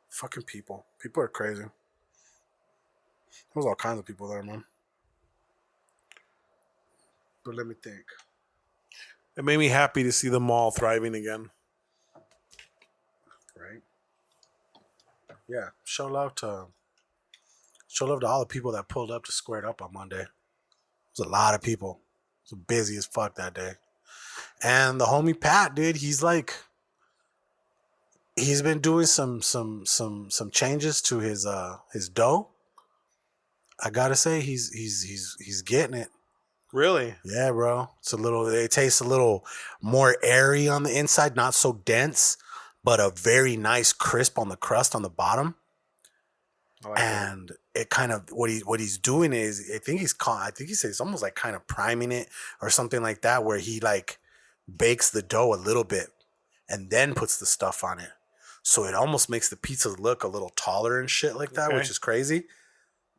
Fucking people. People are crazy. There was all kinds of people there, man. But let me think. It made me happy to see the mall thriving again. Right? Yeah. Show love to all the people that pulled up to Squared Up on Monday. It was a lot of people. It was busy as fuck that day. And the homie Pat, dude, he's been doing some changes to his dough. I gotta say, he's getting it. Really? Yeah, bro. It tastes a little more airy on the inside, not so dense, but a very nice crisp on the crust on the bottom. And it kind of what he's doing is I think he says it's almost like kind of priming it or something like that, where he like bakes the dough a little bit and then puts the stuff on it. So it almost makes the pizza look a little taller and shit like that, which is crazy.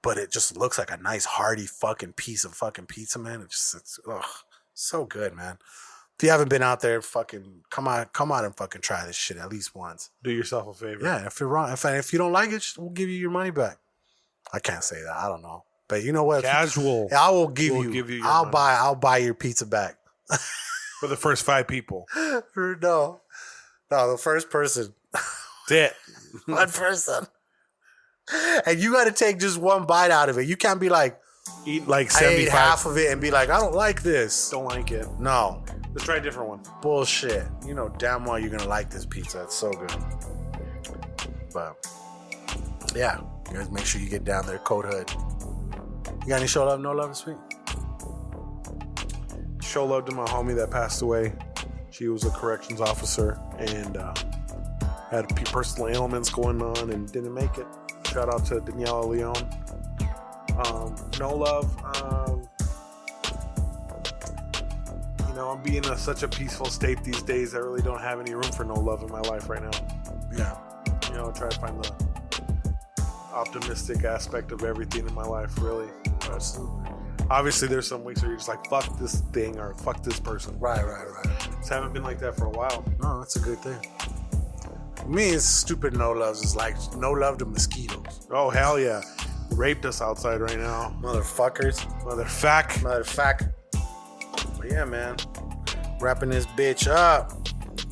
But it just looks like a nice hearty fucking piece of fucking pizza, man. It's so good, man. If you haven't been out there, fucking come out and fucking try this shit at least once. Do yourself a favor. Yeah, if you're wrong, if you don't like it, we'll give you your money back. I can't say that. I don't know, but you know what? Casual. I will give you. I'll buy your pizza back for the first 5 people. No, the first person. That's it. One person. And you got to take just one bite out of it. You can't be like, eat like 75. I ate half of it and be like, I don't like this. Don't like it. No. Let's try a different one. Bullshit. You know damn well you're going to like this pizza. It's so good. But, yeah. You guys make sure you get down there. Code Hood. You got any show love, no love this week? Show love to my homie that passed away. She was a corrections officer and had personal ailments going on and didn't make it. Shout out to Daniela Leon. No love. I'm being in such a peaceful state these days. I really don't have any room for no love in my life right now. Yeah. Try to find the optimistic aspect of everything in my life, really. Obviously, there's some weeks where you're just like, fuck this thing or fuck this person. Right. Just haven't been like that for a while. No, that's a good thing. Me, it's stupid no loves. It's like no love to mosquitoes. Oh, hell yeah. Raped us outside right now. Motherfuckers. Motherfuck. But yeah, man. Wrapping this bitch up.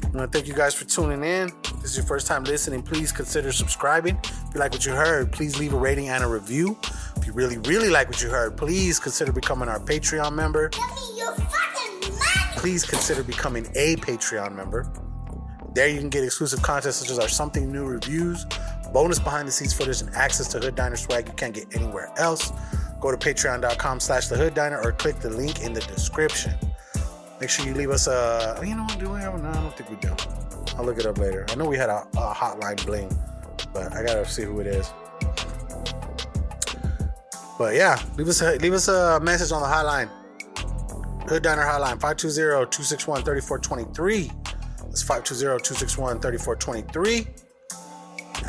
I want to thank you guys for tuning in. If this is your first time listening, please consider subscribing. If you like what you heard, please leave a rating and a review. If you really, really like what you heard, please consider becoming our Patreon member. Please consider becoming a Patreon member. There you can get exclusive content such as our Something New reviews, bonus behind the scenes footage, and access to Hood Diner swag you can't get anywhere else. Go to patreon.com/thehooddiner or click the link in the description. Make sure you leave us a, you know what, do we have? No, I don't think we do. I'll look it up later. I know we had a hotline bling, but I gotta see who it is. But yeah, leave us a message on the hotline. Hood Diner hotline, 520-261-3423. That's 520-261-3423.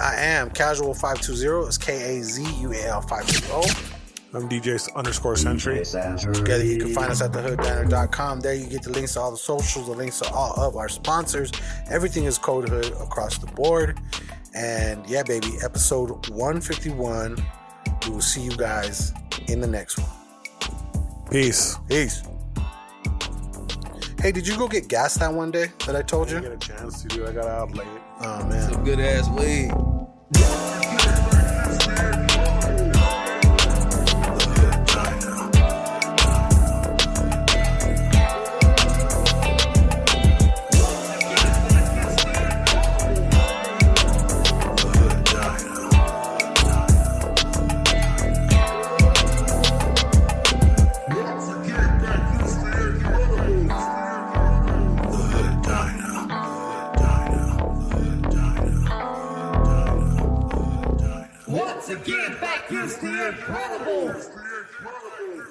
I am Casual520. It's KAZUAL520. I'm DJ_Sentry. Together you can find us at thehooddiner.com. There you get the links to all the socials, the links to all of our sponsors. Everything is Code Hood across the board. And yeah, baby, episode 151. We will see you guys in the next one. Peace. Hey, did you go get gas that one day that I told you? I didn't get a chance to do. I got out late. Oh, man. Some good ass weed.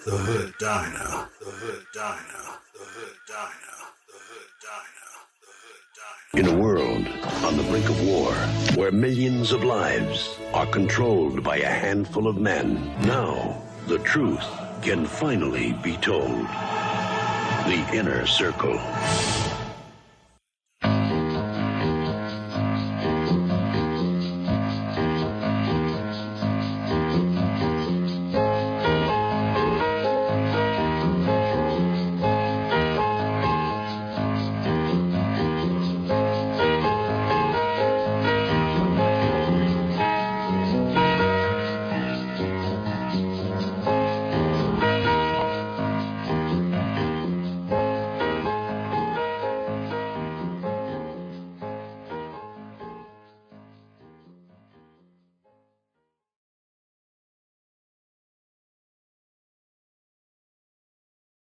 The Hood Diner. The Hood Diner. The Hood Diner. The Hood Diner. The Hood Diner. In a world on the brink of war, where millions of lives are controlled by a handful of men, now the truth can finally be told. The Inner Circle.